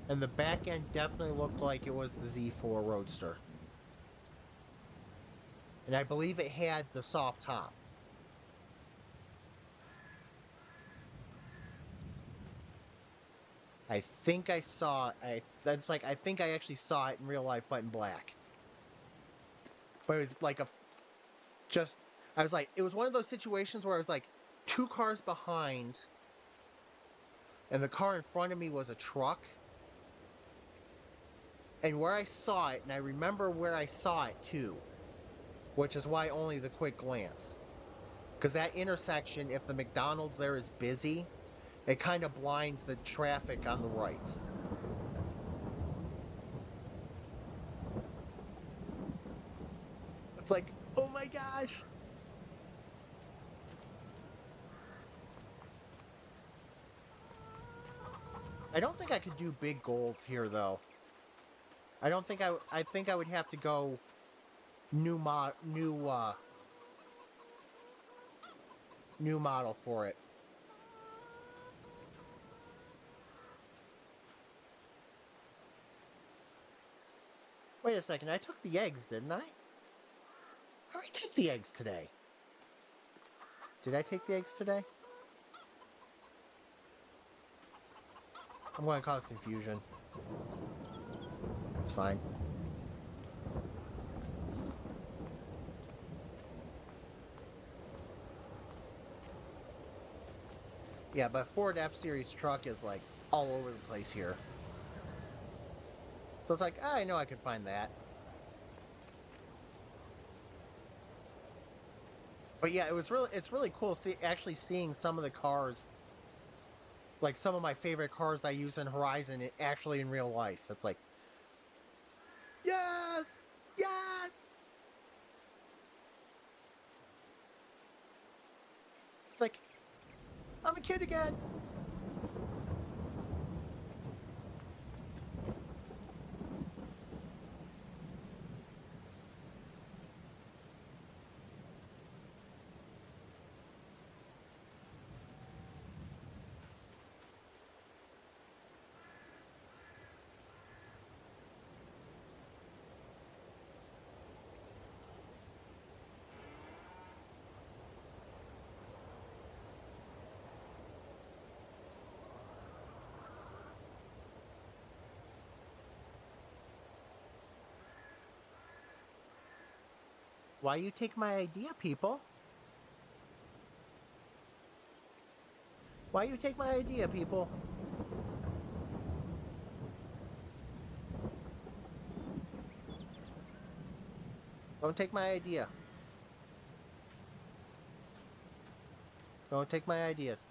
and the back end definitely looked like it was the Z4 Roadster. And I believe it had the soft top. I think I saw I think I actually saw it in real life but in black. But it was like a just I was like it was one of those situations where I was like two cars behind and the car in front of me was a truck. And where I saw it, and I remember where I saw it too, which is why only the quick glance. Because that intersection, if the McDonald's there is busy, it kind of blinds the traffic on the right. It's like, oh my gosh. I don't think I could do big gold here though. I don't think I think I would have to go new model for it. Wait a second, I took the eggs, didn't I? How did I take the eggs today? Did I take the eggs today? I'm going to cause confusion. It's fine. Yeah, but Ford F-Series truck is like all over the place here. So it's like, I know I could find that. But yeah, it's really cool actually seeing some of the cars, like some of my favorite cars I use in Horizon actually in real life. It's like, yes! Yes! It's like, I'm a kid again. Why you take my idea, people? Why you take my idea, people? Don't take my idea. Don't take my ideas.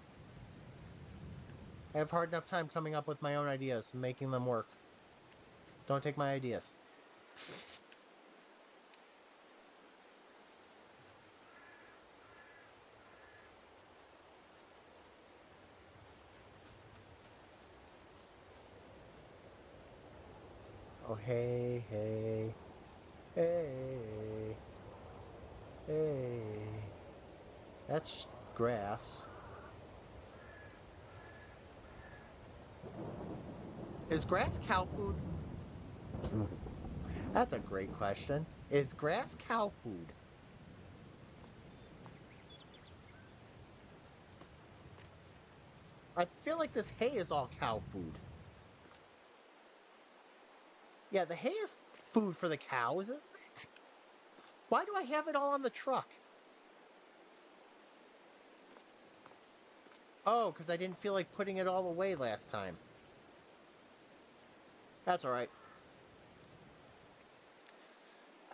I have hard enough time coming up with my own ideas and making them work. Don't take my ideas. Oh, hey, hey, hey, hey. That's grass. Is grass cow food? That's a great question. Is grass cow food? I feel like this hay is all cow food. Yeah, the hay is food for the cows, isn't it? Why do I have it all on the truck? Oh, because I didn't feel like putting it all away last time. That's alright.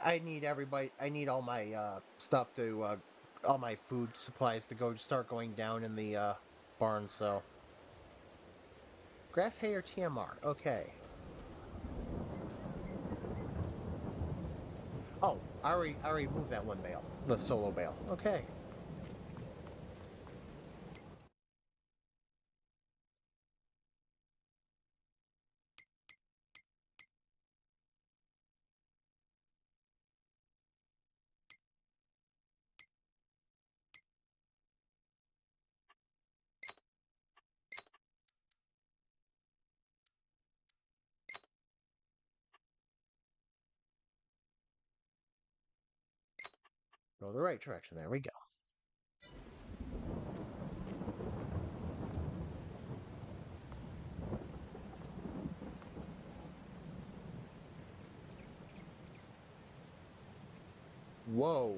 I need everybody. I need all my stuff to, all my food supplies to start going down in the barn. So, grass, hay, or TMR. Okay. Oh, I already moved that one bale, the solo bale. Okay. Go the right direction. There we go. Whoa.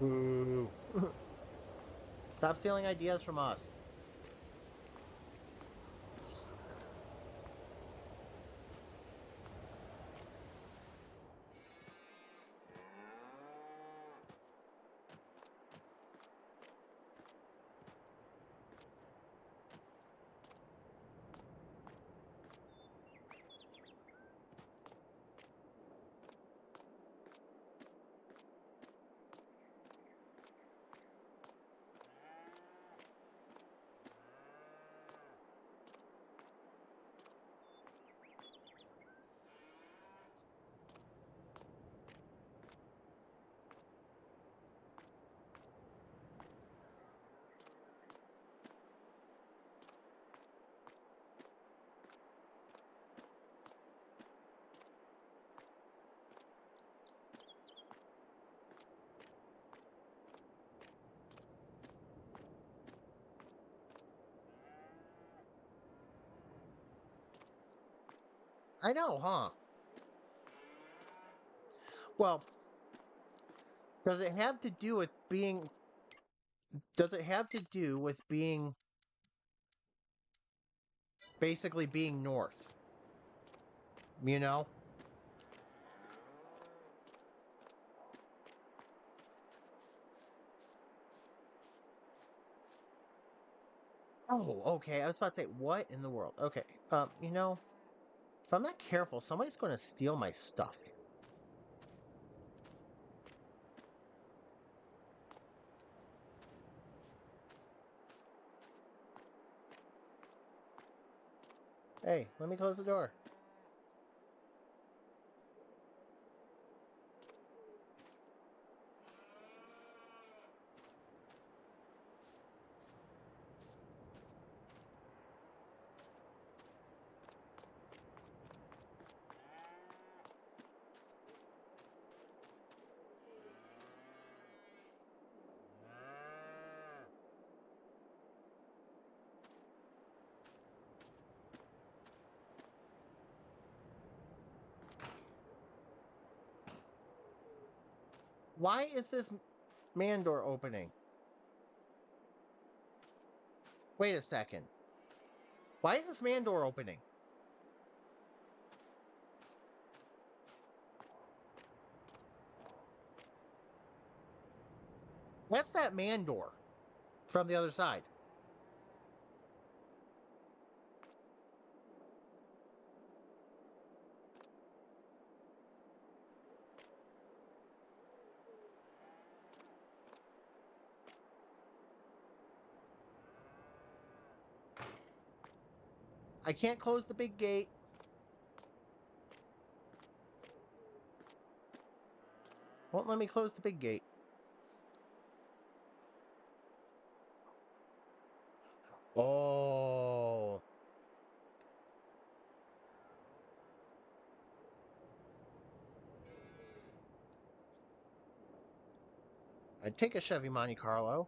Ooh. Stop stealing ideas from us. I know, huh? Well, does it have to do with being? Does it have to do with being basically being north? You know? Oh, okay. I was about to say, what in the world? Okay. You know, if I'm not careful, somebody's going to steal my stuff. Hey, let me close the door. Why is this man door opening? Wait a second. Why is this man door opening? That's that man door from the other side. I can't close the big gate. Won't let me close the big gate. Oh. I'd take a Chevy Monte Carlo.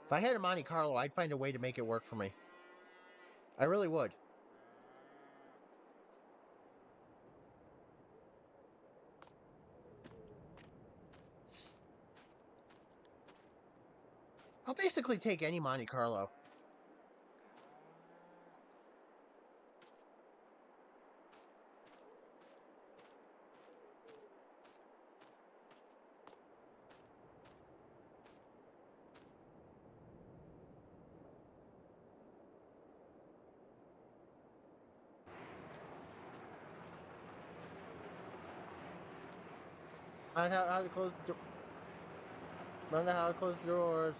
If I had a Monte Carlo, I'd find a way to make it work for me. I really would. I'll basically take any Monte Carlo. I know how to close the door. I know how to close the doors.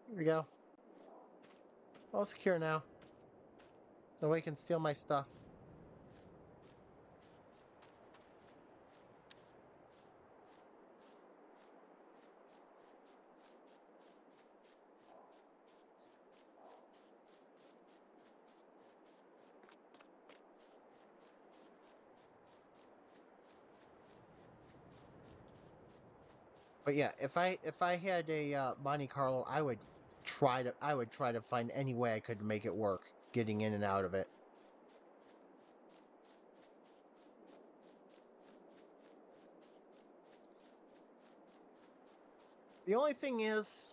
Here we go. All secure now. Nobody can steal my stuff. But yeah, if I had a Monte Carlo, I would try to find any way I could make it work, getting in and out of it. The only thing is,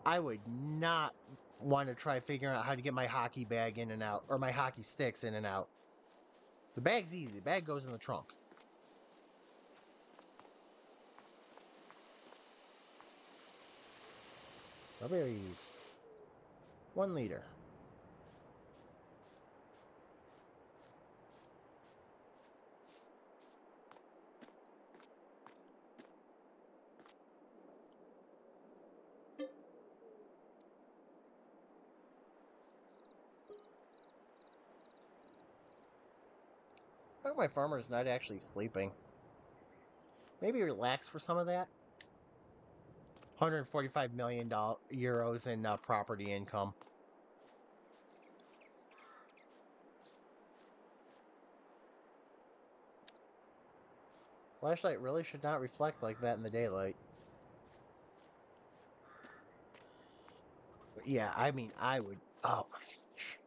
I would not want to try figuring out how to get my hockey bag in and out, or my hockey sticks in and out. The bag's easy. The bag goes in the trunk. Strawberries. 1 liter. How come my farmer's not actually sleeping? Maybe relax for some of that. $145 million euros in property income. Flashlight really should not reflect like that in the daylight. But yeah, I mean, I would. Oh my gosh.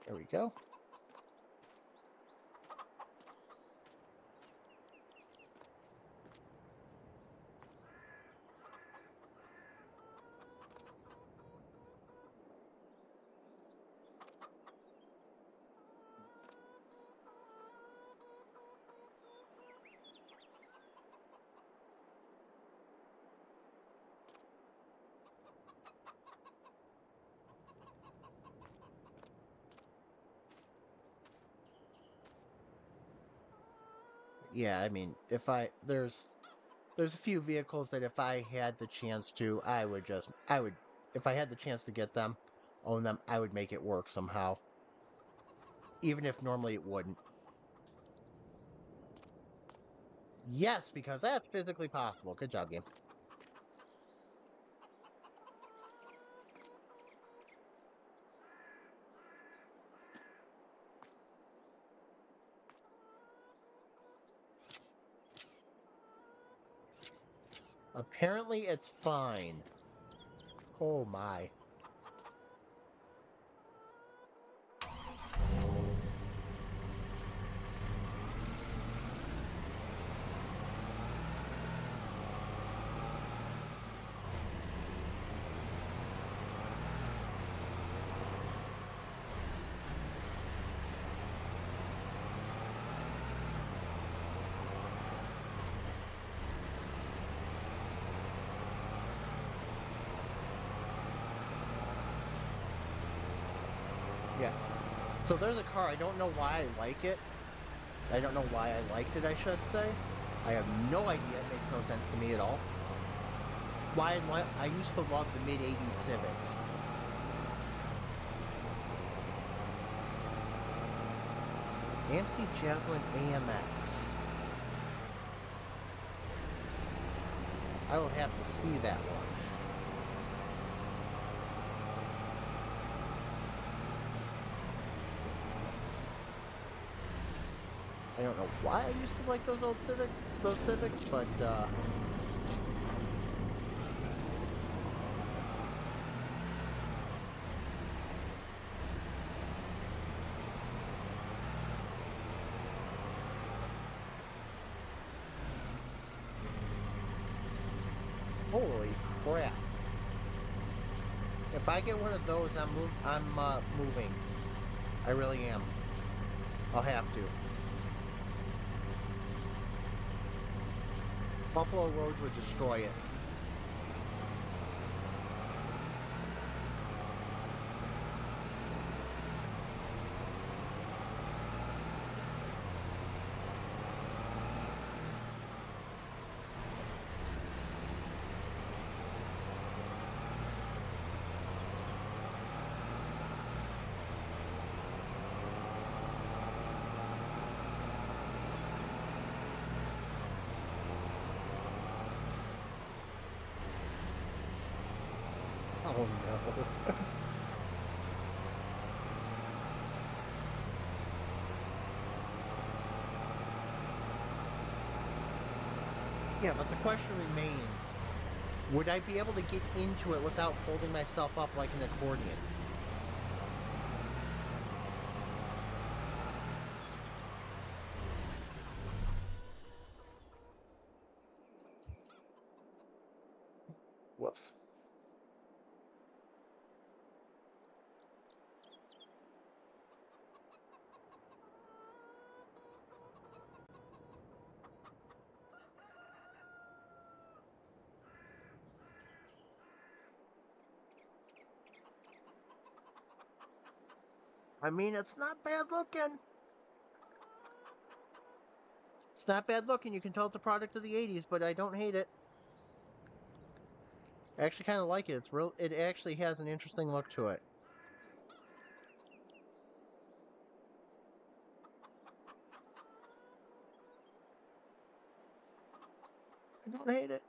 There we go. Yeah, I mean, if I there's a few vehicles that if I had the chance to, I would if I had the chance to get them, own them, I would make it work somehow, even if normally it wouldn't. Yes, because that's physically possible. Good job, game. Apparently, it's fine. Oh my. Yeah. So there's a car. I don't know why I like it. I don't know why I liked it, I should say. I have no idea. It makes no sense to me at all. I used to love the mid 80s Civics. AMC Javelin AMX. I will have to see that one. I don't know why I used to like those Civics, but holy crap! If I get one of those, I'm moving. I really am. I'll have to. Buffalo Road would destroy it. Oh no. Yeah, but the question remains, would I be able to get into it without folding myself up like an accordion? Whoops. I mean, it's not bad looking. It's not bad looking. You can tell it's a product of the 80s, but I don't hate it. I actually kind of like it. It's real. It actually has an interesting look to it. I don't hate it.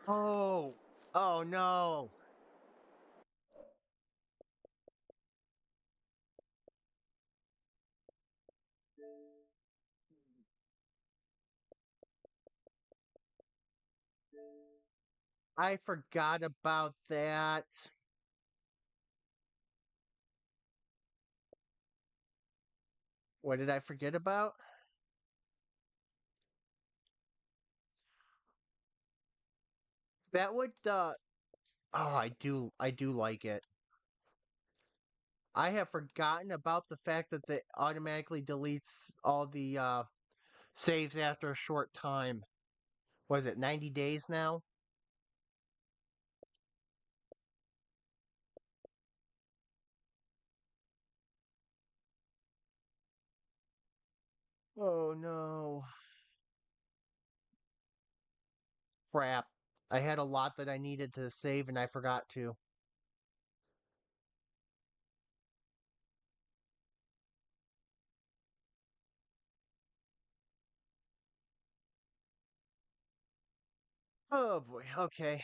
Oh, oh no. I forgot about that. What did I forget about? That would oh, I do like it. I have forgotten about the fact that it automatically deletes all the saves after a short time. Was it 90 days now? Oh no. Crap. I had a lot that I needed to save and I forgot to. Oh boy. Okay.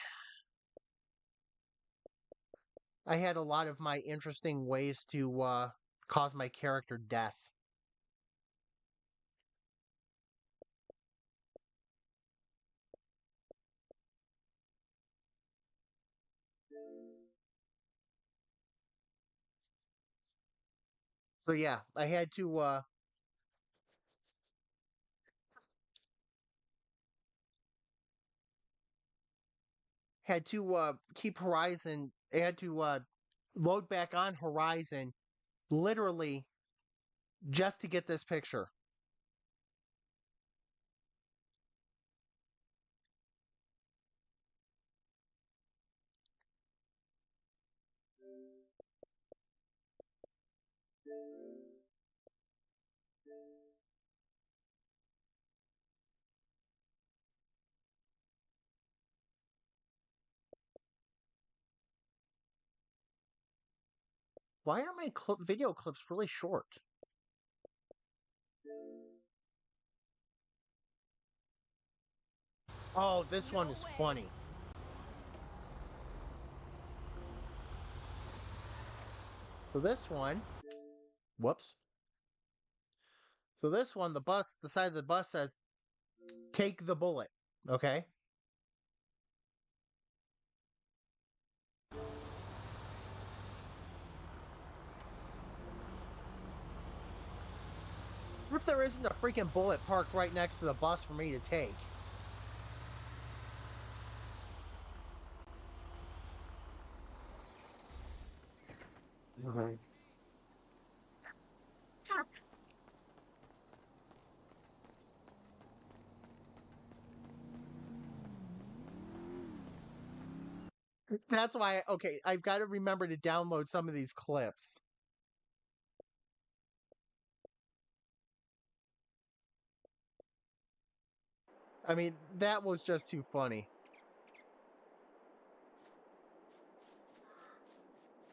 I had a lot of my interesting ways to cause my character death. So yeah, I had to keep Horizon. I had to load back on Horizon literally just to get this picture. Why are my video clips really short? Oh, this one is funny. So this one, whoops. So this one, the side of the bus says, "Take the bullet." Okay. What if there isn't a freaking bullet parked right next to the bus for me to take? Okay. That's why, okay, I've got to remember to download some of these clips. I mean, that was just too funny.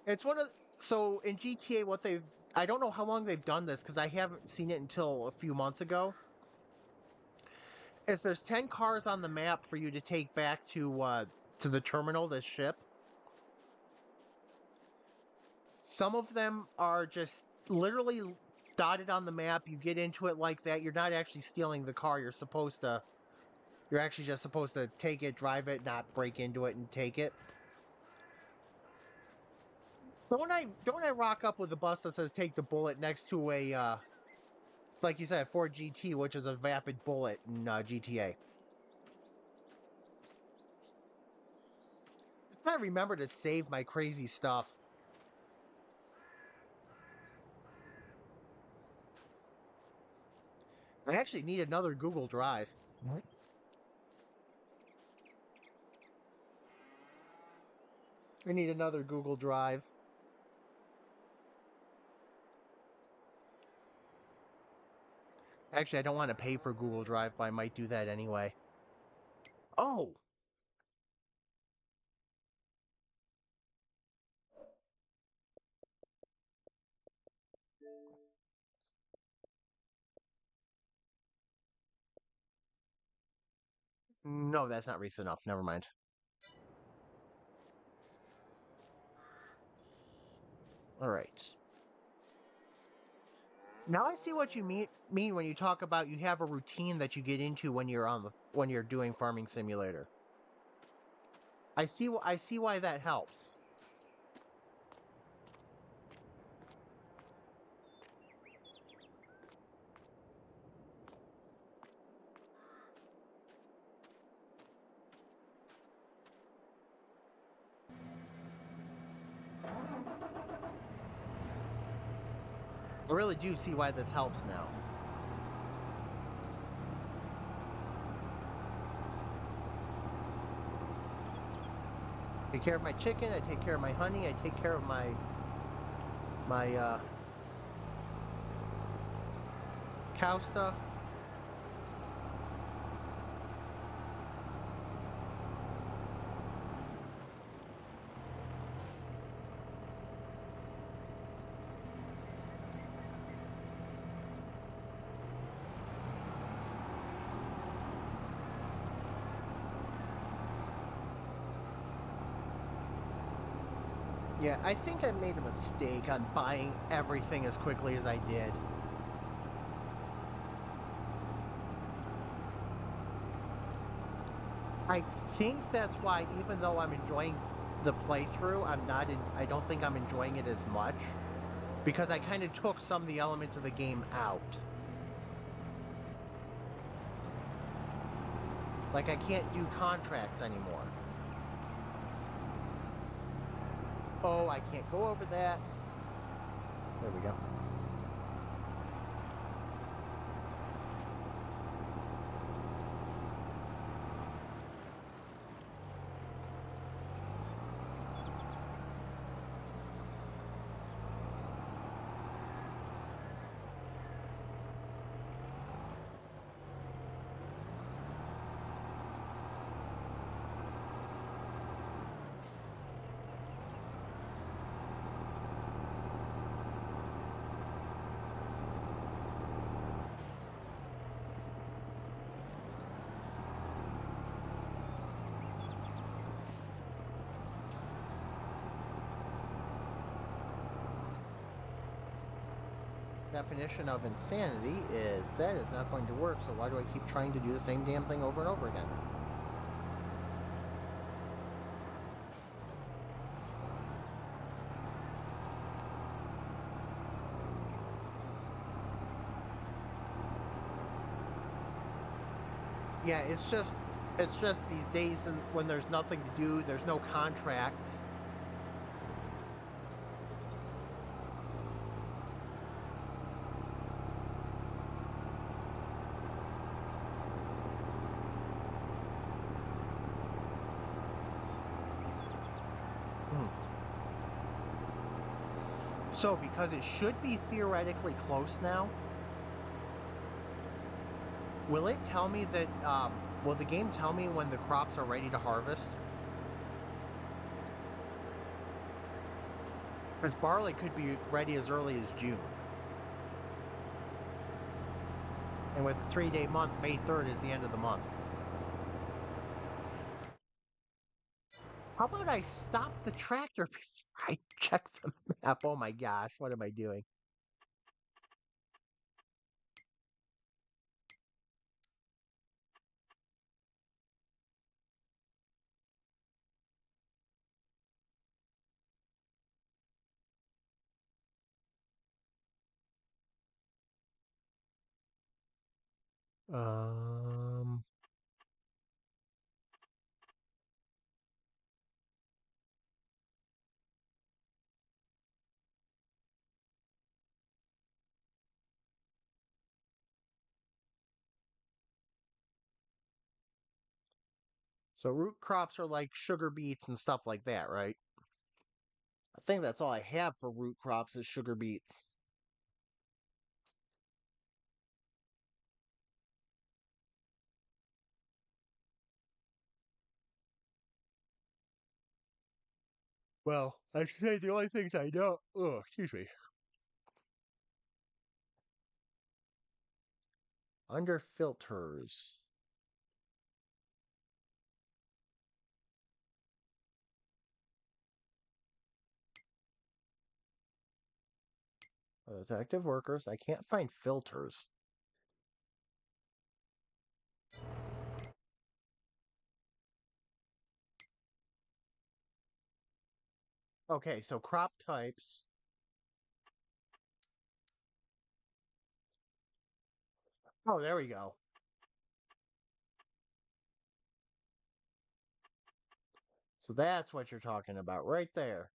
It's one of so in GTA what they've I don't know how long they've done this because I haven't seen it until a few months ago. Is there's 10 cars on the map for you to take back to the terminal, the ship. Some of them are just literally dotted on the map. You get into it like that. You're not actually stealing the car. You're actually just supposed to take it, drive it, not break into it and take it. Don't I rock up with a bus that says take the bullet next to a like you said, a Ford GT, which is a Vapid Bullet in GTA. I gotta remember to save my crazy stuff. I actually need another Google Drive. I need another Google Drive. Actually, I don't want to pay for Google Drive, but I might do that anyway. Oh, no, that's not recent enough. Never mind. All right. Now I see what you mean when you talk about you have a routine that you get into when you're doing Farming Simulator. I see why that helps. I really do see why this helps now. Take care of my chicken, I take care of my honey, I take care of my cow stuff. Yeah, I think I made a mistake on buying everything as quickly as I did. I think that's why, even though I'm enjoying the playthrough, I don't think I'm enjoying it as much. Because I kind of took some of the elements of the game out. Like, I can't do contracts anymore. Oh, I can't go over that. There we go. Definition of insanity is that is not going to work, so why do I keep trying to do the same damn thing over and over again? Yeah, it's just these days when there's nothing to do, there's no contracts. Hmm. So because it should be theoretically close now, will it tell me that will the game tell me when the crops are ready to harvest? Because barley could be ready as early as June. And with a 3-day month, May 3rd is the end of the month. How about I stop the tractor before I check the map? Oh my gosh, what am I doing? Um, so root crops are like sugar beets and stuff like that, right? I think that's all I have for root crops is sugar beets. Well, I should say the only things I know. Oh, excuse me. Under filters. That's active workers. I can't find filters. Okay, so crop types. Oh, there we go. So that's what you're talking about right there.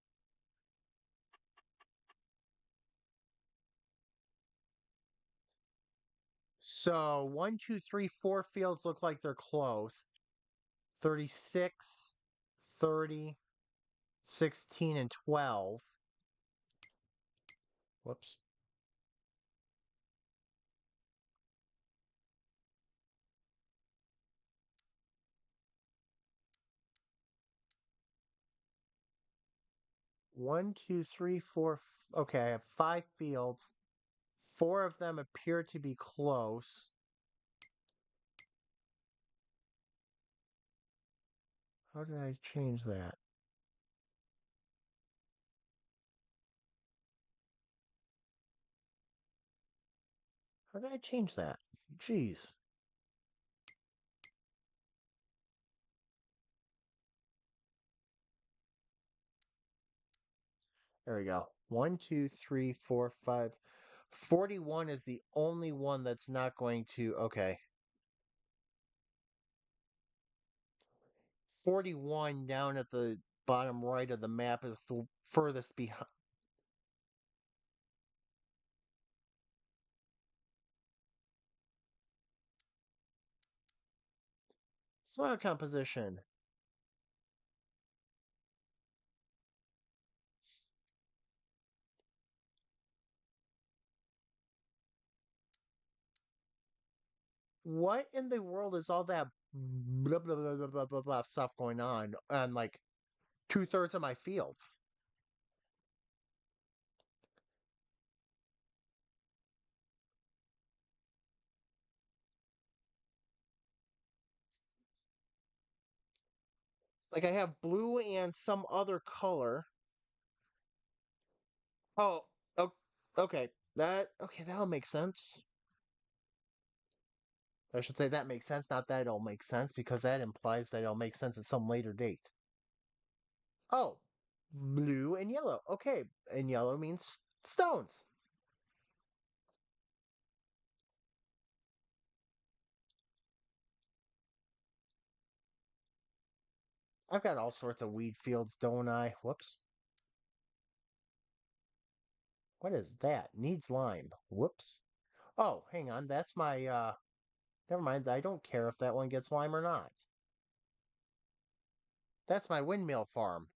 So 1, 2, 3, 4 fields look like they're close. 36, 30, 16, and 12. Whoops. One, two, three, four. Okay, I have 5 fields. 4 of them appear to be close. How did I change that? How did I change that? Jeez. There we go. 1, 2, 3, 4, 5. 41 is the only one that's not going to. Okay. 41 down at the bottom right of the map is the furthest behind. Soil composition. What in the world is all that blah blah blah blah blah blah, blah stuff going on like 2/3 of my fields? Like I have blue and some other color. Oh, okay. That'll make sense. I should say that makes sense, not that it'll make sense, because that implies that it'll make sense at some later date. Oh, blue and yellow. Okay, and yellow means stones. I've got all sorts of weed fields, don't I? Whoops. What is that? Needs lime. Whoops. Oh, hang on. That's my, never mind. I don't care if that one gets lime or not. That's my windmill farm.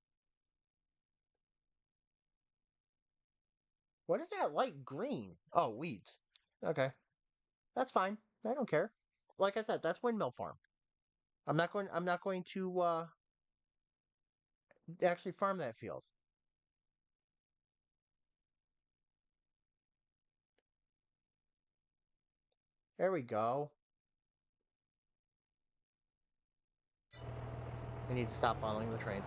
What is that light green? Oh, weeds. Okay. That's fine. I don't care. Like I said, that's windmill farm. I'm not going to actually farm that field. There we go. I need to stop following the train.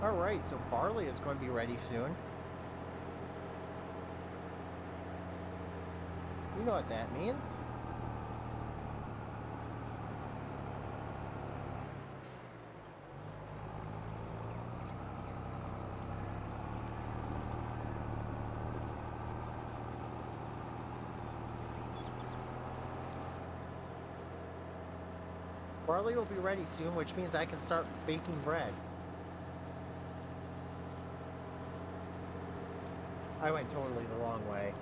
Alright, so barley is going to be ready soon. You know what that means. Barley will be ready soon, which means I can start baking bread. I went totally the wrong way.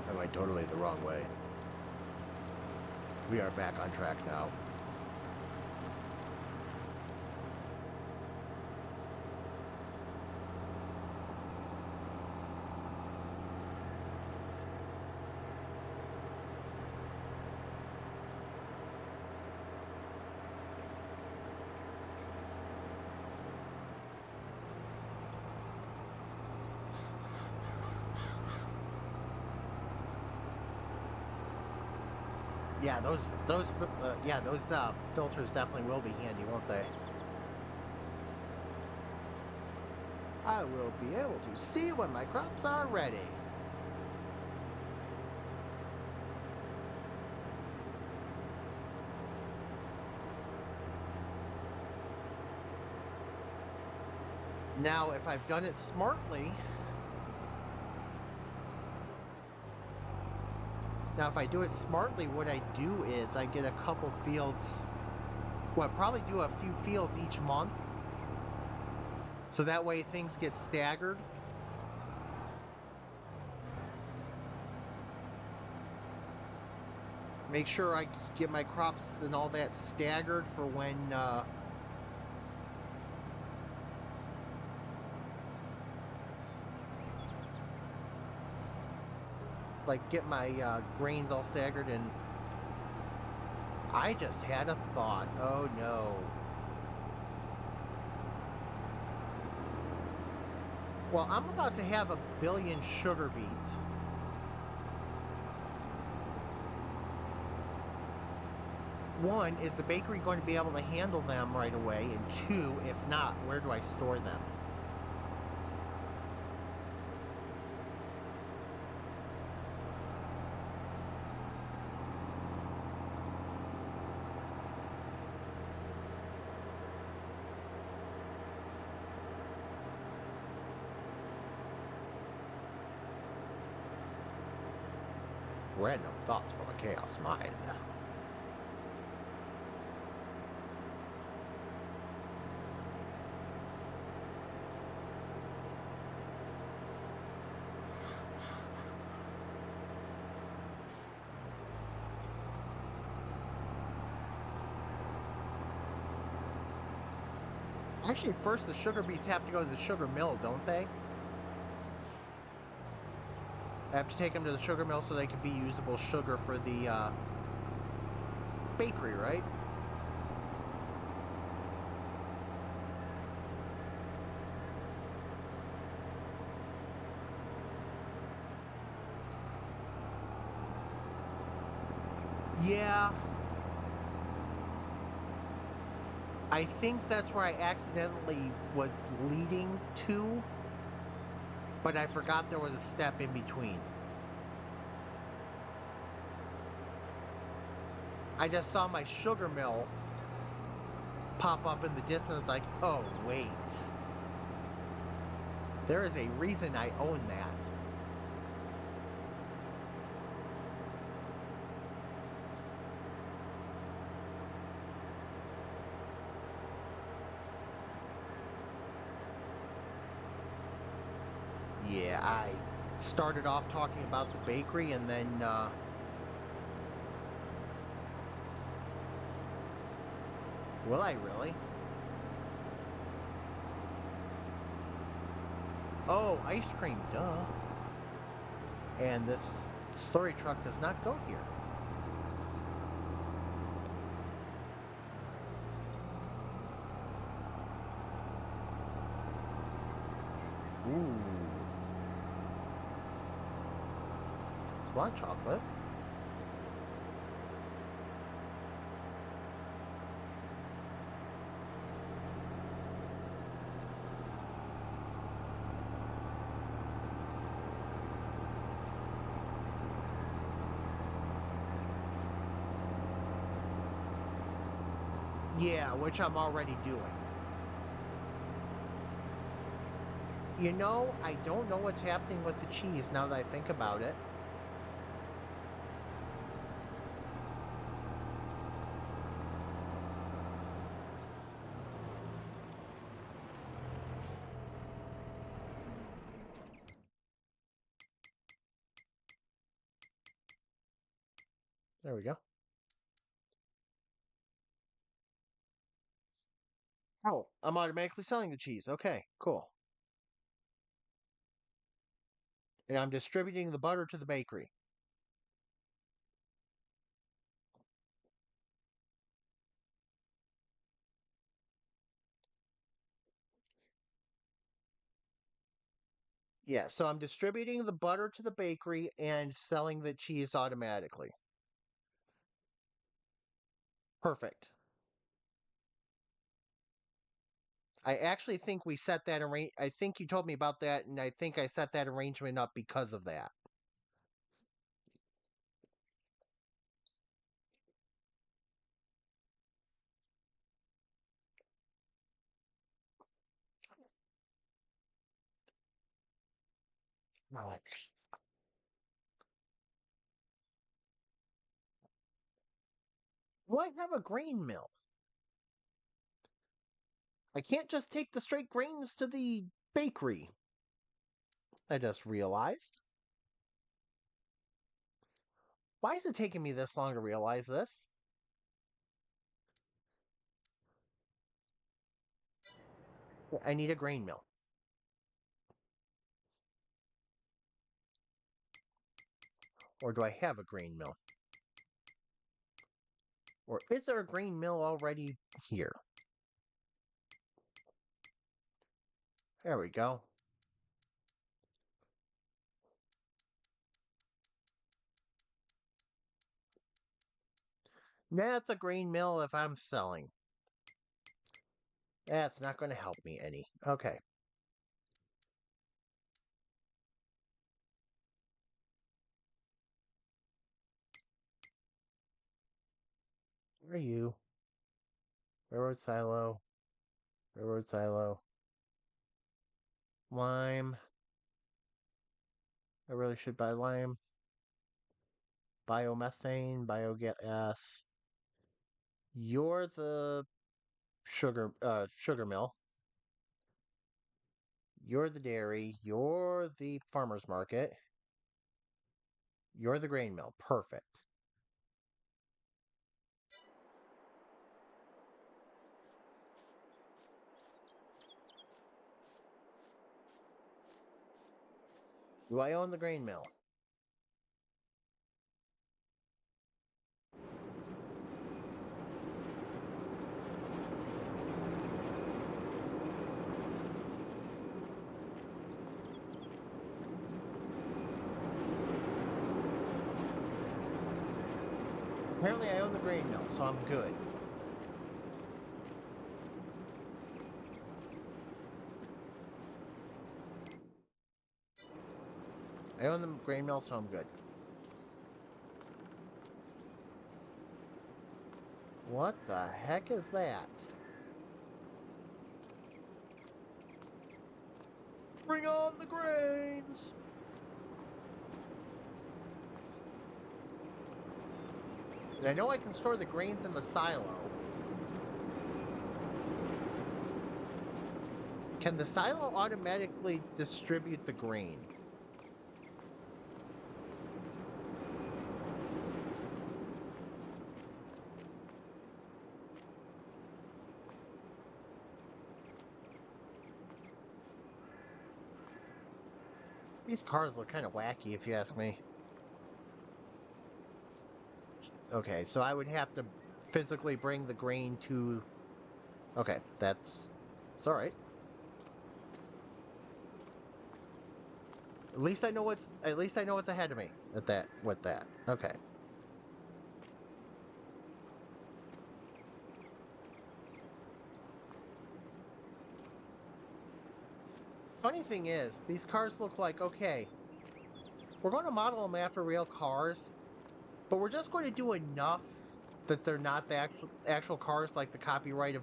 I went totally the wrong way. We are back on track now. Yeah, those filters definitely will be handy, won't they? I will be able to see when my crops are ready. Now, if I've done it smartly, now if I do it smartly, what I do is I get a couple fields, well, I probably do a few fields each month. So that way things get staggered. Make sure I get my crops and all that staggered for when like get my grains all staggered. And I just had a thought. Oh no. Well, I'm about to have a billion sugar beets. One, is the bakery going to be able to handle them right away? And two, if not, where do I store them? Random thoughts from a chaos mind. Actually, first the sugar beets have to go to the sugar mill, don't they? I have to take them to the sugar mill so they can be usable sugar for the bakery, right? Yeah, I think that's where I accidentally was leading to, but I forgot there was a step in between. I just saw my sugar mill pop up in the distance, like, oh, wait. There is a reason I own that. Yeah, I started off talking about the bakery and then, will I really? Oh, ice cream, duh. And this slurry truck does not go here. Ooh. Want chocolate? Yeah, which I'm already doing. You know, I don't know what's happening with the cheese now that I think about it. There we go. Oh, I'm automatically selling the cheese. Okay, cool. And I'm distributing the butter to the bakery. Yeah, so I'm distributing the butter to the bakery and selling the cheese automatically. Perfect. I actually think we set that I think you told me about that, and I think I set that arrangement up because of that. Oh, do I have a grain mill? I can't just take the straight grains to the bakery. I just realized. Why is it taking me this long to realize this? I need a grain mill. Or do I have a grain mill? Or is there a grain mill already here? There we go. That's a grain mill if I'm selling. That's not going to help me any. Okay. Where are you? Railroad silo. Railroad silo. Lime. I really should buy lime. Biomethane, biogas. You're the sugar mill. You're the dairy. You're the farmer's market. You're the grain mill. Perfect. Do I own the grain mill? Apparently I own the grain mill, so I'm good. I own the grain mill, so I'm good. What the heck is that? Bring on the grains! And I know I can store the grains in the silo. Can the silo automatically distribute the grain? These cars look kind of wacky, if you ask me. Okay, so I would have to physically bring the grain to... Okay, it's alright. At least I know what's ahead of me with that. Okay. Funny thing is, these cars look like, okay, we're going to model them after real cars, but we're just going to do enough that they're not the actual cars, like the copyright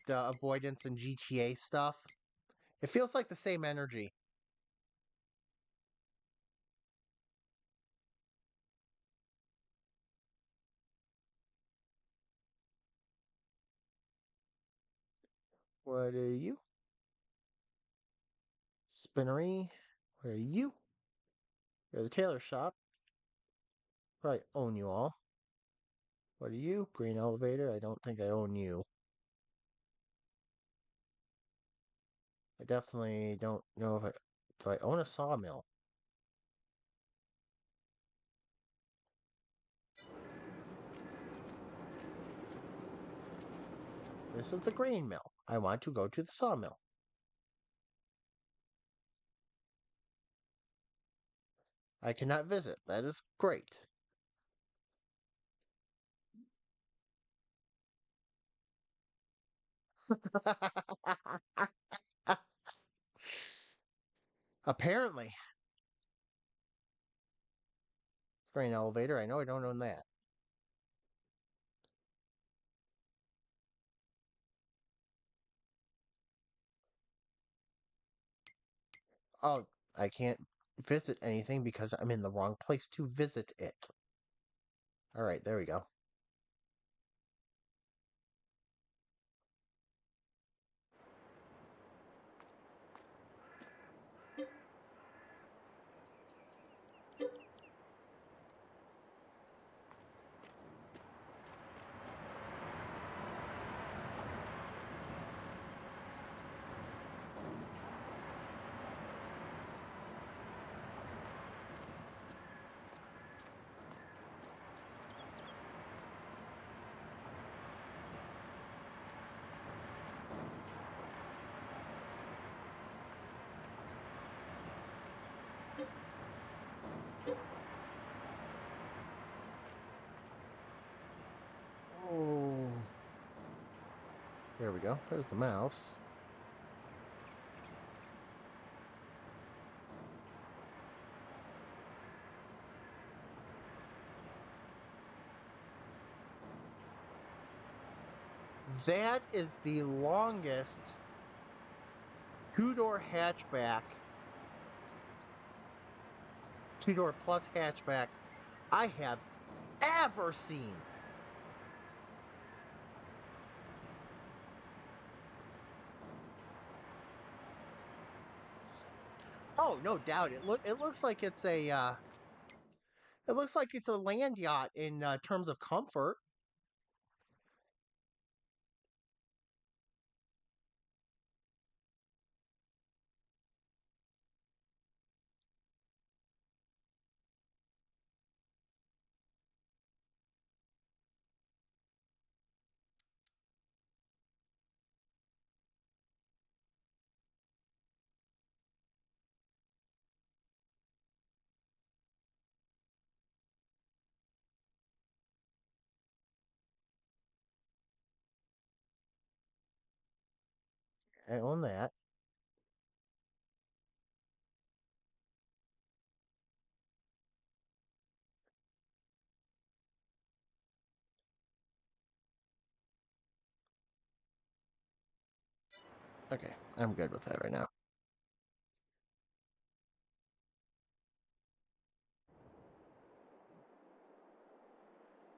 avoidance and GTA stuff. It feels like the same energy. What are you? Spinnery. Where are you? You're the tailor shop. Probably own you all. What are you? Green elevator. I don't think I own you. I definitely don't know if I... Do I own a sawmill? This is the grain mill. I want to go to the sawmill. I cannot visit. That is great. Apparently. Grain elevator. I know I don't own that. Oh, I can't visit anything because I'm in the wrong place to visit it. All right, there we go. Oh, there we go. There's the mouse. That is the longest two-door hatchback, two-door plus hatchback I have ever seen. Oh, no doubt. It looks like it's a it looks like it's a land yacht in terms of comfort. I own that. Okay, I'm good with that right now.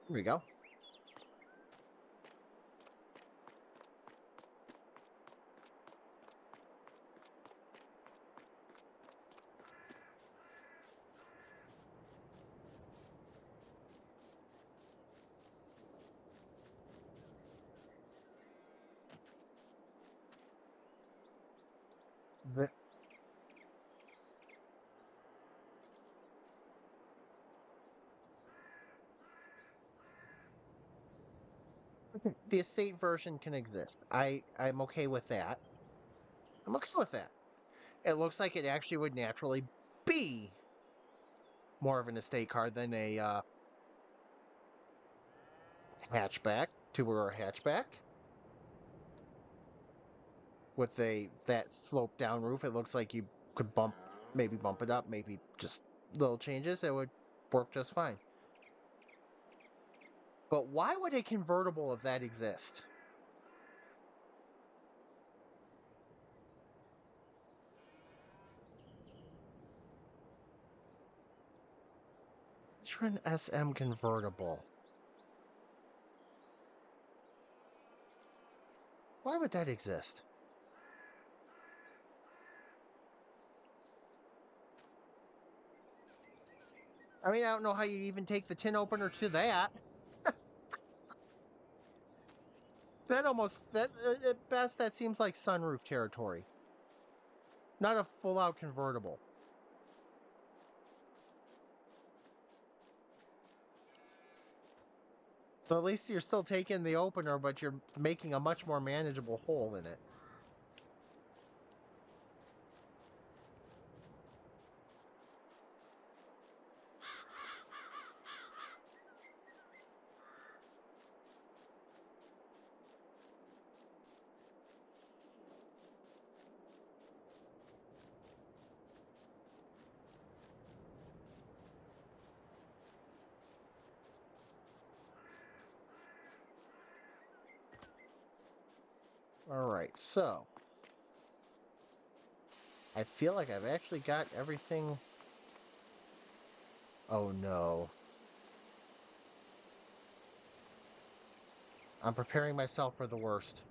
Here we go. The, the estate version can exist. I'm okay with that. I'm okay with that. It looks like it actually would naturally be more of an estate car than a hatchback, two-door hatchback with a that slope down roof. It looks like you could maybe bump it up, maybe just little changes. It would work just fine. But why would a convertible of that exist? Citroen SM convertible. Why would that exist? I mean, I don't know how you even take the tin opener to that. That almost that at best that seems like sunroof territory, not a full-out convertible. So at least you're still taking the opener, but you're making a much more manageable hole in it. All right, so I feel like I've actually got everything. Oh no. I'm preparing myself for the worst.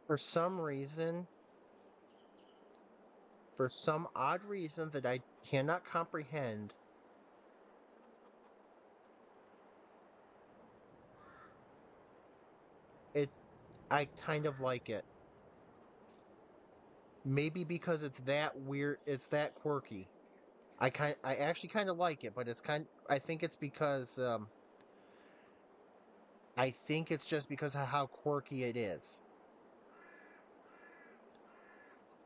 For some reason, for some odd reason that I cannot comprehend, it I kind of like it. Maybe because it's that weird, it's that quirky. I actually kind of like it, but I think it's because I think it's just because of how quirky it is.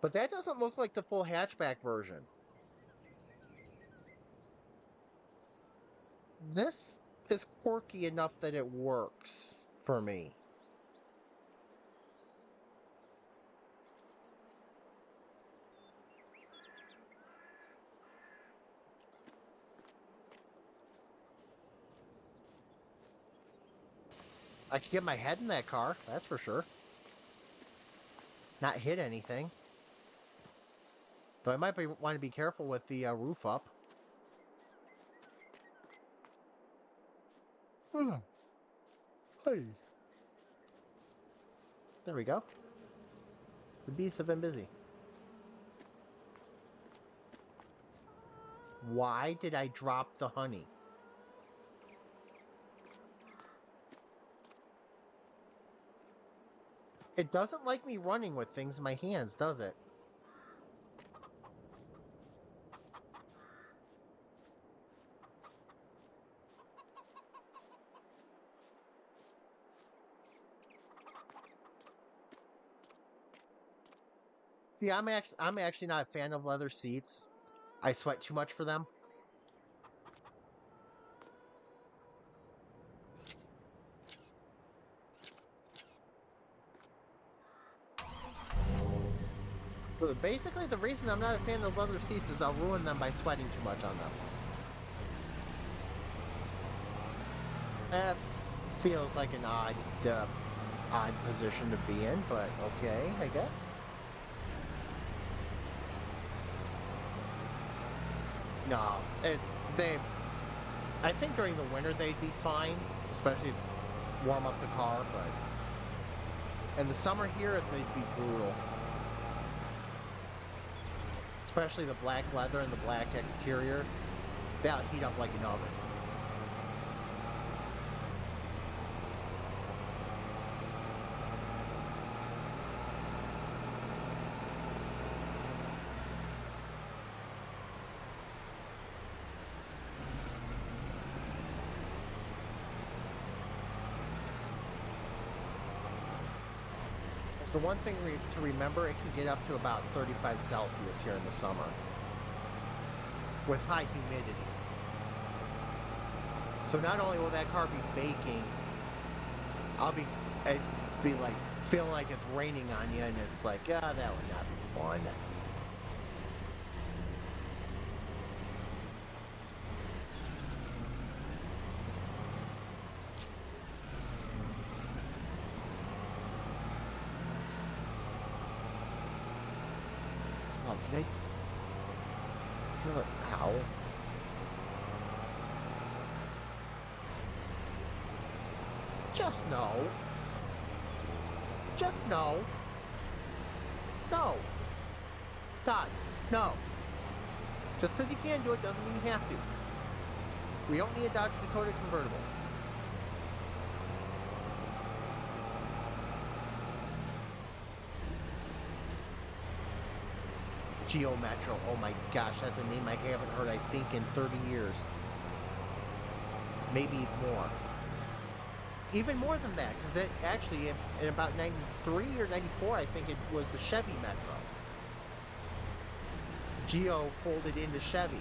But that doesn't look like the full hatchback version. This is quirky enough that it works for me. I could get my head in that car, that's for sure. Not hit anything. Though I might want to be careful with the roof up. Hey. There we go. The bees have been busy. Why did I drop the honey? It doesn't like me running with things in my hands, does it? See, I'm actually not a fan of leather seats. I sweat too much for them. So basically, the reason I'm not a fan of leather seats is I'll ruin them by sweating too much on them. That feels like an odd position to be in, but okay, I guess. No, they. I think during the winter they'd be fine, especially warm up the car, but in the summer here they'd be brutal. Especially the black leather and the black exterior, they'll heat up like an oven. So one thing to remember, it can get up to about 35 Celsius here in the summer with high humidity. So not only will that car be baking, it'd be like feeling like it's raining on you, and it's like, yeah, that would not be fun. Oh, did I feel it? Ow. Just no. Just no. No. Todd, no. Just because you can do it doesn't mean you have to. We don't need a Dodge Dakota convertible. Geo Metro. Oh my gosh, that's a name I haven't heard, I think, in 30 years. Maybe more. Even more than that, because it actually, in about 93 or 94, I think it was the Chevy Metro. Geo folded into Chevy.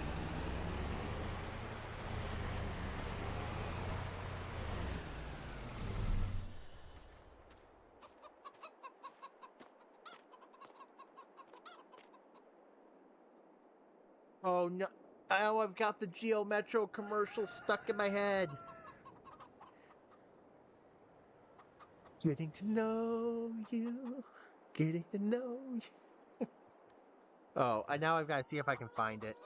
Oh no! Oh, I've got the Geo Metro commercial stuck in my head. Getting to know you. Getting to know you. Oh, and now I've got to see if I can find it.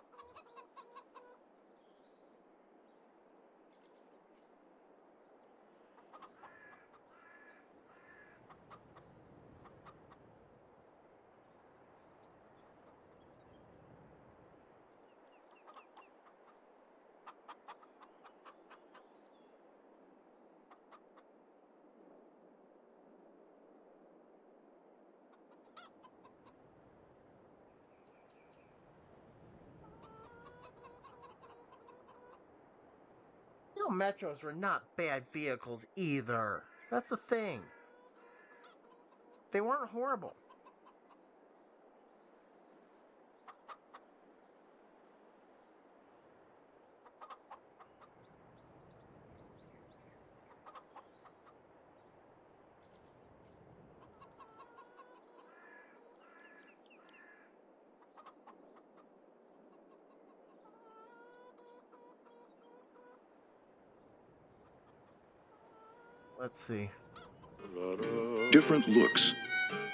Geo Metros were not bad vehicles either. That's the thing. They weren't horrible. Let's see. Different looks,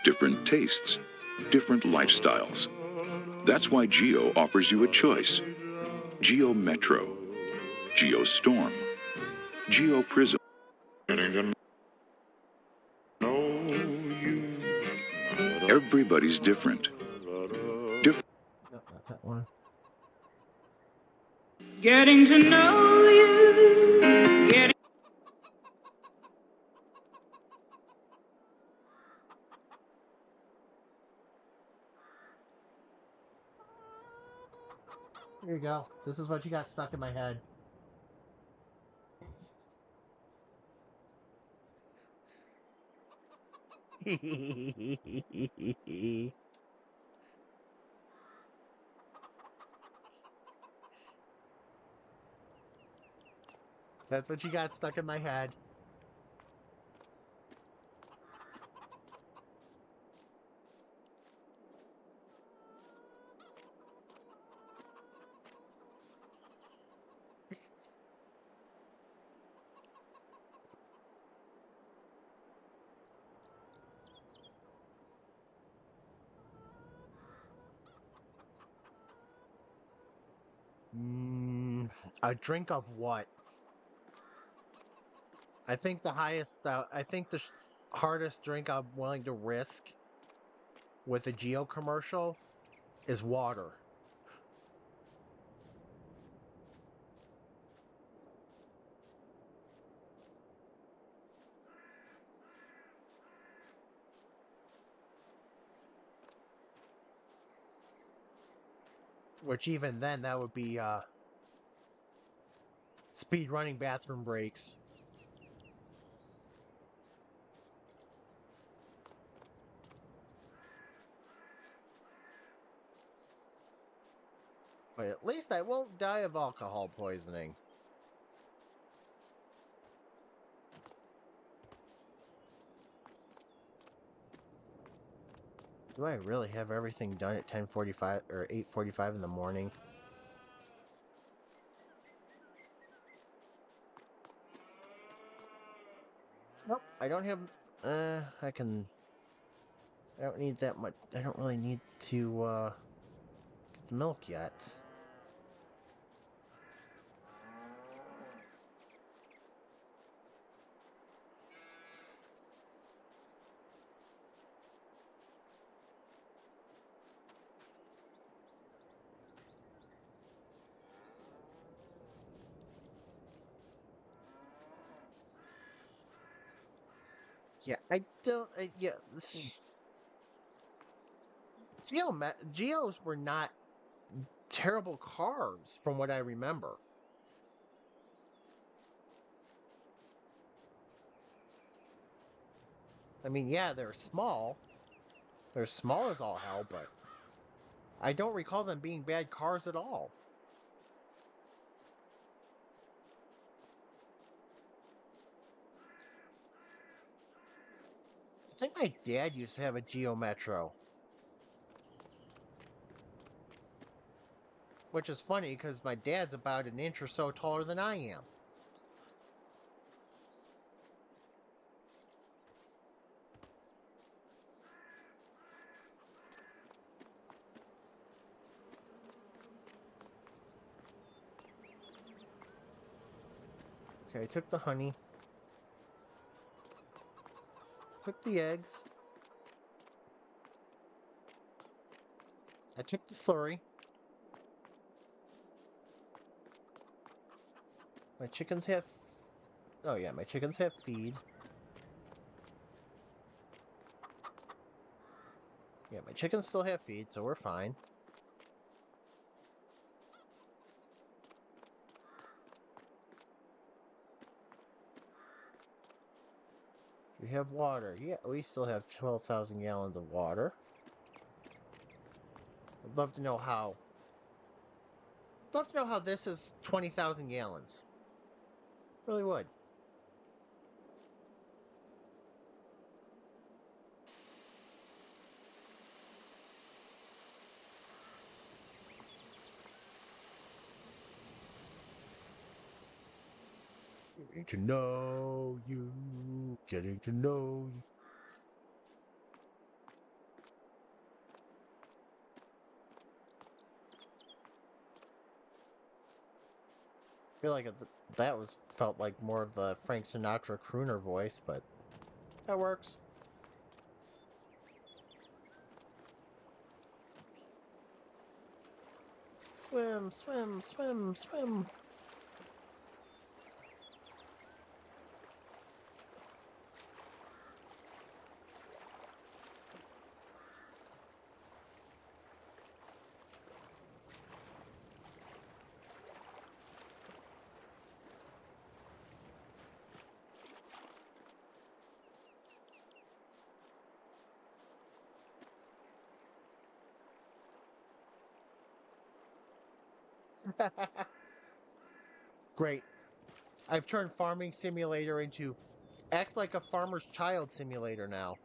different tastes, different lifestyles. That's why Geo offers you a choice. Geo Metro, Geo Storm, Geo Prism. Everybody's different. No, not that one. Getting to know you. Getting Here you go. This is what you got stuck in my head. That's what you got stuck in my head. A drink of what? I think the highest, I think the hardest drink I'm willing to risk with a Geo commercial is water. Which even then, that would be speed running bathroom breaks. But at least I won't die of alcohol poisoning. Do I really have everything done at 10:45 or 8:45 in the morning? Nope. I don't have. I can. I don't need that much. I don't really need to get the milk yet. Yeah, I don't. Yeah, Geos were not terrible cars from what I remember. I mean, yeah, they're small. They're small as all hell, but I don't recall them being bad cars at all. I think my dad used to have a Geo Metro. Which is funny because my dad's about an inch or so taller than I am. Okay, I took the honey. Took the eggs. I took the slurry. My chickens have... Oh yeah, my chickens have feed. Yeah, my chickens still have feed, so we're fine. We have water. Yeah, we still have 12,000 gallons of water. I'd love to know how. I'd love to know how this is 20,000 gallons. Really would. Getting to know you. Getting to know you. I feel like that was felt like more of the Frank Sinatra crooner voice, but that works. Swim, swim, swim, swim. Great. I've turned Farming Simulator into Act Like a Farmer's Child Simulator now.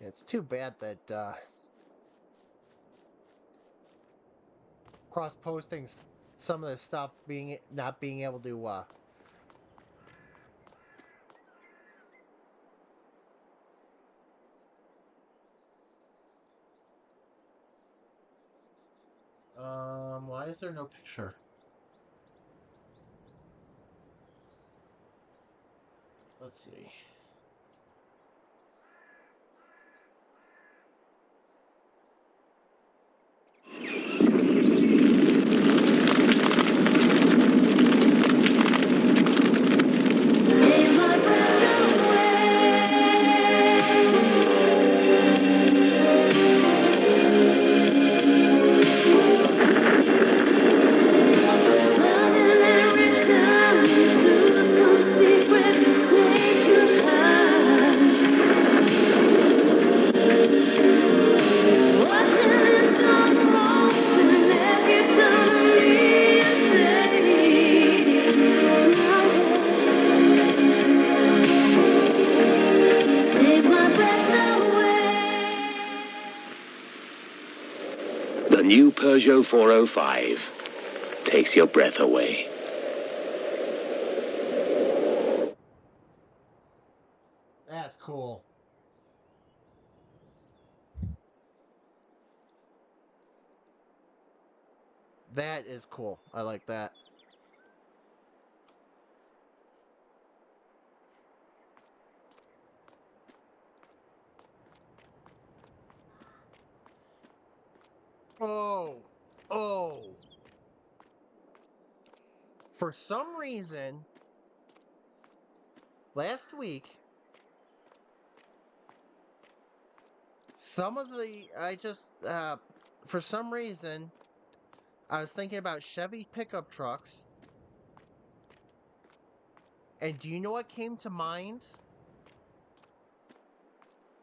It's too bad that cross-posting some of this stuff not being able to why is there no picture? Let's see. Take my breath away. Turning and return to some secret place to hide. Watching in slow motion as you turn to me and say, take my breath away. The new Peugeot 405 takes your breath away. That's cool. That is cool. I like that. Oh. Oh. For some reason, last week, some of the, for some reason, I was thinking about Chevy pickup trucks. And do you know what came to mind?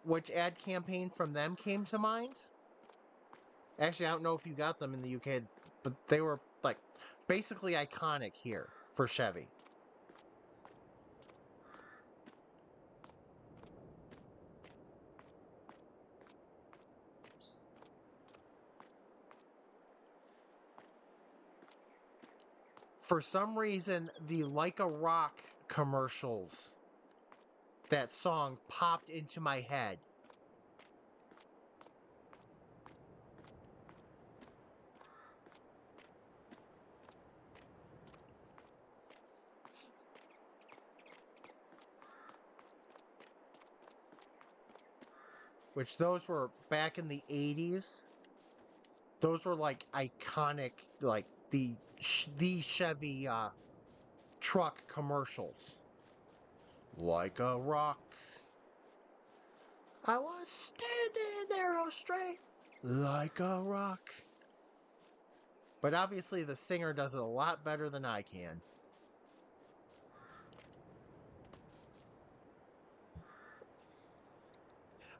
Which ad campaign from them came to mind? Actually, I don't know if you got them in the UK, but they were like basically iconic here for Chevy. For some reason, the Like a Rock commercials, that song popped into my head. Which those were back in the 80s. Those were like iconic, like the Chevy truck commercials. Like a rock, I was standing there all straight, like a rock. But obviously, the singer does it a lot better than I can.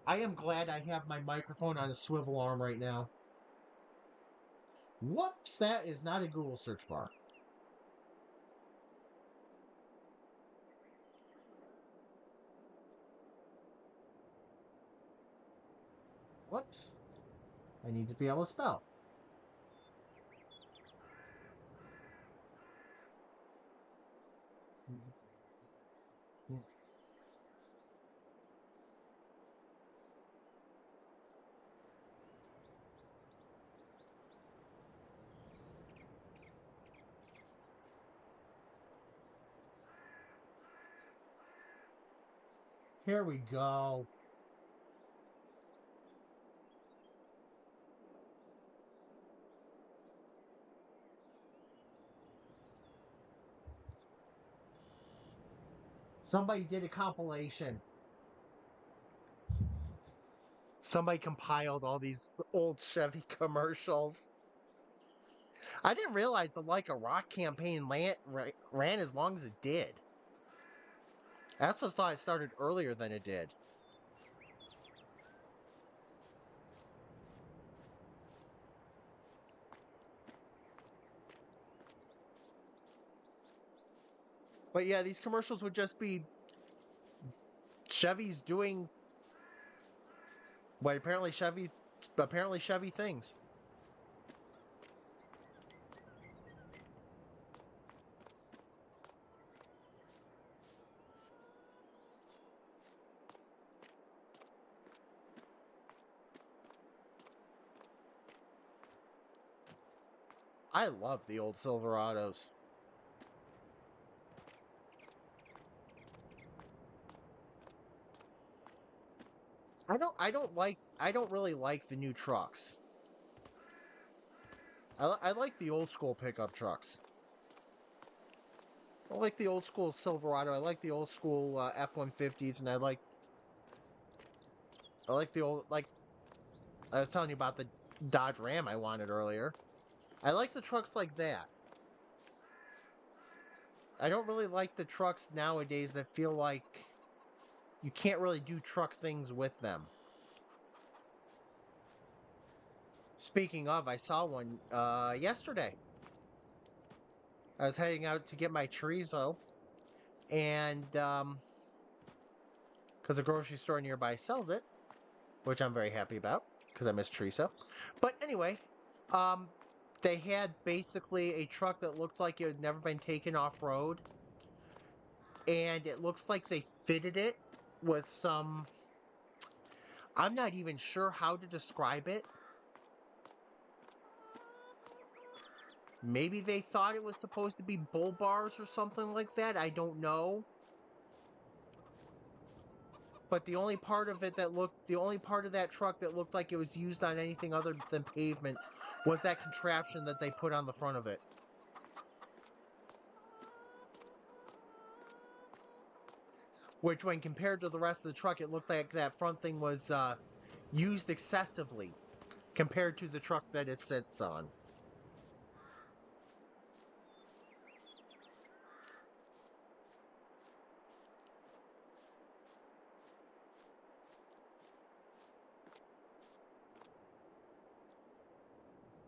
I am glad I have my microphone on a swivel arm right now. Whoops, that is not a Google search bar. Whoops. I need to be able to spell. Here we go. Somebody did a compilation. Somebody compiled all these old Chevy commercials. I didn't realize the Like a Rock campaign ran as long as it did. I also thought it started earlier than it did. But yeah, these commercials would just be Chevy's doing what apparently Chevy things. I love the old Silverados. I don't really like the new trucks. I like the old school pickup trucks. I like the old school Silverado. I like the old school F-150s, and I like the old, like I was telling you about the Dodge Ram I wanted earlier. I like the trucks like that. I don't really like the trucks nowadays that feel like you can't really do truck things with them. Speaking of, I saw one yesterday. I was heading out to get my chorizo, and because the grocery store nearby sells it, which I'm very happy about because I miss chorizo. But anyway, they had basically a truck that looked like it had never been taken off road, and it looks like they fitted it with some. I'm not even sure how to describe it. Maybe they thought it was supposed to be bull bars or something like that. I don't know. But the only part of that truck that looked like it was used on anything other than pavement was that contraption that they put on the front of it. Which, when compared to the rest of the truck, it looked like that front thing was used excessively compared to the truck that it sits on.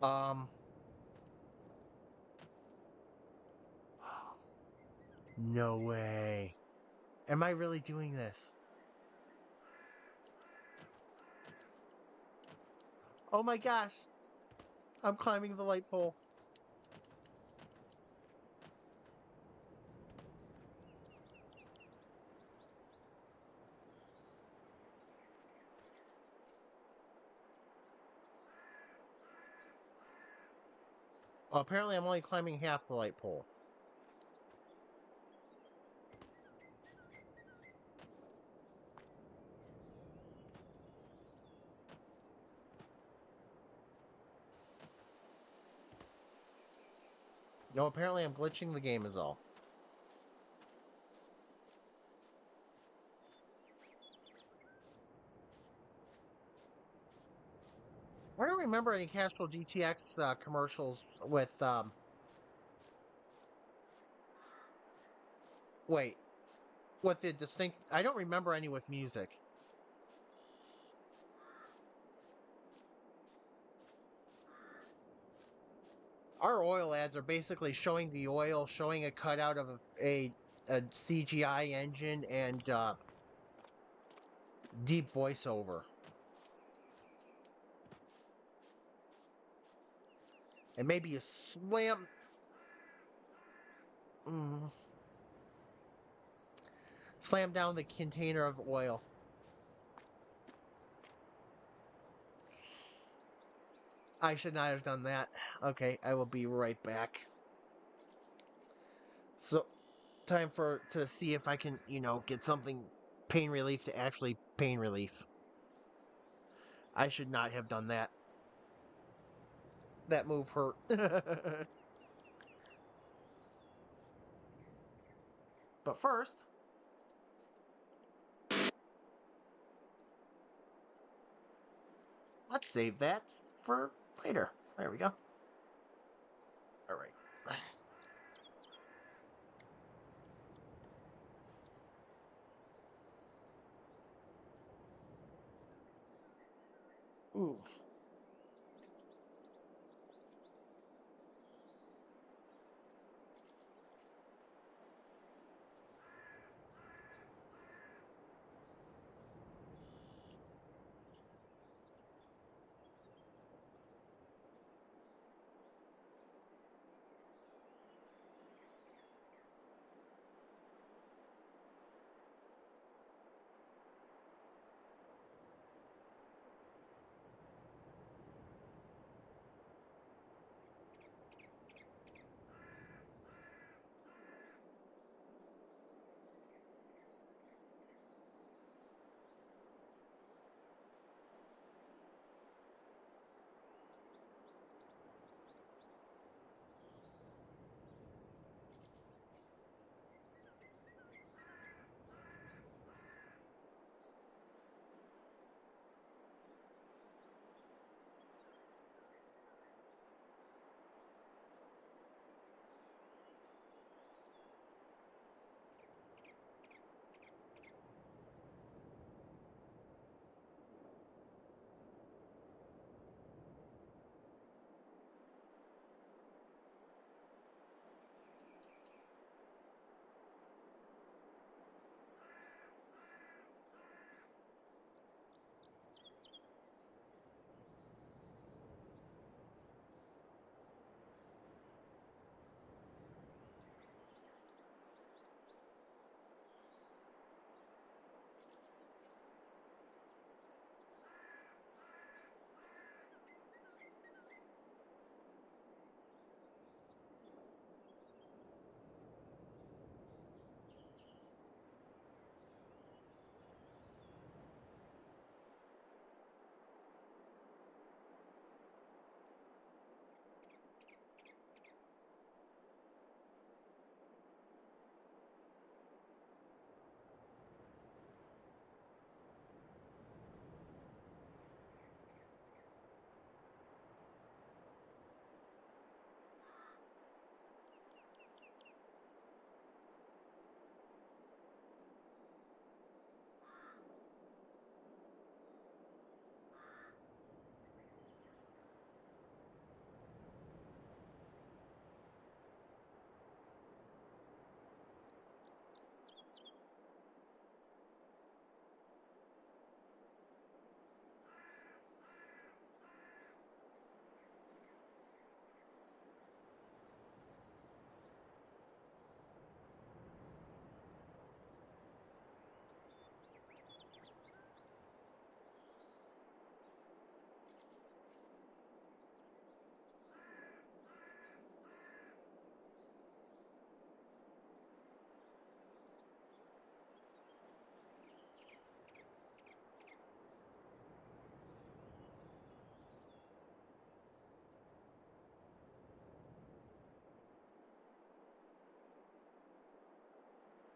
Um, no way. Am I really doing this? Oh my gosh. I'm climbing the light pole. Well, apparently I'm only climbing half the light pole. No, apparently I'm glitching the game is all. I don't remember any Castrol GTX commercials with wait, with the distinct. I don't remember any with music. Our oil ads are basically showing the oil, showing a cutout of a CGI engine, and deep voiceover, and maybe a mm, slam down the container of oil. I should not have done that. Okay, I will be right back. So, time for to see if I can, get something pain relief to actually pain relief. I should not have done that. That move hurt. But first, let's save that for later. There we go. All right. Ooh.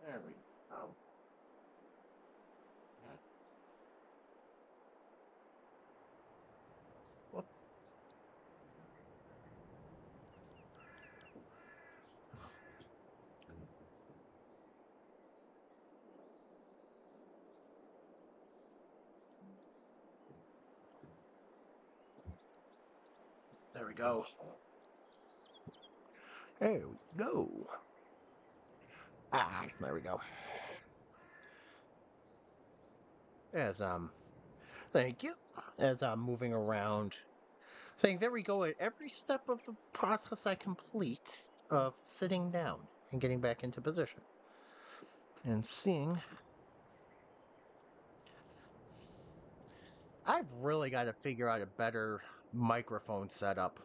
There we go. Whoop. There we go. There we go. There we go. As thank you. As I'm moving around, saying there we go at every step of the process I complete of sitting down and getting back into position. And seeing I've really got to figure out a better microphone setup.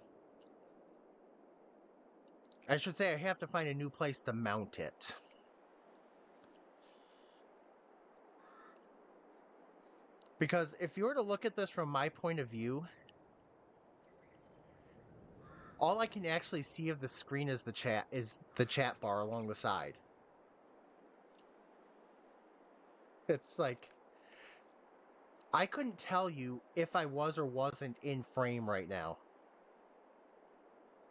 I should say I have to find a new place to mount it. Because if you were to look at this from my point of view, all I can actually see of the screen is the chat bar along the side. It's like I couldn't tell you if I was or wasn't in frame right now.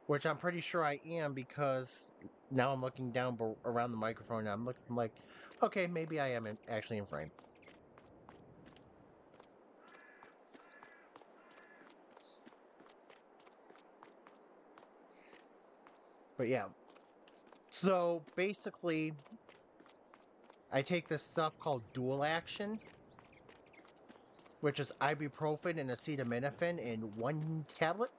Which I'm pretty sure I am because now I'm looking down around the microphone and I'm looking like, okay, maybe I am actually in frame. But yeah, so basically, I take this stuff called dual action, which is ibuprofen and acetaminophen in one tablet.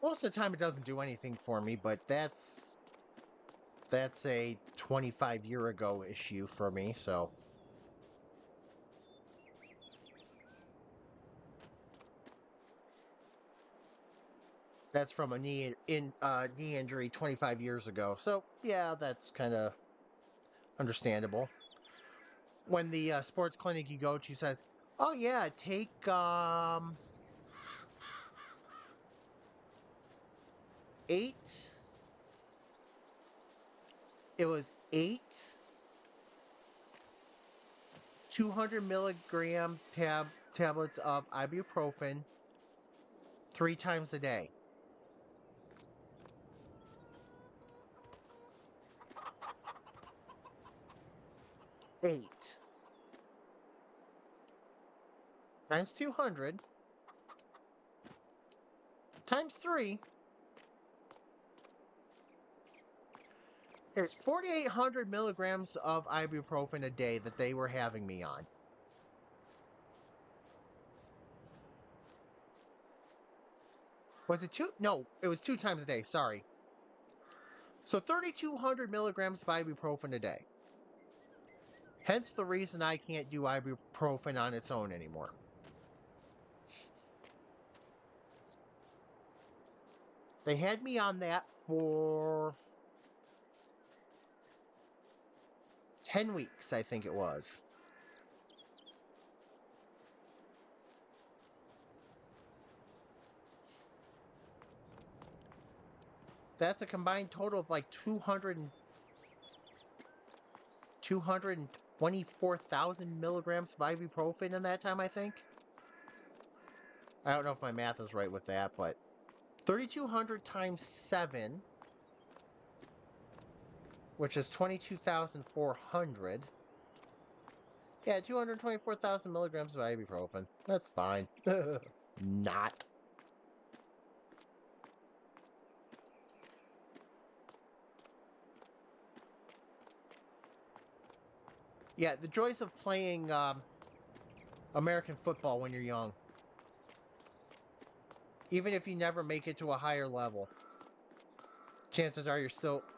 Most of the time it doesn't do anything for me, but that's a 25-year ago issue for me, so. That's from a knee injury 25 years ago. So, yeah, that's kind of understandable. When the sports clinic you go to says, "Oh yeah, take 8 it was 8 200 milligram tablets of ibuprofen 3 times a day." 8 times 200 times 3 is 4,800 milligrams of ibuprofen a day that they were having me on. Was it 2? No, it was 2 times a day. Sorry. So 3,200 milligrams of ibuprofen a day. Hence the reason I can't do ibuprofen on its own anymore. They had me on that for 10 weeks, I think it was. That's a combined total of like 224,000 milligrams of ibuprofen in that time, I think. I don't know if my math is right with that, but 3,200 times 7, which is 22,400. Yeah, 224,000 milligrams of ibuprofen. That's fine. Not. Yeah, the joys of playing American football when you're young. Even if you never make it to a higher level, chances are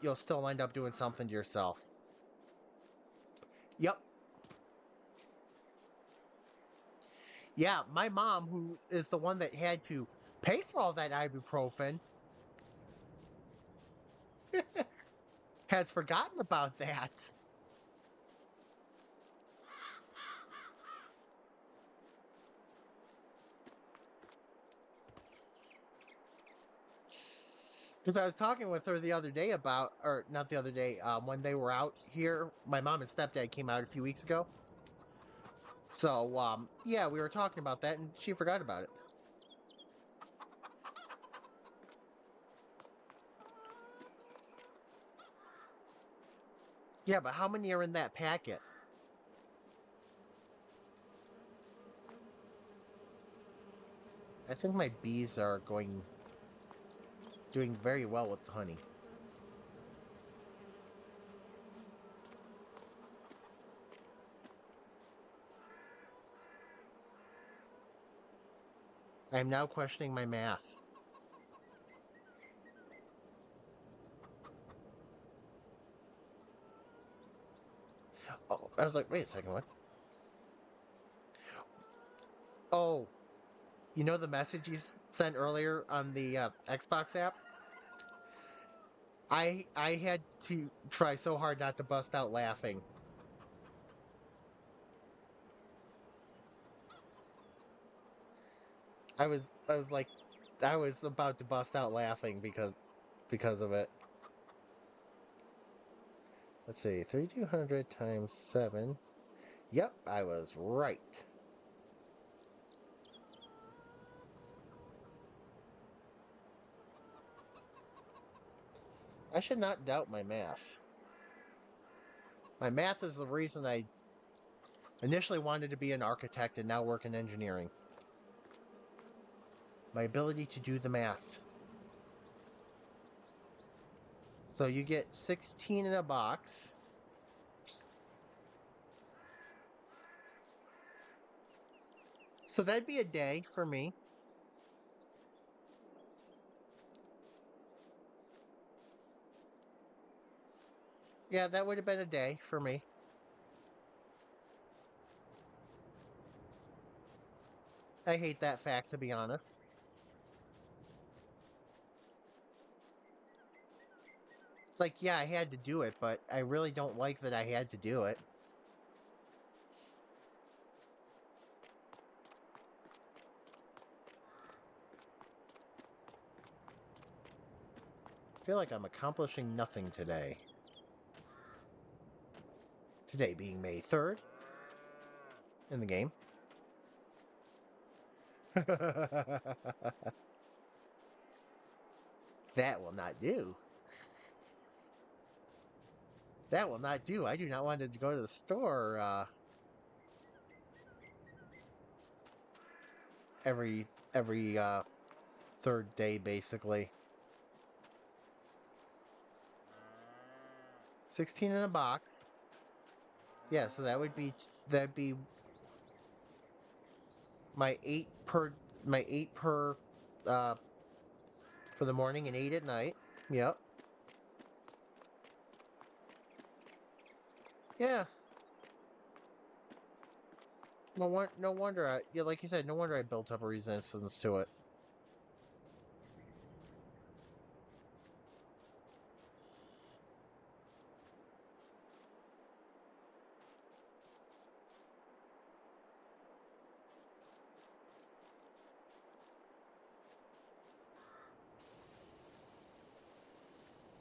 you'll still end up doing something to yourself. Yep. Yeah, my mom, who is the one that had to pay for all that ibuprofen, has forgotten about that. Because I was talking with her the other day about, or not the other day, when they were out here. My mom and stepdad came out a few weeks ago. So, yeah, we were talking about that, and she forgot about it. Yeah, but how many are in that packet? I think my bees are doing very well with the honey. I am now questioning my math. Oh, I was like, wait a second, what? Oh, you know the message you sent earlier on the Xbox app? I had to try so hard not to bust out laughing. I was like I was about to bust out laughing because of it. Let's see, 3200 times 7. Yep, I was right. I should not doubt my math. My math is the reason I initially wanted to be an architect and now work in engineering. My ability to do the math. So you get 16 in a box. So that'd be a day for me. Yeah, that would have been a day for me. I hate that fact, to be honest. It's like, yeah, I had to do it, but I really don't like that I had to do it. I feel like I'm accomplishing nothing today. Today being May 3rd in the game. That will not do. That will not do. I do not want to go to the store every third day basically. 16 in a box. Yeah, so that'd be my 8 per uh for the morning and 8 at night. Yep. Yeah. No wonder yeah, like you said, no wonder I built up a resistance to it.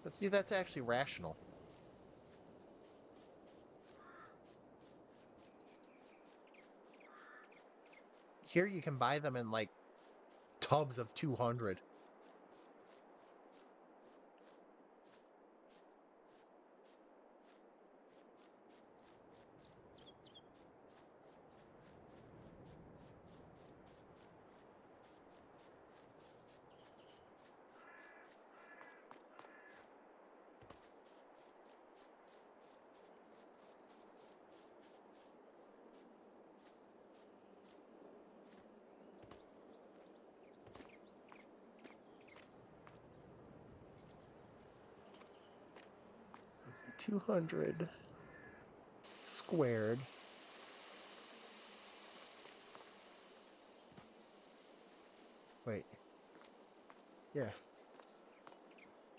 But see, that's actually rational. Here you can buy them in like tubs of 200. Let's see, 200 squared. Wait. Yeah.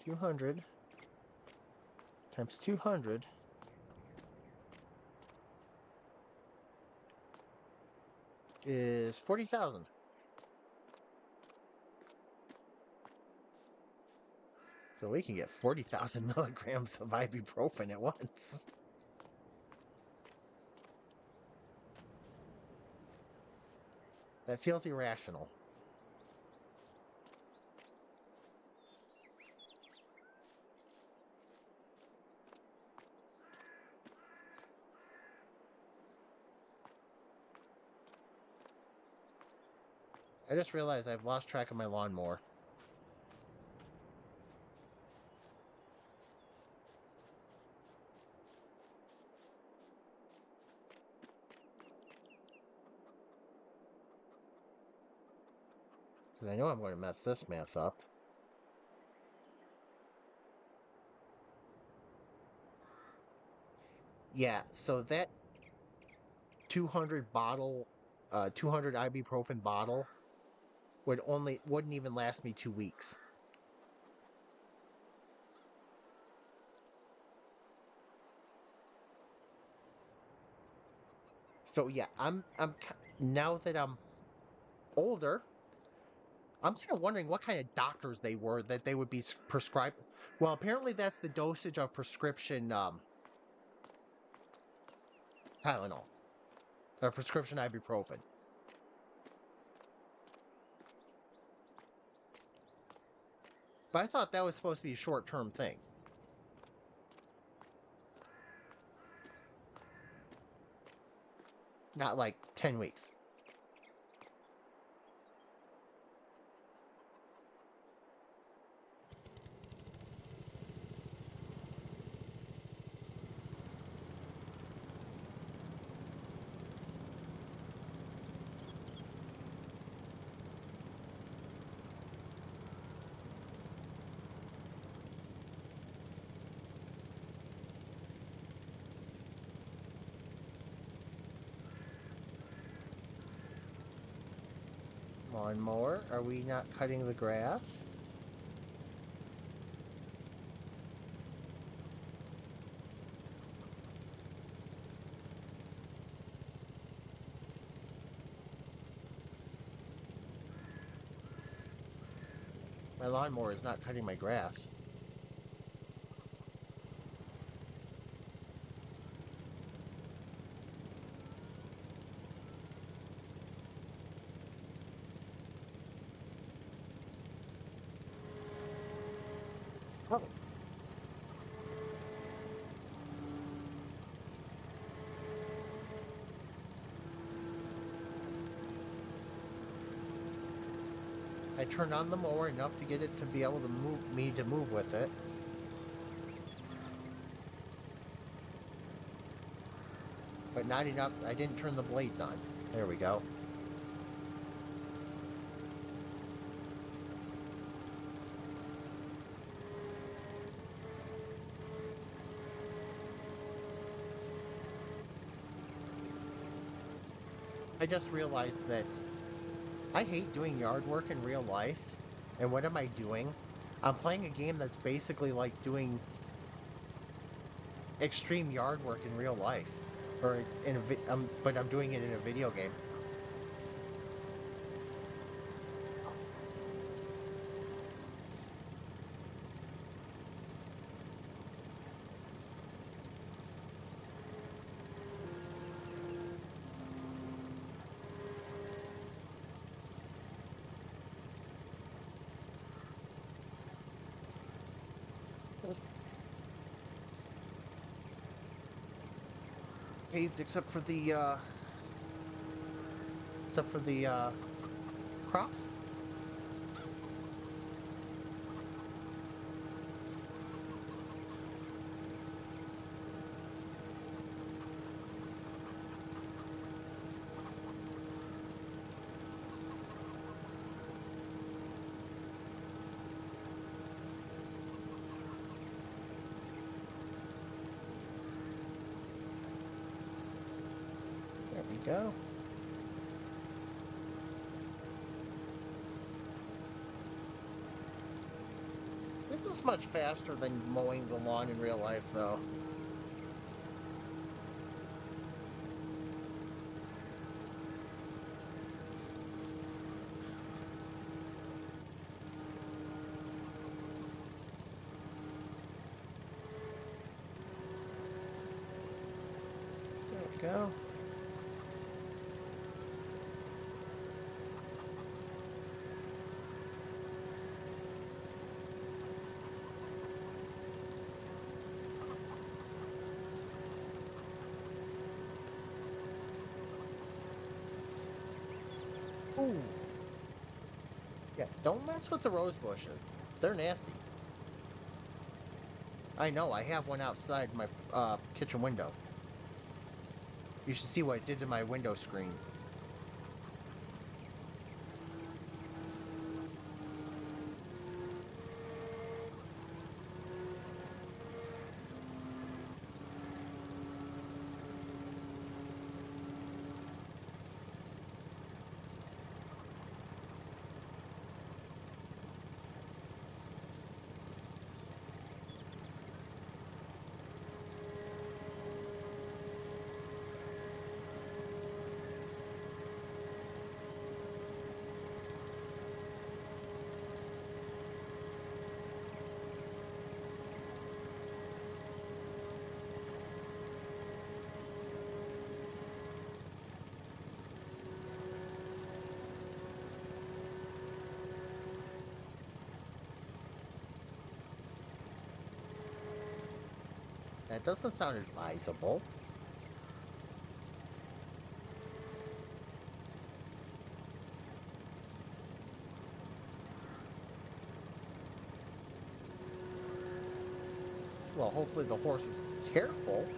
200 times 200 is 40,000. So we can get 40,000 milligrams of ibuprofen at once. That feels irrational. I just realized I've lost track of my lawnmower. Because I know I'm going to mess this math up. Yeah, so that 200 bottle, 200 ibuprofen bottle wouldn't even last me 2 weeks. So yeah, now that I'm older, I'm kind of wondering what kind of doctors they were that they would be prescribed. Well, apparently that's the dosage of prescription Tylenol or prescription ibuprofen. But I thought that was supposed to be a short-term thing, not like 10 weeks. Lawnmower, are we not cutting the grass? My lawnmower is not cutting my grass. Oh. I turned on the mower enough to get it to be able to move with it. But not enough. I didn't turn the blades on. There we go. I just realized that I hate doing yard work in real life. And what am I doing? I'm playing a game that's basically like doing extreme yard work in real life. Or but I'm doing it in a video game. Paved except for the crops. There we go. This is much faster than mowing the lawn in real life, though. go. Ooh. Yeah, don't mess with the rose bushes. They're nasty. I know, I have one outside my kitchen window. You should see what it did to my window screen. That doesn't sound advisable. Well, hopefully the horse was careful,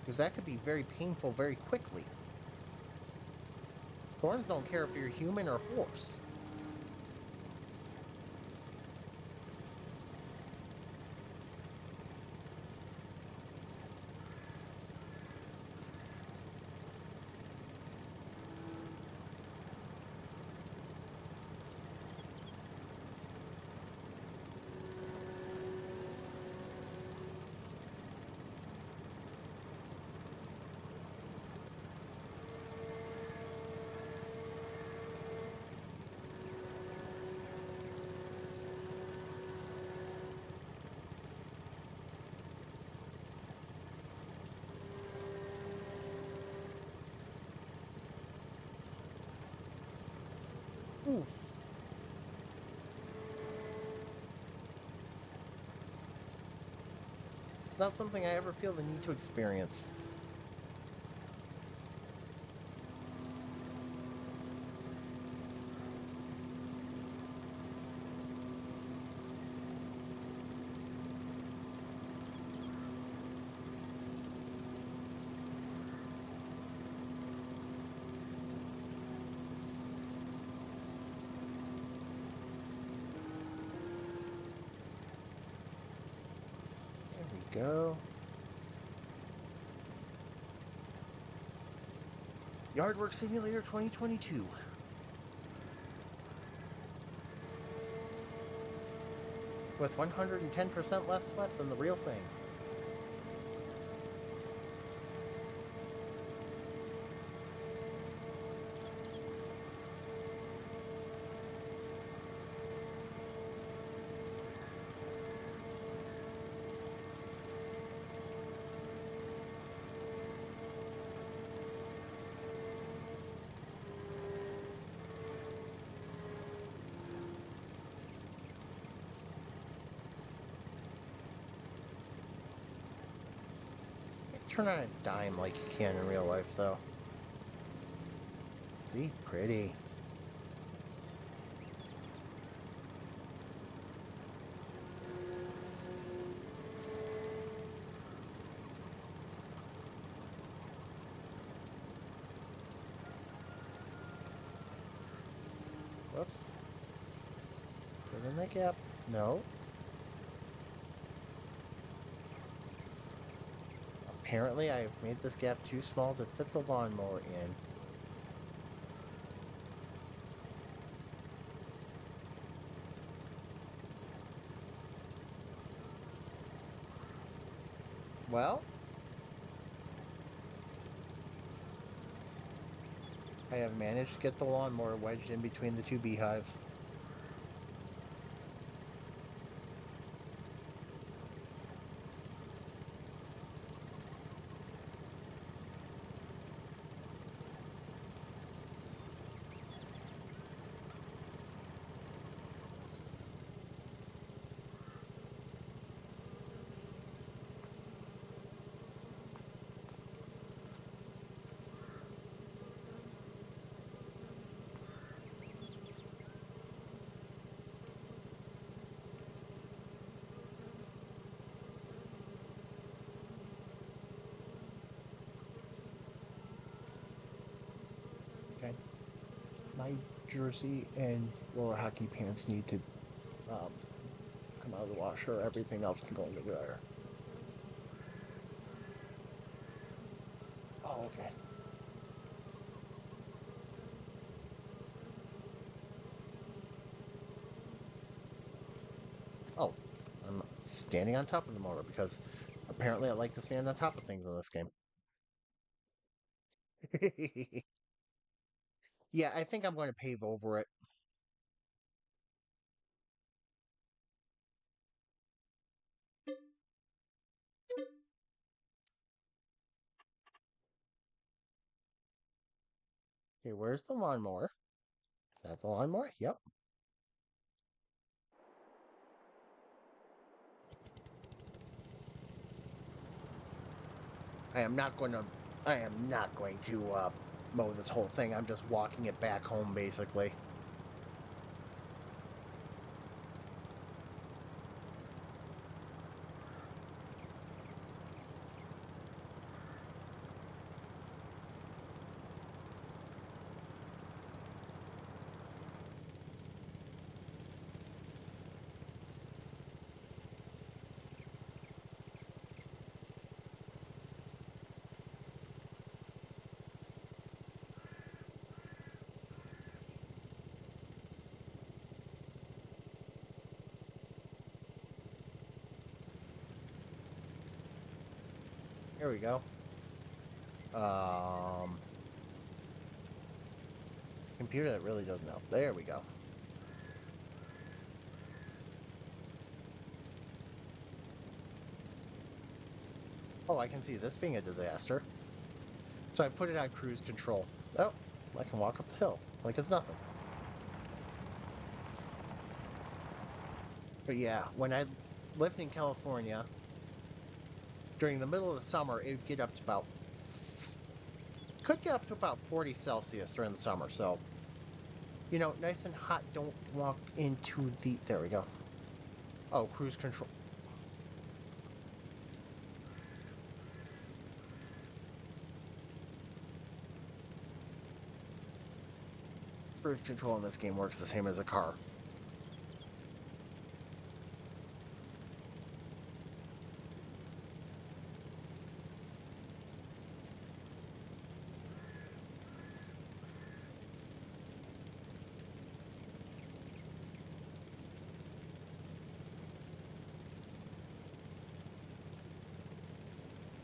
because that could be very painful very quickly. Thorns don't care if you're human or horse. Ooh. It's not something I ever feel the need to experience. There we go. Yardwork Simulator 2022. With 110% less sweat than the real thing. Turn on a dime like you can in real life, though. See? Pretty. Whoops. Fill in that gap. No. Apparently, I have made this gap too small to fit the lawnmower in. Well, I have managed to get the lawnmower wedged in between the two beehives. my jersey and roller hockey pants need to come out of the washer. Everything else can go in the dryer. Oh, okay. Oh, I'm standing on top of the motor because apparently I like to stand on top of things in this game. Yeah, I think I'm going to pave over it. Okay, where's the lawnmower? Is that the lawnmower? Yep. I am not going to. I am not going to mow this whole thing. I'm just walking it back home, basically. Here we go. Computer that really doesn't help. There we go. Oh, I can see this being a disaster. So I put it on cruise control. Oh, I can walk up the hill like it's nothing. But yeah, when I lived in California, during the middle of the summer, it would get up to about, could get up to about 40 Celsius during the summer. So, you know, nice and hot. Don't walk into the, there we go. Oh, cruise control. Cruise control in this game works the same as a car.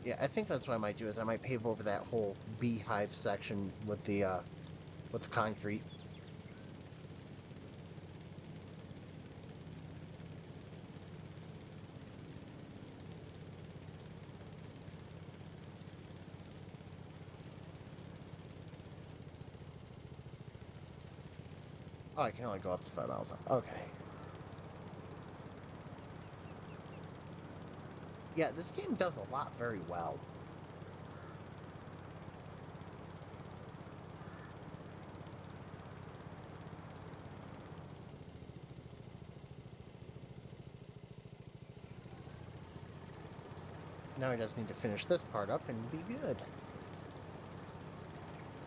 Yeah, I think that's what I might do is I might pave over that whole beehive section with the concrete. Oh, I can only go up to 5 miles an hour. Okay. Yeah, this game does a lot very well. Now I just need to finish this part up and be good.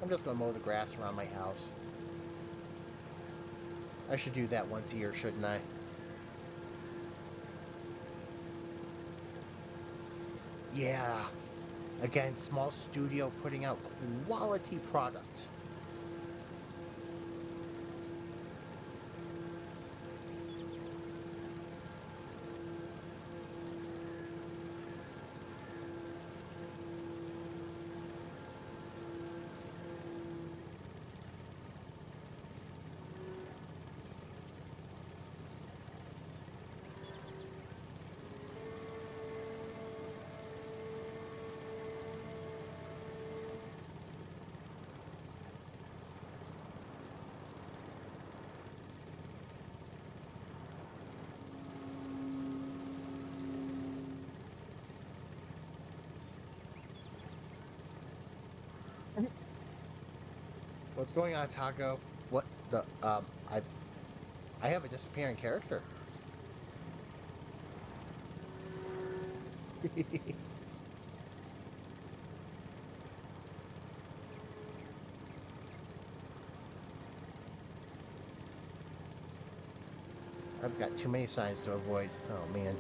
I'm just going to mow the grass around my house. I should do that once a year, shouldn't I? Yeah. Again, small studio putting out quality product. What's going on, Taco? What the I have a disappearing character. I've got too many signs to avoid. Oh, man.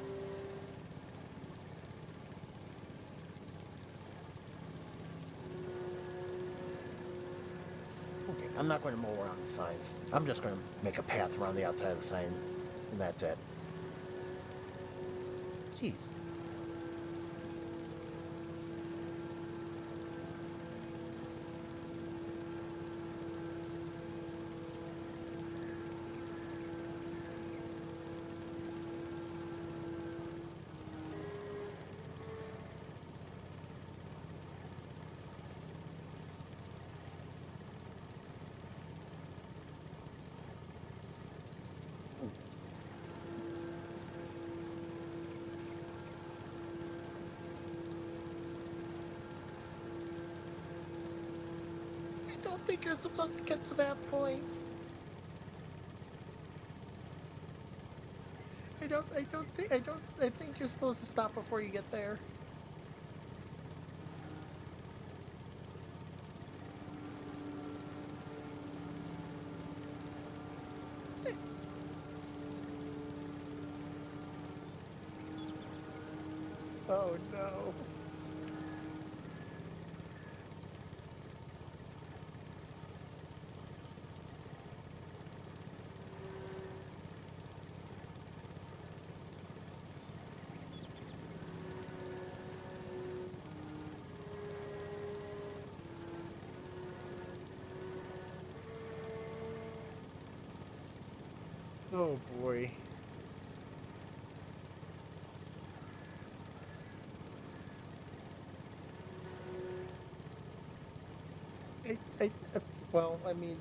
Okay, I'm not going to mow around the signs. I'm just going to make a path around the outside of the sign, and that's it. Jeez. I don't think you're supposed to get to that point. I think you're supposed to stop before you get there. Oh no. Oh boy. I well, I mean,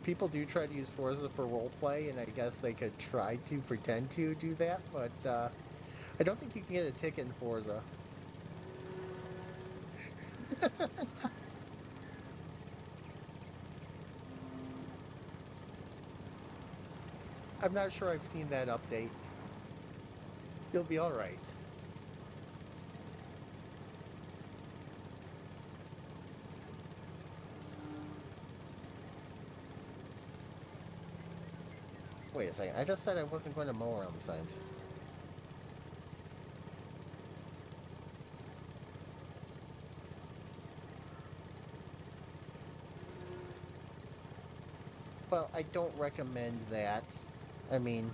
people do try to use Forza for roleplay, and I guess they could try to pretend to do that, but I don't think you can get a ticket in Forza. I'm not sure I've seen that update. You'll be alright. Wait a second, I just said I wasn't going to mow around the signs. Well, I don't recommend that. I mean,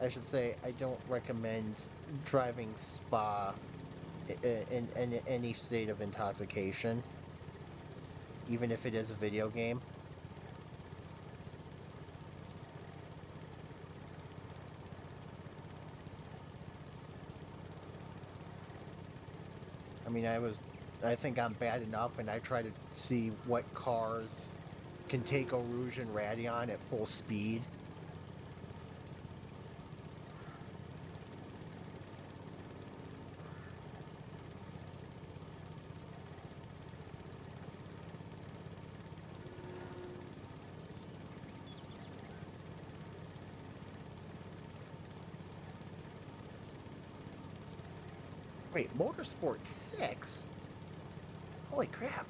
I should say I don't recommend driving Spa in any state of intoxication, even if it is a video game. I mean, I think I'm bad enough, and I try to see what cars can take Eau Rouge and Radeon at full speed. Wait, Motorsport 6? Holy crap.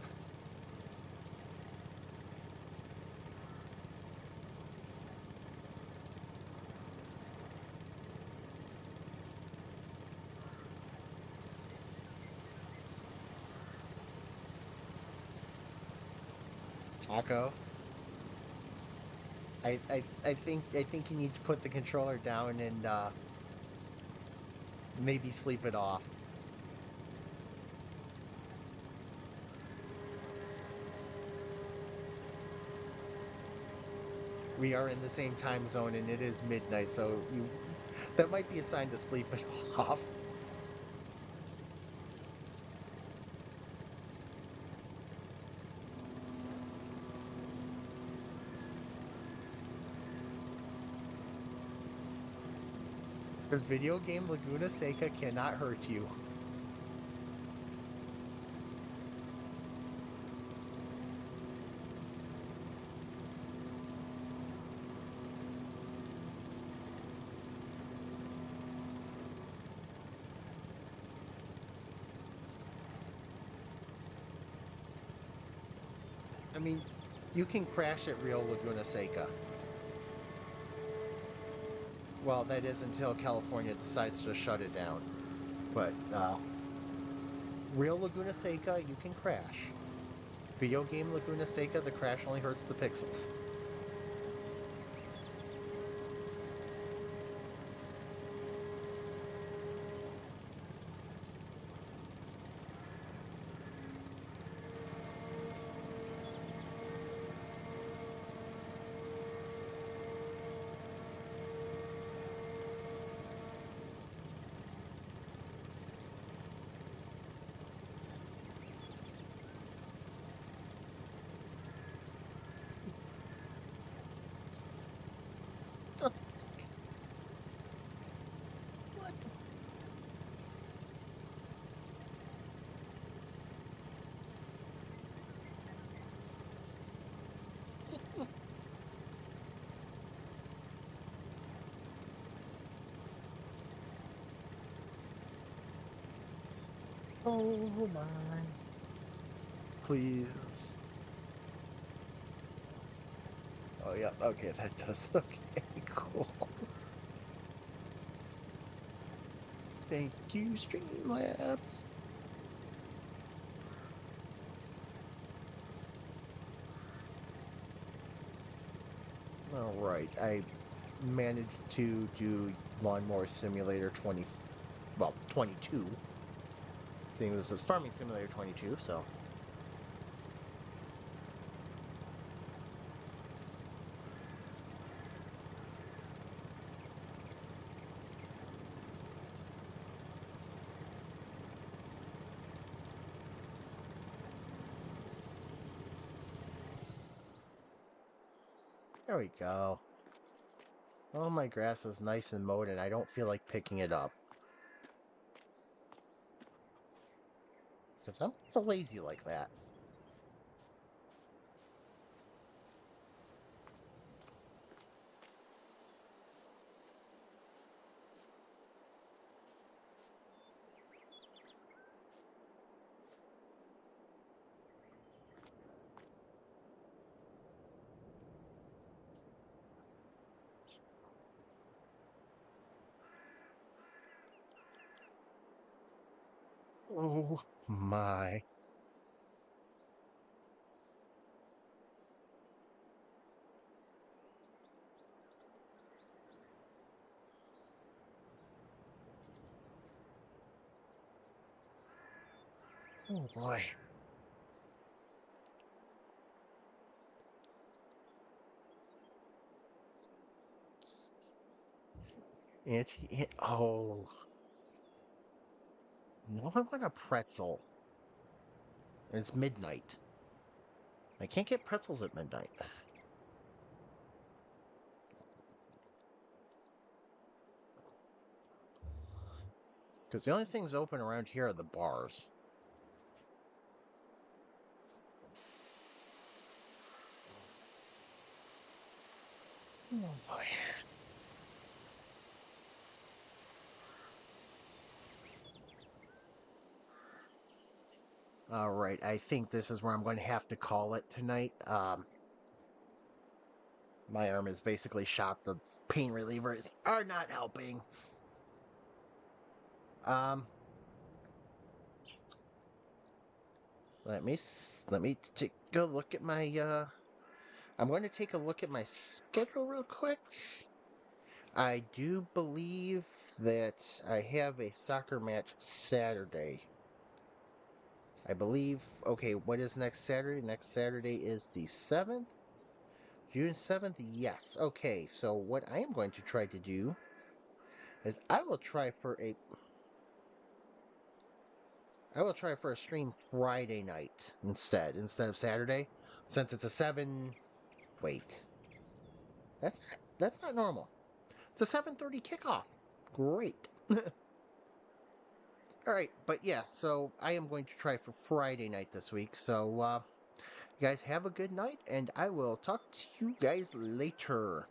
Taco? I think you need to put the controller down and maybe sleep it off. We are in the same time zone and it is midnight, so that might be a sign to sleep it off. This video game Laguna Seca cannot hurt you. I mean, you can crash at real Laguna Seca. Well, that is until California decides to shut it down. But real Laguna Seca, you can crash. Video game Laguna Seca, the crash only hurts the pixels. What the Oh my. Please. Oh, yeah. Okay, that does. Okay, cool. Thank you, Streamlabs. All right, I managed to do Lawnmower Simulator 20, well, 22. Seeing this is Farming Simulator 22, so. There we go. Oh, my grass is nice and mowed, and I don't feel like picking it up. Because I'm kinda lazy like that. Oh, my. Oh, boy. Oh. No, I want a pretzel. And it's midnight. I can't get pretzels at midnight. Because the only things open around here are the bars. Oh, boy. All right, I think this is where I'm going to have to call it tonight. My arm is basically shot. The pain relievers are not helping. Um, let me take a look at my. I'm going to take a look at my schedule real quick. I do believe that I have a soccer match Saturday. I believe. Okay, what is next Saturday? Next Saturday is the 7th. June 7th? Yes. Okay, so what I am going to try to do is I will try for a stream Friday night instead of Saturday, since it's a 7. Wait, that's not normal. It's a 7:30 kickoff. Great. All right, but yeah, so I am going to try for Friday night this week. So you guys have a good night, and I will talk to you guys later.